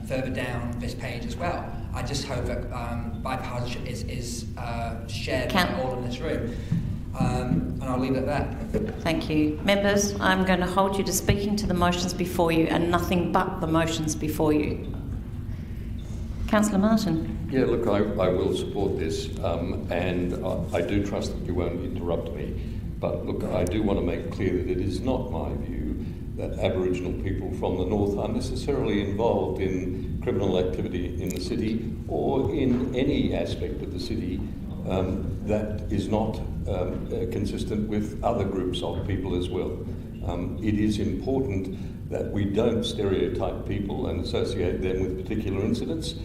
further down this page as well. I just hope that bipartisanship is shared by all in this room. And I'll leave it at that. Thank you. Members, I'm going to hold you to speaking to the motions before you and nothing but the motions before you. Councillor Martin. Yeah, look, I will support this, and I do trust that you won't interrupt me. But look, I do want to make clear that it is not my view that Aboriginal people from the north are necessarily involved in criminal activity in the city or in any aspect of the city that is not consistent with other groups of people as well. It is important that we don't stereotype people and associate them with particular incidents.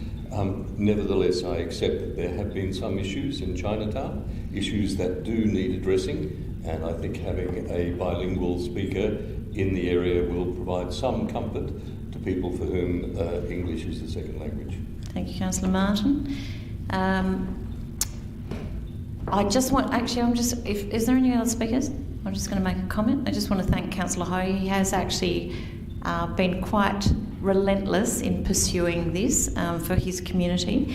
Nevertheless, I accept that there have been some issues in Chinatown, issues that do need addressing, and I think having a bilingual speaker in the area will provide some comfort to people for whom English is the second language. Thank you, Councillor Martin. Is there any other speakers? I'm just going to make a comment. I just want to thank Councillor Ho. He has actually been quite relentless in pursuing this for his community.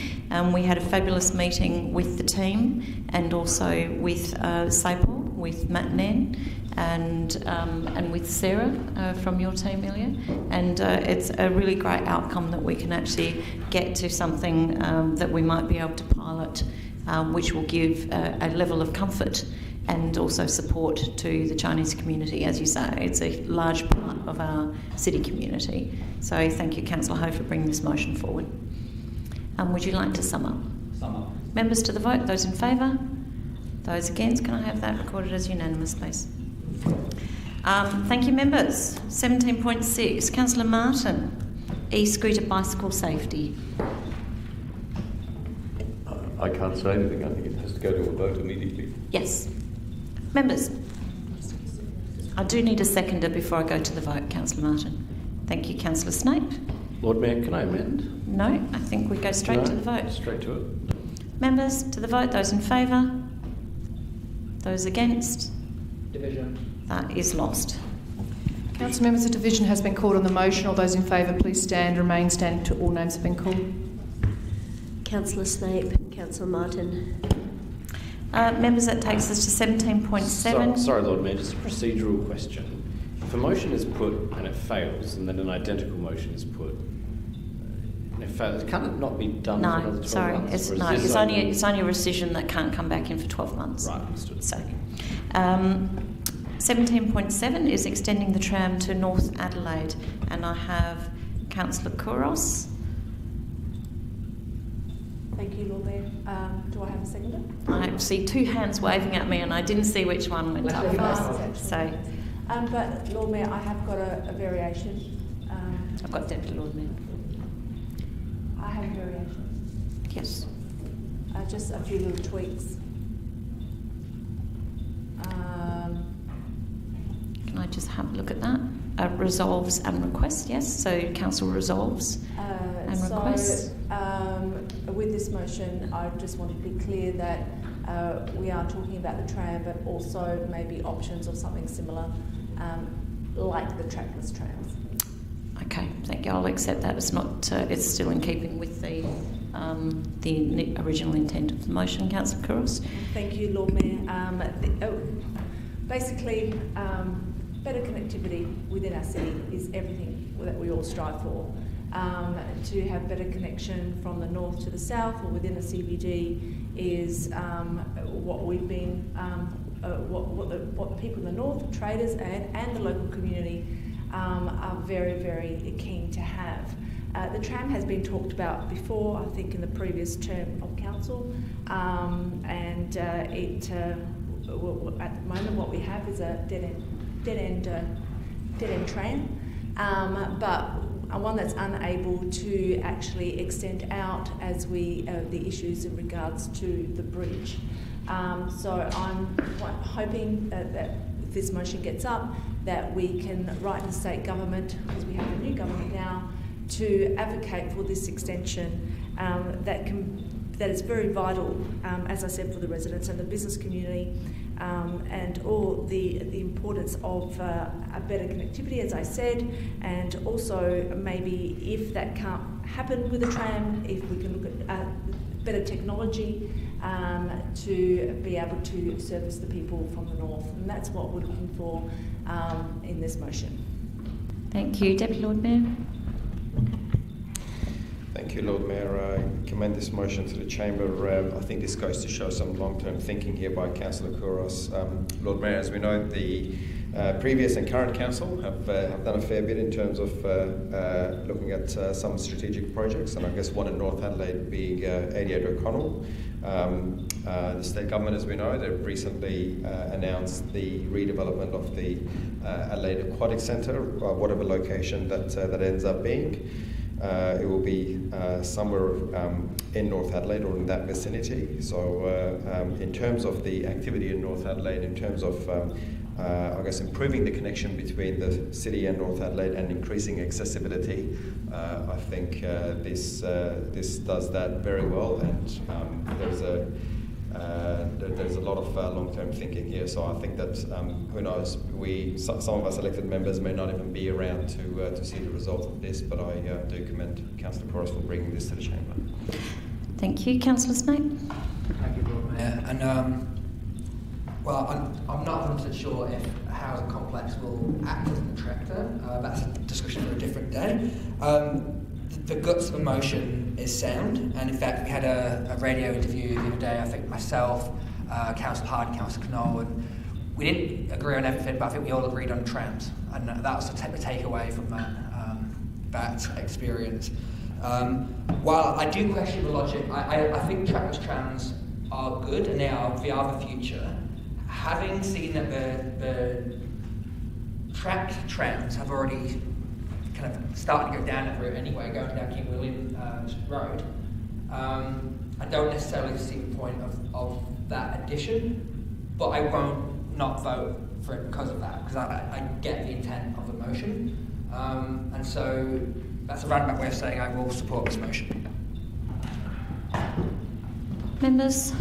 We had a fabulous meeting with the team and also with SAPO, with Matt Nen and with Sarah from your team, Ilya. And it's a really great outcome that we can actually get to something that we might be able to pilot, which will give a level of comfort and also support to the Chinese community. As you say, it's a large part of our city community. So thank you, Councillor Ho, for bringing this motion forward. Would you like to sum up? Sum up. Members to the vote, those in favour? Those against? Can I have that recorded as unanimous, please? Thank you, members. 17.6, Councillor Martin, e-scooter bicycle safety. I can't say anything. I think it has to go to a vote immediately. Yes. Members, I do need a seconder before I go to the vote, Councillor Martin. Thank you, Councillor Snape. Lord Mayor, can I amend? No, I think we go straight to the vote. Straight to it. Members, to the vote, those in favour? Those against? Division. That is lost. Council members, a division has been called on the motion. All those in favour, please stand. Remain standing till all names have been called. Councillor Snape, Councillor Martin. Members, that takes us to 17.7. Sorry, Lord Mayor, just a procedural question. If a motion is put and it fails, and then an identical motion is put, and it fails, can it not be done for another 12 months? It's only a rescission that can't come back in for 12 months. Right, understood. So, 17.7 is extending the tram to North Adelaide, and I have Councillor Kouros. Thank you, Lord Mayor. Do I have a seconder? I see two hands waving at me, and I didn't see which one went up first. So, but Lord Mayor, I have got a variation. I've got Deputy Lord Mayor. I have a variation. Yes. Just a few little tweaks. Can I just have a look at that? Resolves and requests, yes. So council resolves. and requests. So, with this motion, I just want to be clear that we are talking about the tram, but also maybe options or something similar, like the trackless trams. Okay, thank you. I'll accept that. It's not. It's still in keeping with the original intent of the motion, Councillor Couros. Thank you, Lord Mayor. Basically, better connectivity within our city is everything that we all strive for. To have better connection from the north to the south or within the CBD is what we've been, what the people in the north, traders and the local community are very, very keen to have. The tram has been talked about before, I think, in the previous term of council, and at the moment what we have is a dead end tram, but one that's unable to actually extend out as the issues in regards to the bridge. So I'm hoping that if this motion gets up, that we can write to state government, because we have a new government now, to advocate for this extension that is very vital, as I said, for the residents and the business community, and all the importance of a better connectivity, as I said, and also maybe if that can't happen with a tram, if we can look at better technology to be able to service the people from the north, and that's what we're looking for in this motion. Thank you. Deputy Lord Mayor. Thank you, Lord Mayor. I commend this motion to the Chamber. I think this goes to show some long-term thinking here by Councillor Couros. Lord Mayor, as we know, the previous and current council have done a fair bit in terms of looking at some strategic projects, and I guess one in North Adelaide being 88 O'Connell. The state government, as we know, they've recently announced the redevelopment of the Adelaide Aquatic Centre, whatever location that ends up being. It will be somewhere in North Adelaide or in that vicinity. So in terms of the activity in North Adelaide, in terms of I guess improving the connection between the city and North Adelaide and increasing accessibility, I think this does that very well, and there's a lot of long-term thinking here. So I think that who knows, some of us elected members may not even be around to see the results of this, but I do commend Councillor Couros for bringing this to the Chamber. Thank you, Councillor Snape. Thank you, Lord Mayor. And well, I'm not 100% sure if a housing complex will act as an attractor. That's a discussion for a different day. The guts of the motion is sound, and in fact we had a radio interview the other day, I think myself, Councillor Hardy, Councillor Knoll, and we didn't agree on everything, but I think we all agreed on trams, and that was the takeaway from that experience. While I do question the logic, I think trackless trams are good and they are the future. Having seen that the tracked trams have already kind of started to go down that route anyway, going down King William Road, I don't necessarily see the point of that addition, but I won't not vote for it because of that, because I get the intent of the motion, and so that's a roundabout way of saying I will support this motion. Members?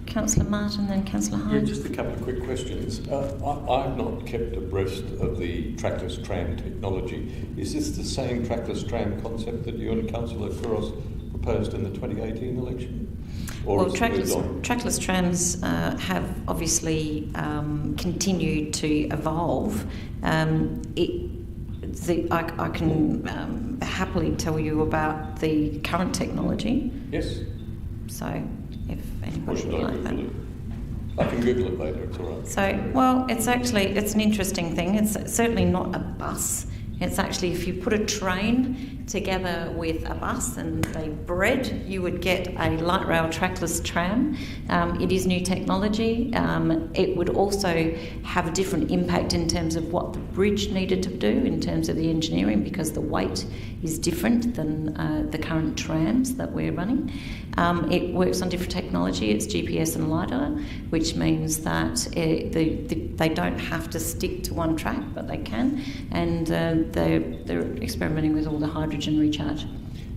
Councillor Martin, then Councillor Hyde. Yeah, just a couple of quick questions. I've not kept abreast of the trackless tram technology. Is this the same trackless tram concept that you and Councillor Couros proposed in the 2018 election? Or well, trackless trams have obviously continued to evolve. I can happily tell you about the current technology. Yes. So, if anybody would like that. I can Google it later, it's all right. So, well, it's an interesting thing. It's certainly not a bus. It's actually, if you put a train together with a bus and they bred, you would get a light rail trackless tram. It is new technology. It would also have a different impact in terms of what the bridge needed to do in terms of the engineering, because the weight is different than the current trams that we're running. It works on different technology. It's GPS and LiDAR, which means that they don't have to stick to one track, but they can. And they're experimenting with all the hydrogen recharge.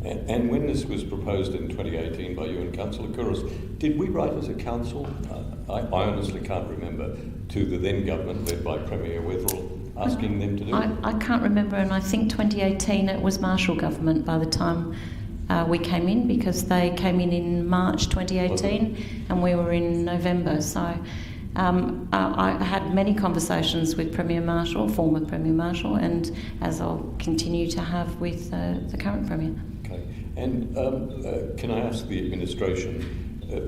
And when this was proposed in 2018 by you and Councillor Kouros, did we write as a council, I honestly can't remember, to the then government led by Premier Wetherell, asking them to do it? I can't remember, and I think 2018 it was Marshall government by the time we came in, because they came in March 2018 and we were in November. So I had many conversations with Premier Marshall, former Premier Marshall, and as I'll continue to have with the current Premier. Okay. And can I ask the administration,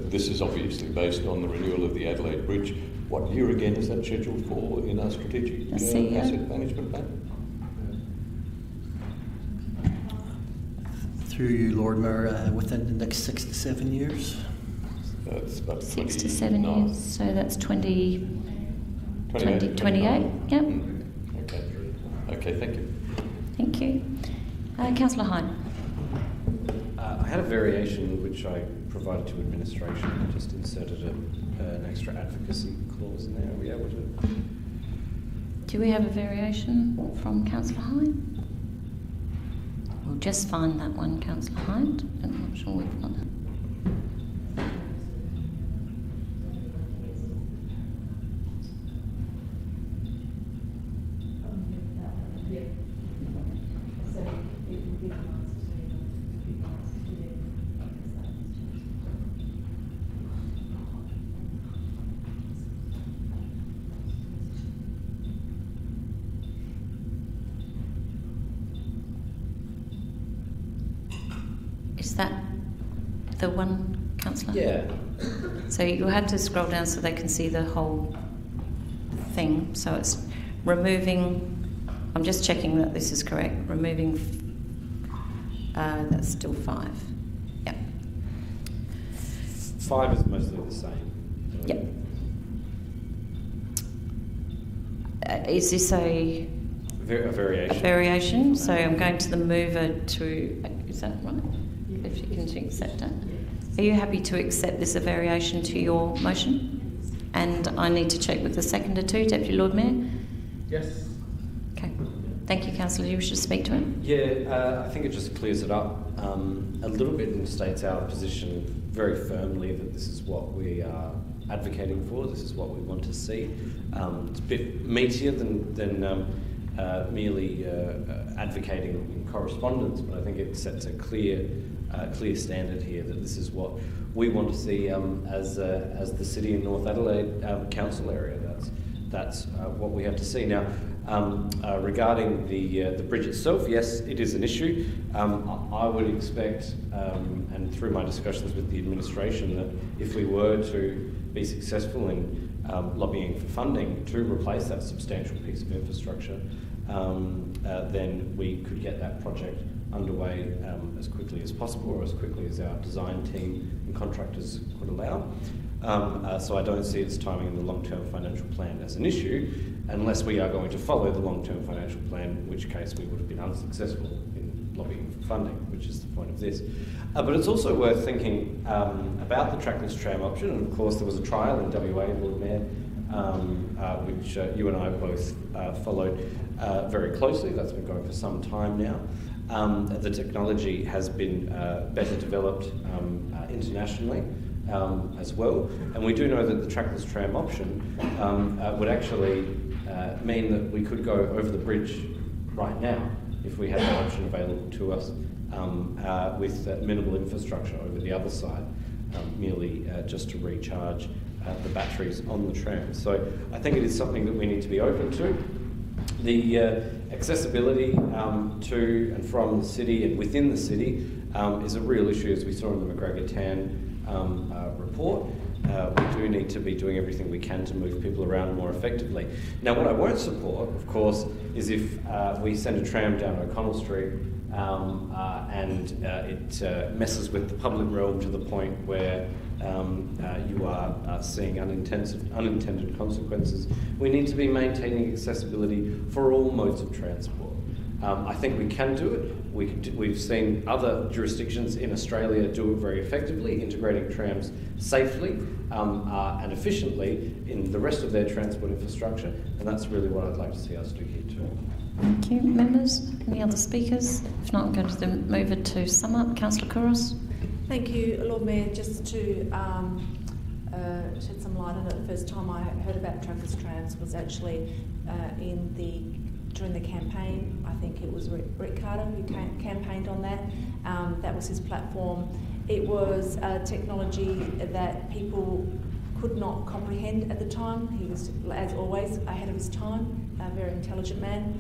this is obviously based on the renewal of the Adelaide Bridge. What year again is that scheduled for in our strategic asset management plan? Through you, Lord Mayor, within the next 6 to 7 years. That's about 6 to 7 years, so that's 2028. Yep. Okay. Okay, thank you. Thank you. Councillor Hyde. I had a variation which I provided to administration. I just inserted an extra advocacy clause in there. Are we able to? Do we have a variation from Councillor Hyde? We'll just find that one, Councillor Hyde. I'm not sure we've got that. Is that the one, Councillor? Yeah. So you'll have to scroll down so they can see the whole thing. So it's removing, I'm just checking that this is correct, removing, that's still 5. Yep. 5 is mostly the same. Yep. Is this a variation? A variation. So I'm going to the mover to, is that right? If you can accept it. Are you happy to accept this a variation to your motion? And I need to check with the seconder too, Deputy Lord Mayor? Yes. Okay. Thank you, Councillor. Do you wish to speak to him? Yeah, I think it just clears it up a little bit and states our position very firmly that this is what we are advocating for, this is what we want to see. It's a bit meatier than merely advocating in correspondence, but I think it sets a clear standard here that this is what we want to see as the City and North Adelaide council area. That's what we have to see now. Regarding the bridge itself, yes, it is an issue. I would expect, and through my discussions with the administration, that if we were to be successful in lobbying for funding to replace that substantial piece of infrastructure, then we could get that project underway as quickly as possible, or as quickly as our design team and contractors could allow. So I don't see its timing in the long-term financial plan as an issue, unless we are going to follow the long-term financial plan, in which case we would have been unsuccessful in lobbying for funding, which is the point of this. But it's also worth thinking about the trackless tram option, and of course there was a trial in WA, Lord Mayor, which you and I both followed very closely. That's been going for some time now. The technology has been better developed internationally as well, and we do know that the trackless tram option would actually mean that we could go over the bridge right now if we had that option available to us with minimal infrastructure over the other side, merely just to recharge the batteries on the tram. So I think it is something that we need to be open to. The accessibility to and from the city and within the city is a real issue, as we saw in the McGregor-Tan report. We do need to be doing everything we can to move people around more effectively. Now, what I won't support, of course, is if we send a tram down O'Connell Street and it messes with the public realm to the point where you are seeing unintended consequences. We need to be maintaining accessibility for all modes of transport. I think we can do it. We've seen other jurisdictions in Australia do it very effectively, integrating trams safely and efficiently in the rest of their transport infrastructure, and that's really what I'd like to see us do here too. Thank you. Members, any other speakers? If not, I'm going to move it to sum up. Councillor Kouros. Thank you, Lord Mayor. Just to shed some light on it, the first time I heard about truckers' trams was actually during the campaign. I think it was Rick Carter who campaigned on that. That was his platform. It was technology that people could not comprehend at the time. He was, as always, ahead of his time, a very intelligent man.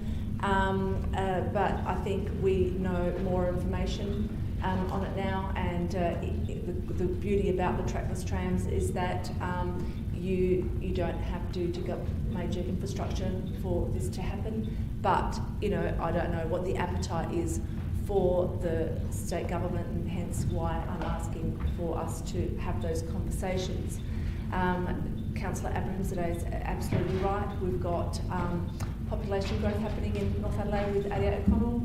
But I think we know more information on it now, and the beauty about the trackless trams is that you don't have to dig up major infrastructure for this to happen. But I don't know what the appetite is for the state government, and hence why I'm asking for us to have those conversations. Councillor Abraham-Zadeh is absolutely right. We've got population growth happening in North Adelaide with 88 O'Connell.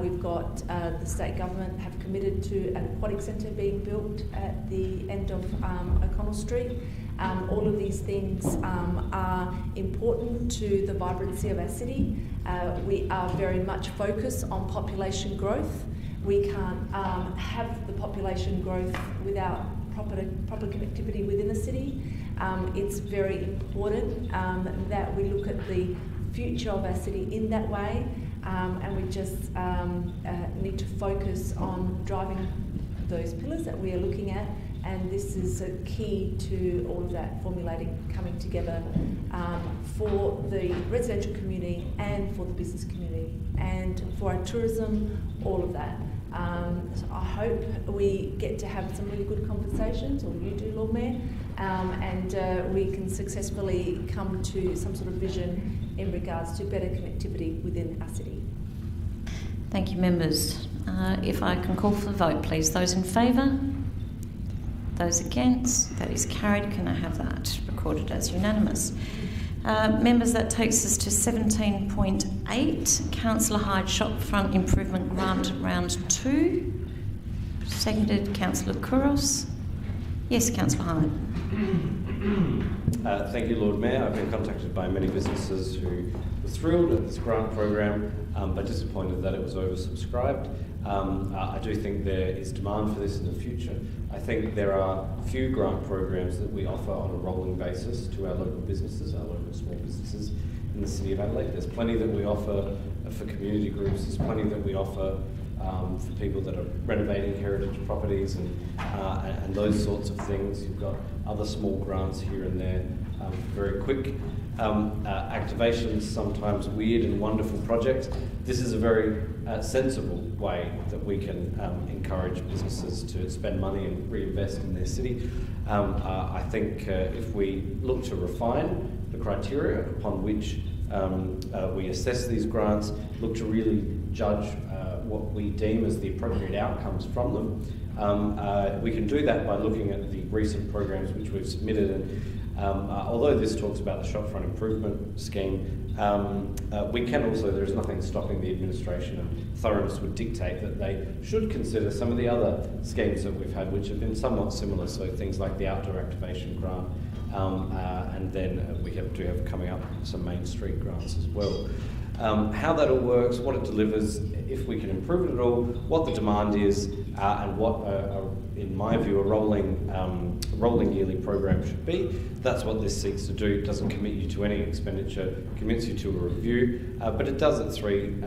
We've got the state government have committed to an aquatic centre being built at the end of O'Connell Street. All of these things are important to the vibrancy of our city. We are very much focused on population growth. We can't have the population growth without proper connectivity within the city. It's very important that we look at the future of our city in that way, and we just need to focus on driving those pillars that we are looking at, and this is a key to all of that formulating, coming together for the residential community and for the business community and for our tourism, all of that. So I hope we get to have some really good conversations, or you do, Lord Mayor, and we can successfully come to some sort of vision in regards to better connectivity within our city. Thank you, members. If I can call for the vote, please. Those in favour? Those against? That is carried. Can I have that recorded as unanimous? Members, that takes us to 17.8, Councillor Hyde Shopfront Improvement Grant Round 2. Seconded, Councillor Kouros. Yes, Councillor Hyde. Thank you, Lord Mayor. I've been contacted by many businesses who were thrilled at this grant program, but disappointed that it was oversubscribed. I do think there is demand for this in the future. I think there are few grant programs that we offer on a rolling basis to our local businesses, our local small businesses in the City of Adelaide. There's plenty that we offer for community groups. There's plenty that we offer for people that are renovating heritage properties and those sorts of things. You've got other small grants here and there, very quick activations, sometimes weird and wonderful projects. This is a very sensible way that we can encourage businesses to spend money and reinvest in their city. I think if we look to refine the criteria upon which we assess these grants, look to really judge what we deem as the appropriate outcomes from them. We can do that by looking at the recent programs which we've submitted, and although this talks about the shopfront improvement scheme, we can also, there is nothing stopping the administration, and thoroughness would dictate that they should consider some of the other schemes that we've had which have been somewhat similar, so things like the outdoor activation grant, and then we do have coming up some Main Street grants as well. How that all works, what it delivers, if we can improve it at all, what the demand is, and what, in my view, a rolling yearly program should be. That's what this seeks to do. It doesn't commit you to any expenditure, commits you to a review, but it does at 3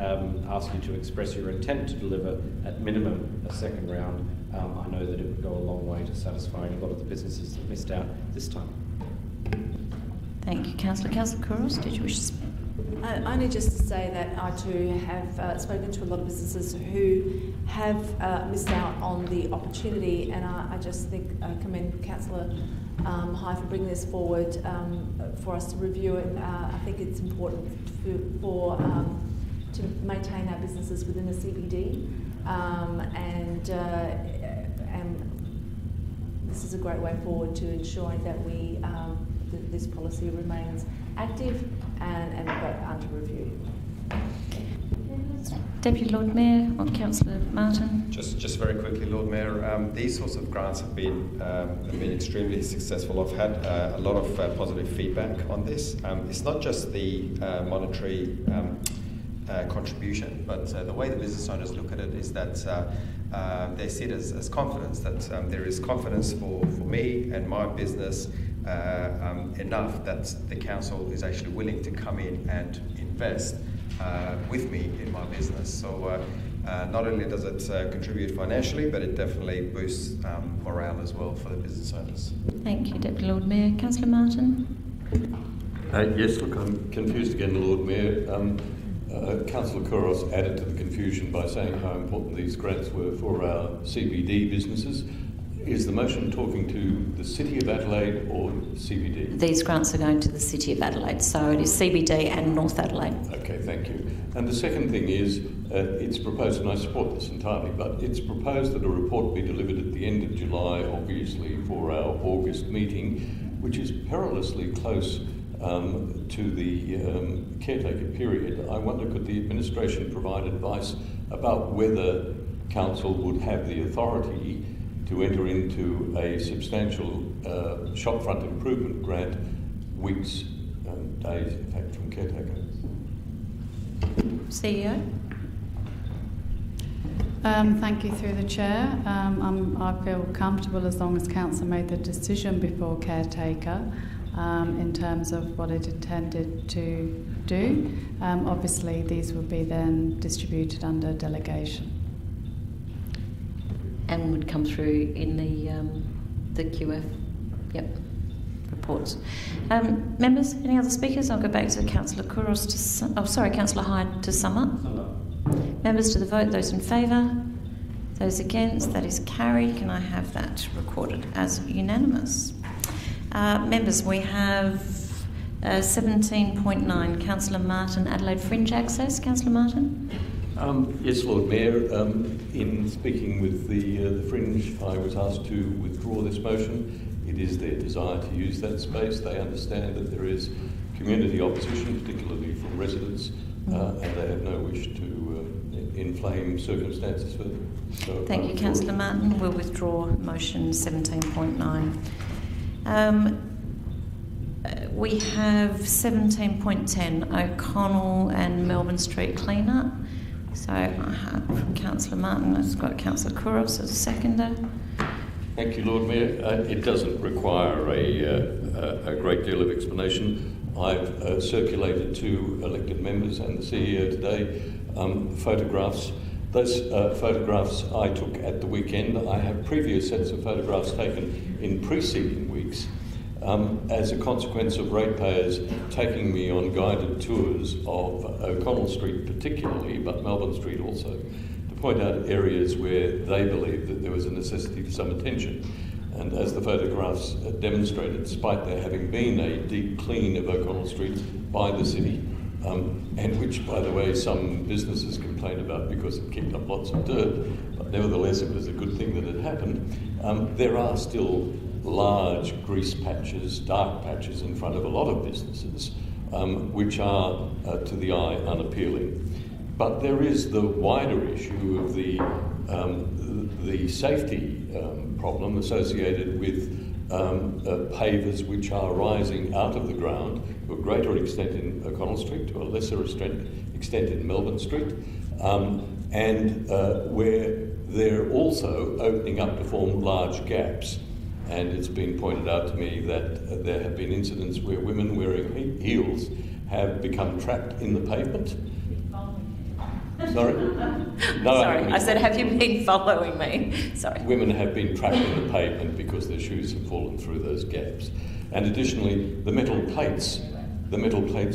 ask you to express your intent to deliver at minimum a second round. I know that it would go a long way to satisfying a lot of the businesses that missed out this time. Thank you, Councillor. Councillor Kouros, did you wish to speak? Only just to say that I too have spoken to a lot of businesses who have missed out on the opportunity, and I just think commend Councillor Hyde for bringing this forward for us to review it. I think it's important to maintain our businesses within the CBD, and this is a great way forward to ensuring that we this policy remains active and under review. Deputy Lord Mayor or Councillor Martin? Just very quickly, Lord Mayor, these sorts of grants have been extremely successful. I've had a lot of positive feedback on this. It's not just the monetary contribution, but the way the business owners look at it is that they see it as confidence, that there is confidence for me and my business enough that the council is actually willing to come in and invest with me in my business. So not only does it contribute financially, but it definitely boosts morale as well for the business owners. Thank you, Deputy Lord Mayor. Councillor Martin? Yes, look, I'm confused again, Lord Mayor. Councillor Kouros added to the confusion by saying how important these grants were for our CBD businesses. Is the motion talking to the City of Adelaide or CBD? These grants are going to the City of Adelaide, so it is CBD and North Adelaide. Okay, thank you. And the second thing is, it's proposed, and I support this entirely, but it's proposed that a report be delivered at the end of July, obviously, for our August meeting, which is perilously close to the caretaker period. I wonder, could the administration provide advice about whether council would have the authority to enter into a substantial shopfront improvement grant weeks and days, in fact, from caretaker? CEO? Thank you through the chair. I feel comfortable as long as council made the decision before caretaker in terms of what it intended to do. Obviously, these will be then distributed under delegation. And would come through in the QF. Yep. Reports. Members, any other speakers? I'll go back to Councillor Kouros Councillor Hyde to sum up. Members to the vote, those in favour, those against, that is carried. Can I have that recorded as unanimous? Members, we have 17.9, Councillor Martin, Adelaide Fringe Access. Councillor Martin? Yes, Lord Mayor. In speaking with the Fringe, I was asked to withdraw this motion. It is their desire to use that space. They understand that there is community opposition, particularly from residents, and they have no wish to inflame circumstances further. So thank you, Councillor Martin. We'll withdraw motion 17.9. We have 17.10, O'Connell and Melbourne Street clean-up. So I have from Councillor Martin, I've got Councillor Kouros as a seconder. Thank you, Lord Mayor. It doesn't require a great deal of explanation. I've circulated to elected members and the CEO today photographs. Those photographs I took at the weekend. I have previous sets of photographs taken in preceding weeks as a consequence of ratepayers taking me on guided tours of O'Connell Street particularly, but Melbourne Street also, to point out areas where they believed that there was a necessity for some attention. And as the photographs demonstrated, despite there having been a deep clean of O'Connell Street by the city, and which, by the way, some businesses complained about because it kicked up lots of dirt, but nevertheless it was a good thing that it happened, there are still large grease patches, dark patches in front of a lot of businesses, which are, to the eye, unappealing. But there is the wider issue of the safety problem associated with pavers which are rising out of the ground to a greater extent in O'Connell Street, to a lesser extent in Melbourne Street, and where they're also opening up to form large gaps. And it's been pointed out to me that there have been incidents where women wearing heels have become trapped in the pavement. Sorry? No, sorry, I said, have you been following me? Sorry. Women have been trapped in the pavement because their shoes have fallen through those gaps. And additionally, the metal plates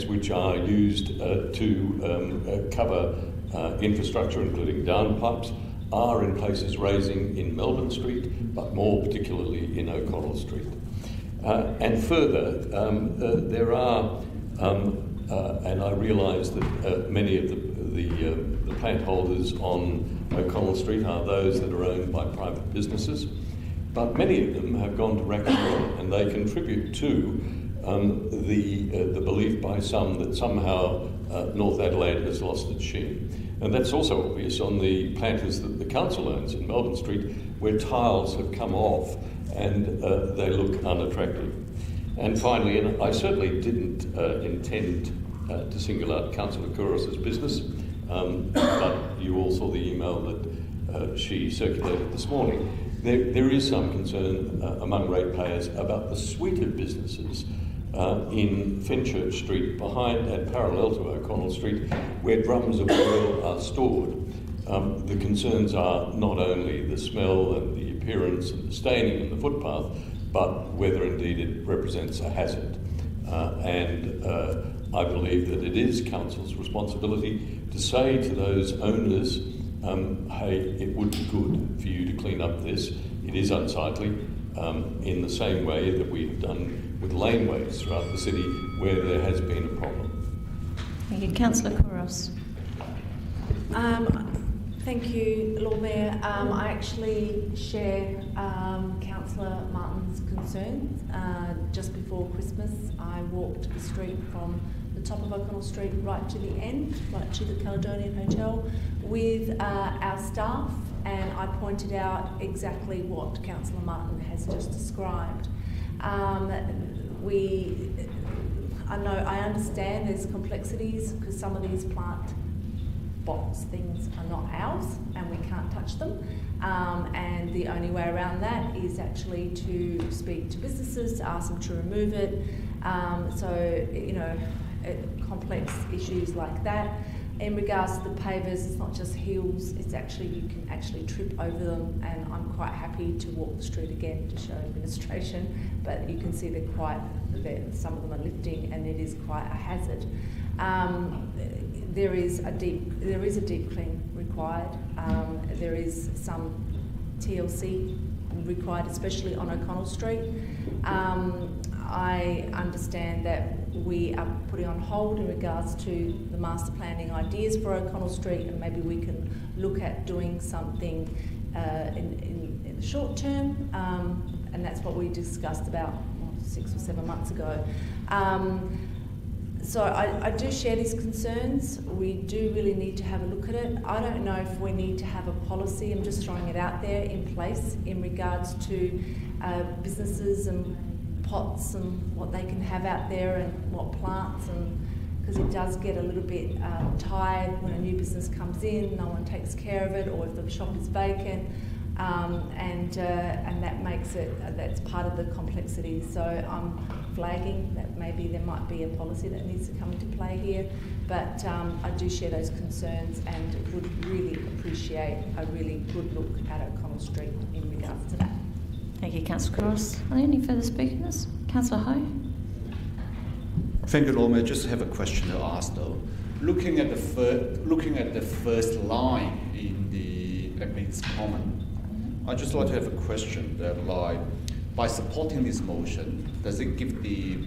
which are used to cover infrastructure, including downpipes, are in places raising in Melbourne Street, but more particularly in O'Connell Street. And further, there are, and I realise that many of the plant holders on O'Connell Street are those that are owned by private businesses, but many of them have gone to recognition and they contribute to the belief by some that somehow North Adelaide has lost its sheen. And that's also obvious on the planters that the council owns in Melbourne Street, where tiles have come off and they look unattractive. And finally, and I certainly didn't intend to single out Councillor Kouros' business, but you all saw the email that she circulated this morning. There is some concern among ratepayers about the suite of businesses in Fenchurch Street behind and parallel to O'Connell Street, where drums of oil are stored. The concerns are not only the smell and the appearance and the staining in the footpath, but whether indeed it represents a hazard. I believe that it is Council's responsibility to say to those owners, hey, it would be good for you to clean up this. It is unsightly, in the same way that we have done with laneways throughout the city where there has been a problem. Thank you. Councillor Kouros. Thank you, Lord Mayor. I actually share Councillor Martin's concerns. Just before Christmas, I walked the street from the top of O'Connell Street right to the end, right to the Caledonian Hotel, with our staff, and I pointed out exactly what Councillor Martin has just described. I understand there's complexities because some of these plant box things are not ours and we can't touch them, and the only way around that is actually to speak to businesses to ask them to remove it. Complex issues like that. In regards to the pavers, it's not just heels, it's actually, you can actually trip over them, and I'm quite happy to walk the street again to show administration, but you can see some of them are lifting and it is quite a hazard. There is a deep clean required. There is some TLC required, especially on O'Connell Street. I understand that we are putting on hold in regards to the master planning ideas for O'Connell Street, and maybe we can look at doing something in the short term, and that's what we discussed about 6 or 7 months ago. So I do share these concerns. We do really need to have a look at it. I don't know if we need to have a policy, I'm just throwing it out there, in place in regards to businesses and pots and what they can have out there and what plants, and because it does get a little bit tired when a new business comes in, no one takes care of it, or if the shop is vacant, and that makes it, that's part of the complexity. So I'm flagging that maybe there might be a policy that needs to come into play here, but I do share those concerns and would really appreciate a really good look at O'Connell Street in regards to that. Thank you, Councillor Kouros. Are there any further speakers? Councillor Ho? Thank you, Lord Mayor. Just have a question to ask though. Looking at the first line in the admin's comment, I'd just like to have a question that, like, by supporting this motion, does it give the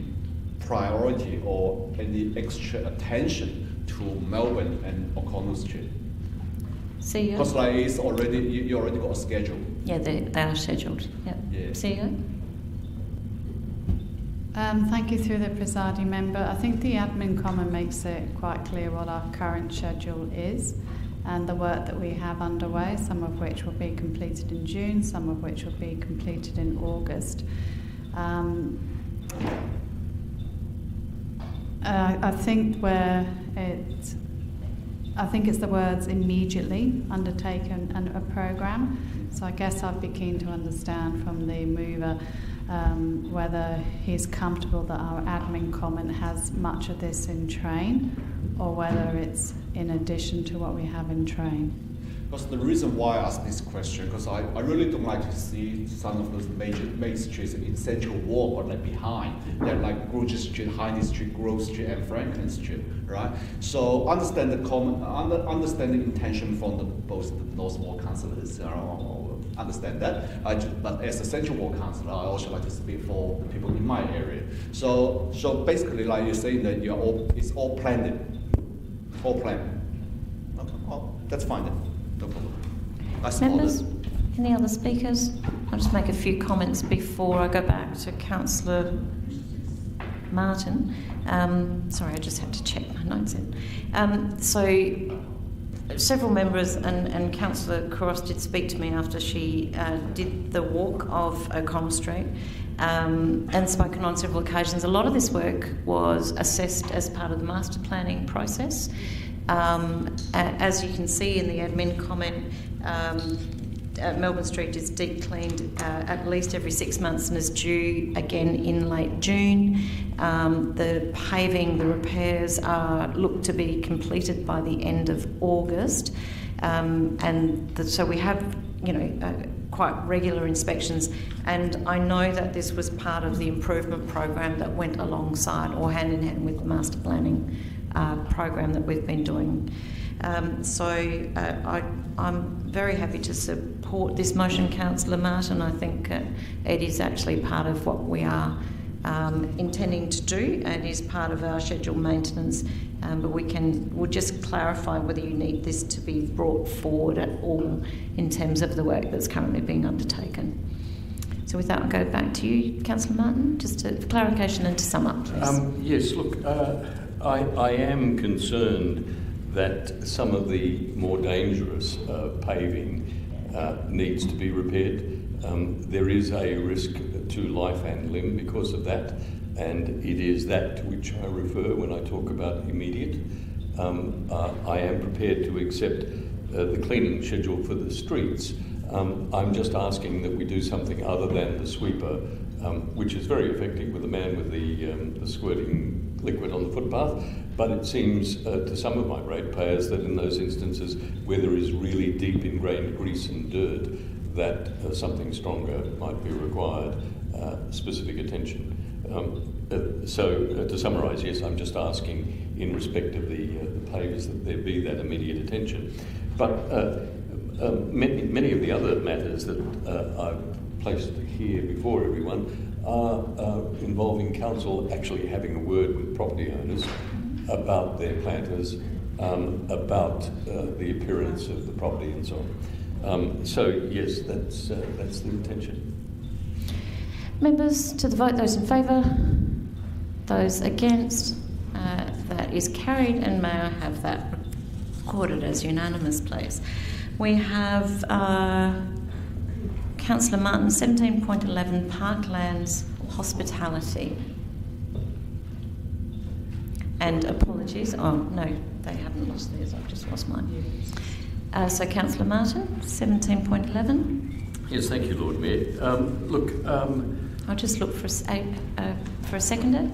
priority or any extra attention to Melbourne and O'Connell Street? CEO? Because like it's already, you already got a schedule. Yeah, they are scheduled. Yep. Yeah. CEO? Thank you through the presiding member. I think the admin comment makes it quite clear what our current schedule is and the work that we have underway, some of which will be completed in June, some of which will be completed in August. I think it's the words immediately undertaken and a programme. So I guess I'd be keen to understand from the mover whether he's comfortable that our admin comment has much of this in train, or whether it's in addition to what we have in train. Because the reason why I ask this question, because I really don't like to see some of those major main streets in Central Walk or like behind. They're like Grosvenor Street, Hiney Street, Grove Street, and Franklin Street, right? So understand understand the intention from both the North Ward councillors. Understand that. But as a Central Ward councillor, I also like to speak for the people in my area. So basically, like you're saying that it's all planned. All planned. Okay, well, that's fine then. No problem. Members, any other speakers? I'll just make a few comments before I go back to Councillor Martin. Sorry, I just had to check my notes in. So several members and Councillor Couros did speak to me after she did the walk of O'Connell Street and spoken on several occasions. A lot of this work was assessed as part of the master planning process. As you can see in the admin comment, Melbourne Street is deep cleaned at least every 6 months and is due again in late June. The paving, the repairs look to be completed by the end of August, so we have, quite regular inspections. And I know that this was part of the improvement program that went alongside or hand in hand with the master planning program that we've been doing. I'm very happy to support this motion, Councillor Martin. I think it is actually part of what we are intending to do and is part of our scheduled maintenance. But we'll just clarify whether you need this to be brought forward at all in terms of the work that's currently being undertaken. So with that, I'll go back to you, Councillor Martin, just for clarification and to sum up, please. Yes, look, I am concerned that some of the more dangerous paving needs to be repaired. There is a risk to life and limb because of that, and it is that to which I refer when I talk about immediate. I am prepared to accept the cleaning schedule for the streets. I'm just asking that we do something other than the sweeper, which is very effective with the man with the squirting liquid on the footpath, but it seems to some of my ratepayers that in those instances where there is really deep ingrained grease and dirt, that something stronger might be required, specific attention. So to summarise, yes, I'm just asking in respect of the pavers that there be that immediate attention. But many of the other matters that I've placed here before everyone are involving council actually having a word with property owners about their planters, about the appearance of the property and so on. So yes, that's the intention. Members, to the vote, those in favour, those against, that is carried, and may I have that recorded as unanimous, please. We have Councillor Martin, 17.11, Parklands Hospitality. And apologies, oh no, they haven't lost theirs, I've just lost mine. So Councillor Martin, 17.11. Yes, thank you, Lord Mayor. I'll just look for a seconder.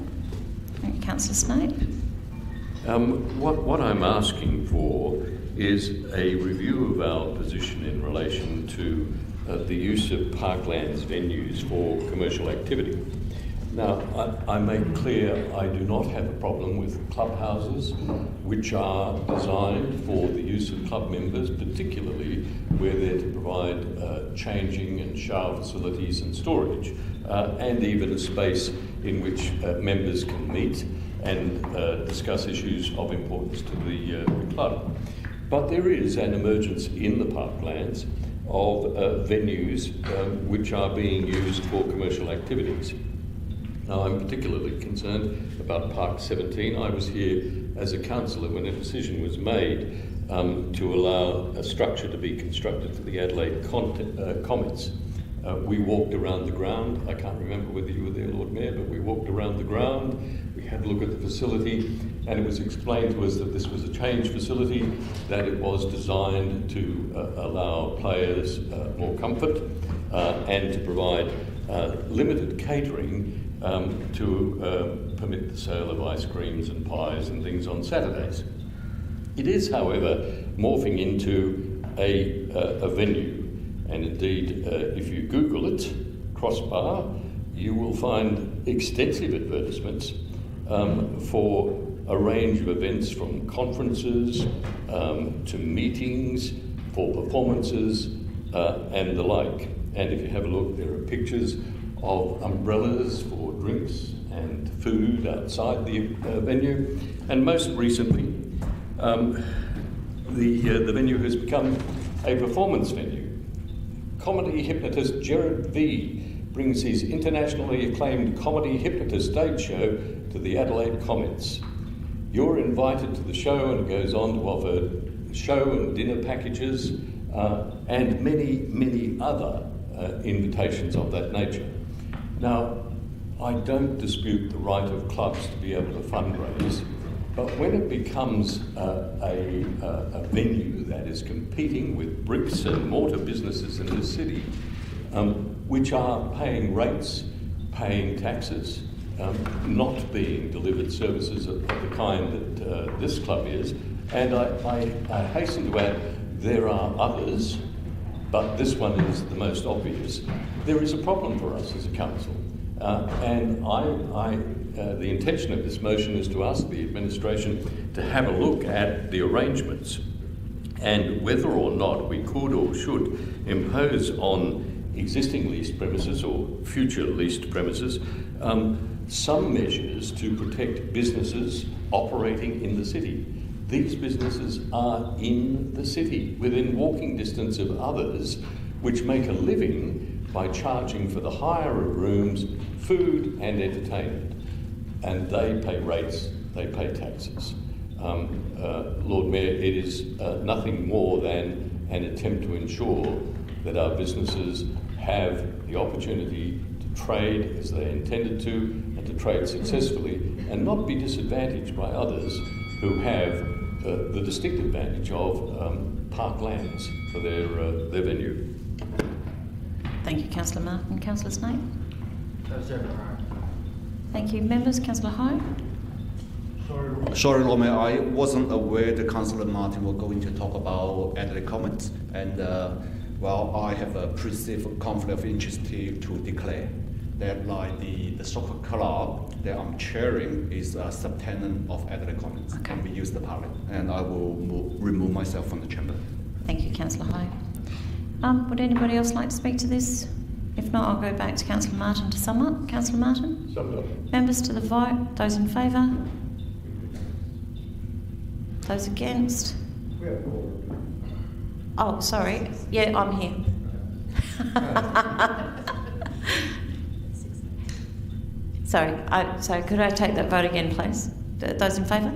Councillor Snape. What I'm asking for is a review of our position in relation to the use of parklands venues for commercial activity. Now, I make clear I do not have a problem with clubhouses which are designed for the use of club members, particularly where they're to provide changing and shower facilities and storage, and even a space in which members can meet and discuss issues of importance to the club. But there is an emergence in the parklands of venues which are being used for commercial activities. Now, I'm particularly concerned about Park 17. I was here as a councillor when a decision was made to allow a structure to be constructed for the Adelaide Comets. We walked around the ground. I can't remember whether you were there, Lord Mayor, but we walked around the ground. We had a look at the facility, and it was explained to us that this was a change facility, that it was designed to allow players more comfort and to provide limited catering to permit the sale of ice creams and pies and things on Saturdays. It is, however, morphing into a venue. And indeed, if you Google it, Crossbar, you will find extensive advertisements for a range of events, from conferences to meetings, for performances and the like. And if you have a look, there are pictures of umbrellas for drinks and food outside the venue. And most recently, the venue has become a performance venue. Comedy hypnotist Gerard V brings his internationally acclaimed comedy hypnotist stage show to to the Adelaide comments. You're invited to the show, and it goes on to offer show and dinner packages and many other invitations of that nature. Now, I don't dispute the right of clubs to be able to fundraise, but when it becomes a venue that is competing with bricks and mortar businesses in this city, which are paying rates, paying taxes, not being delivered services of the kind that this club is, and I hasten to add, there are others, but this one is the most obvious. There is a problem for us as a council, and the intention of this motion is to ask the administration to have a look at the arrangements and whether or not we could or should impose on existing leased premises or future leased premises some measures to protect businesses operating in the city. These businesses are in the city, within walking distance of others, which make a living by charging for the hire of rooms, food and entertainment. And they pay rates, they pay taxes. Lord Mayor, it is nothing more than an attempt to ensure that our businesses have the opportunity to trade as they intended to, and to trade successfully, and not be disadvantaged by others who have the distinct advantage of parklands for their venue. Thank you, Councillor Martin. Councillor Snape? Thank you. Members, Councillor High? Sorry, Lord Mayor, I wasn't aware that Councillor Martin was going to talk about Adelaide comments, and I have a perceived conflict of interest to declare that, like the soccer club that I'm chairing is a subtenant of Adelaide comments, and we use the parliament, and I will remove myself from the chamber. Thank you, Councillor High. Would anybody else like to speak to this? If not, I'll go back to Councillor Martin to sum up. Councillor Martin? Sum up. Members to the vote. Those in favour? Those against? Oh, sorry. Yeah, I'm here. Sorry, could I take that vote again, please? Those in favour?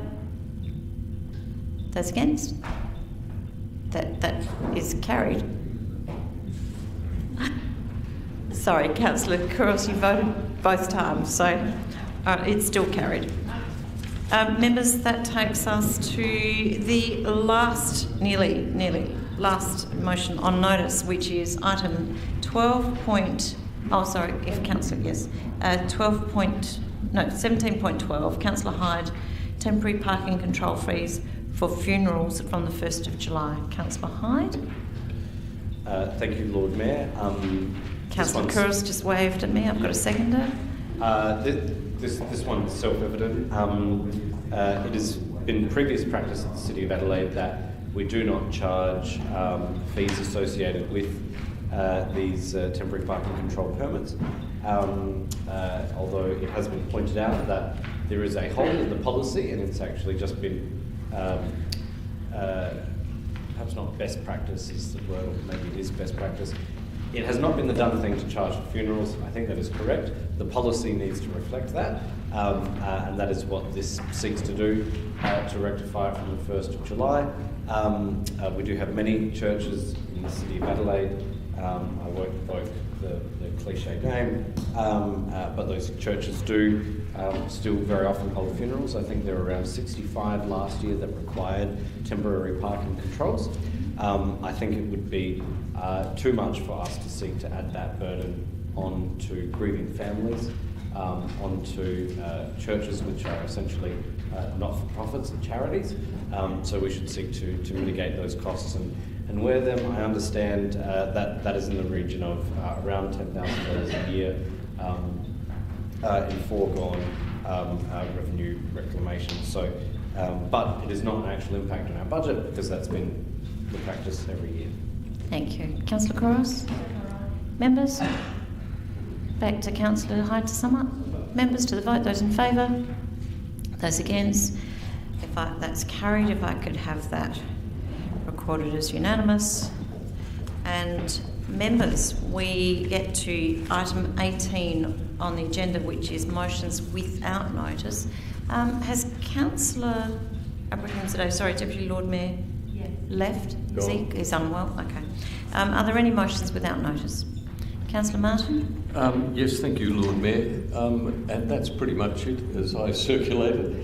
Those against? That is carried. Sorry, Councillor Couros, you voted both times, so it's still carried. Members, that takes us to the last, nearly last motion on notice, which is item 17.12, Councillor Hyde, temporary parking control fees for funerals from the 1st of July. Councillor Hyde? Thank you, Lord Mayor. Councillor Couros just waved at me. I've got a seconder. This one's self-evident. It has been previous practice in the City of Adelaide that we do not charge fees associated with these temporary parking control permits, although it has been pointed out that there is a hole in the policy, and it's actually just been perhaps not best practice is the word, or maybe it is best practice. It has not been the done thing to charge for funerals. I think that is correct. The policy needs to reflect that, and that is what this seeks to do, to rectify it from the 1st of July. We do have many churches in the City of Adelaide. I won't evoke the cliche name, but those churches do still very often hold funerals. I think there were around 65 last year that required temporary parking controls. I think it would be too much for us to seek to add that burden onto grieving families, onto churches which are essentially not-for-profits and charities. So we should seek to mitigate those costs and wear them. I understand that is in the region of around $10,000 a year in foregone revenue reclamation. So, but it is not an actual impact on our budget because that's been the practice every year. Thank you. Councillor Couros? Members? Back to Councillor Hyde to sum up. Members to the vote. Those in favour? Those against? That's carried. If I could have that recorded as unanimous. And Members, we get to item 18 on the agenda, which is motions without notice. Has Councillor Deputy Lord Mayor left? Is he? He's unwell? Okay. Are there any motions without notice? Councillor Martin? Yes, thank you, Lord Mayor. And that's pretty much it as I circulated.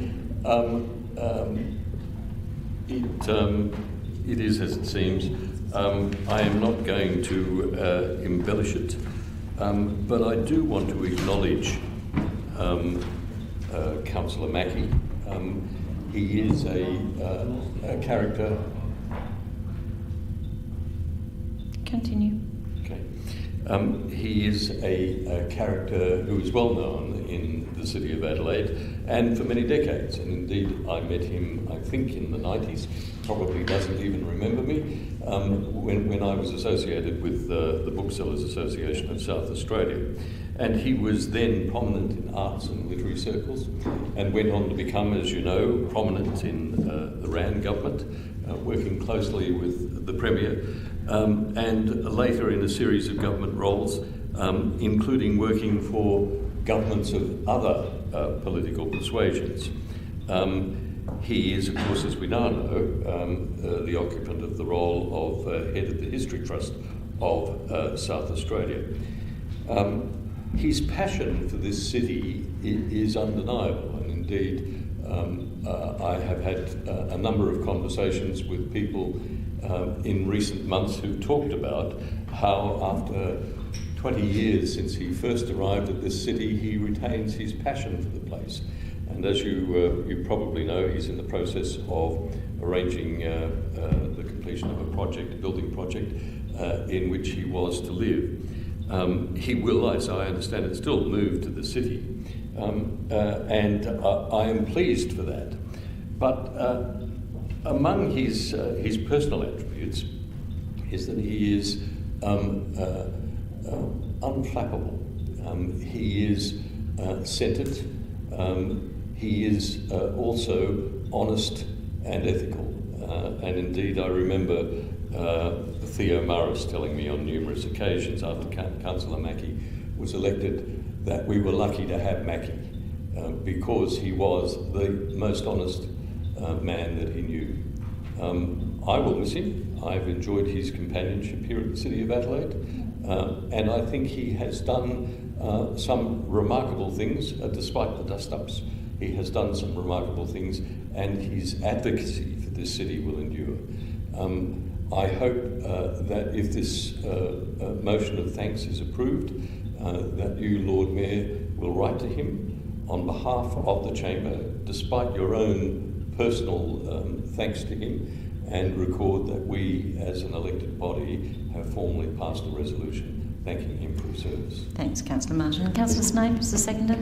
It is as it seems. I am not going to embellish it, but I do want to acknowledge Councillor Mackie. He is a character. Continue. Okay. He is a character who is well known in the city of Adelaide and for many decades. And indeed, I met him, I think, in the 90s. Probably doesn't even remember me, when I was associated with the Booksellers Association of South Australia. And he was then prominent in arts and literary circles and went on to become, as you know, prominent in the Rand government, working closely with the Premier, and later in a series of government roles, including working for governments of other political persuasions. He is, of course, as we now know, the occupant of the role of head of the History Trust of South Australia. His passion for this city is undeniable, and indeed I have had a number of conversations with people in recent months who talked about how after 20 years since he first arrived at this city, he retains his passion for the place. And as you probably know, he's in the process of arranging the completion of a building project, in which he was to live. He will, as I understand it, still move to the city, and I am pleased for that. But among his personal attributes is that he is unflappable. He is centred. He is also honest and ethical. And indeed, I remember Theo Murris telling me on numerous occasions after Councillor Mackie was elected that we were lucky to have Mackie because he was the most honest man that he knew. I will miss him. I've enjoyed his companionship here at the City of Adelaide, and I think he has done some remarkable things, despite the dust-ups. He has done some remarkable things, and his advocacy for this city will endure. I hope that if this motion of thanks is approved, that you, Lord Mayor, will write to him on behalf of the Chamber, despite your own personal thanks to him, and record that we, as an elected body, have formally passed a resolution thanking him for his service. Thanks, Councillor Martin. Councillor Snape is the seconder.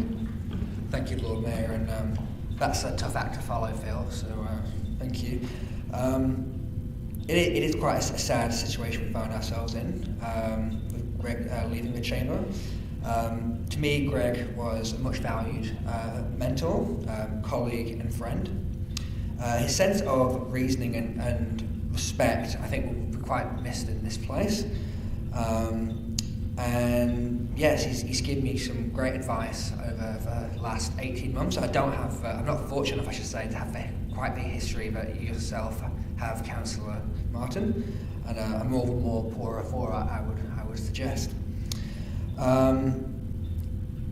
Thank you, Lord Mayor, and that's a tough act to follow, Phil, so thank you. It is quite a sad situation we found ourselves in, with Greg leaving the Chamber. To me, Greg was a much valued mentor, colleague and friend. His sense of reasoning and respect, I think, will be quite missed in this place. And yes, he's given me some great advice over the last 18 months. I'm not fortunate enough, I should say, to have quite the history that you yourself have, Councillor Martin, and a more poorer for I would suggest. I'm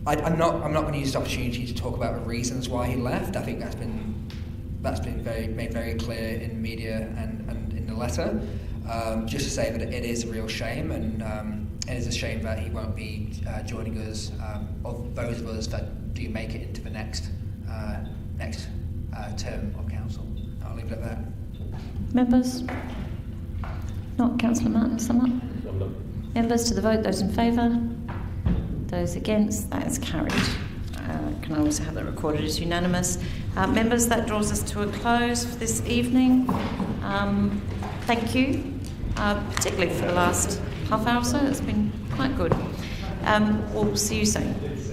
not going to use this opportunity to talk about the reasons why he left. I think that's been made very clear in media and in the letter. Just to say that it is a real shame, and it is a shame that he won't be joining us, of those of us that do make it into the next term of council. I'll leave it at that. Members? Not Councillor Martin, someone? Members to the vote, those in favour? Those against? That is carried. Can I also have that recorded as unanimous? Members, that draws us to a close for this evening. Thank you, particularly for the last half hour or so. It's been quite good. We'll see you soon.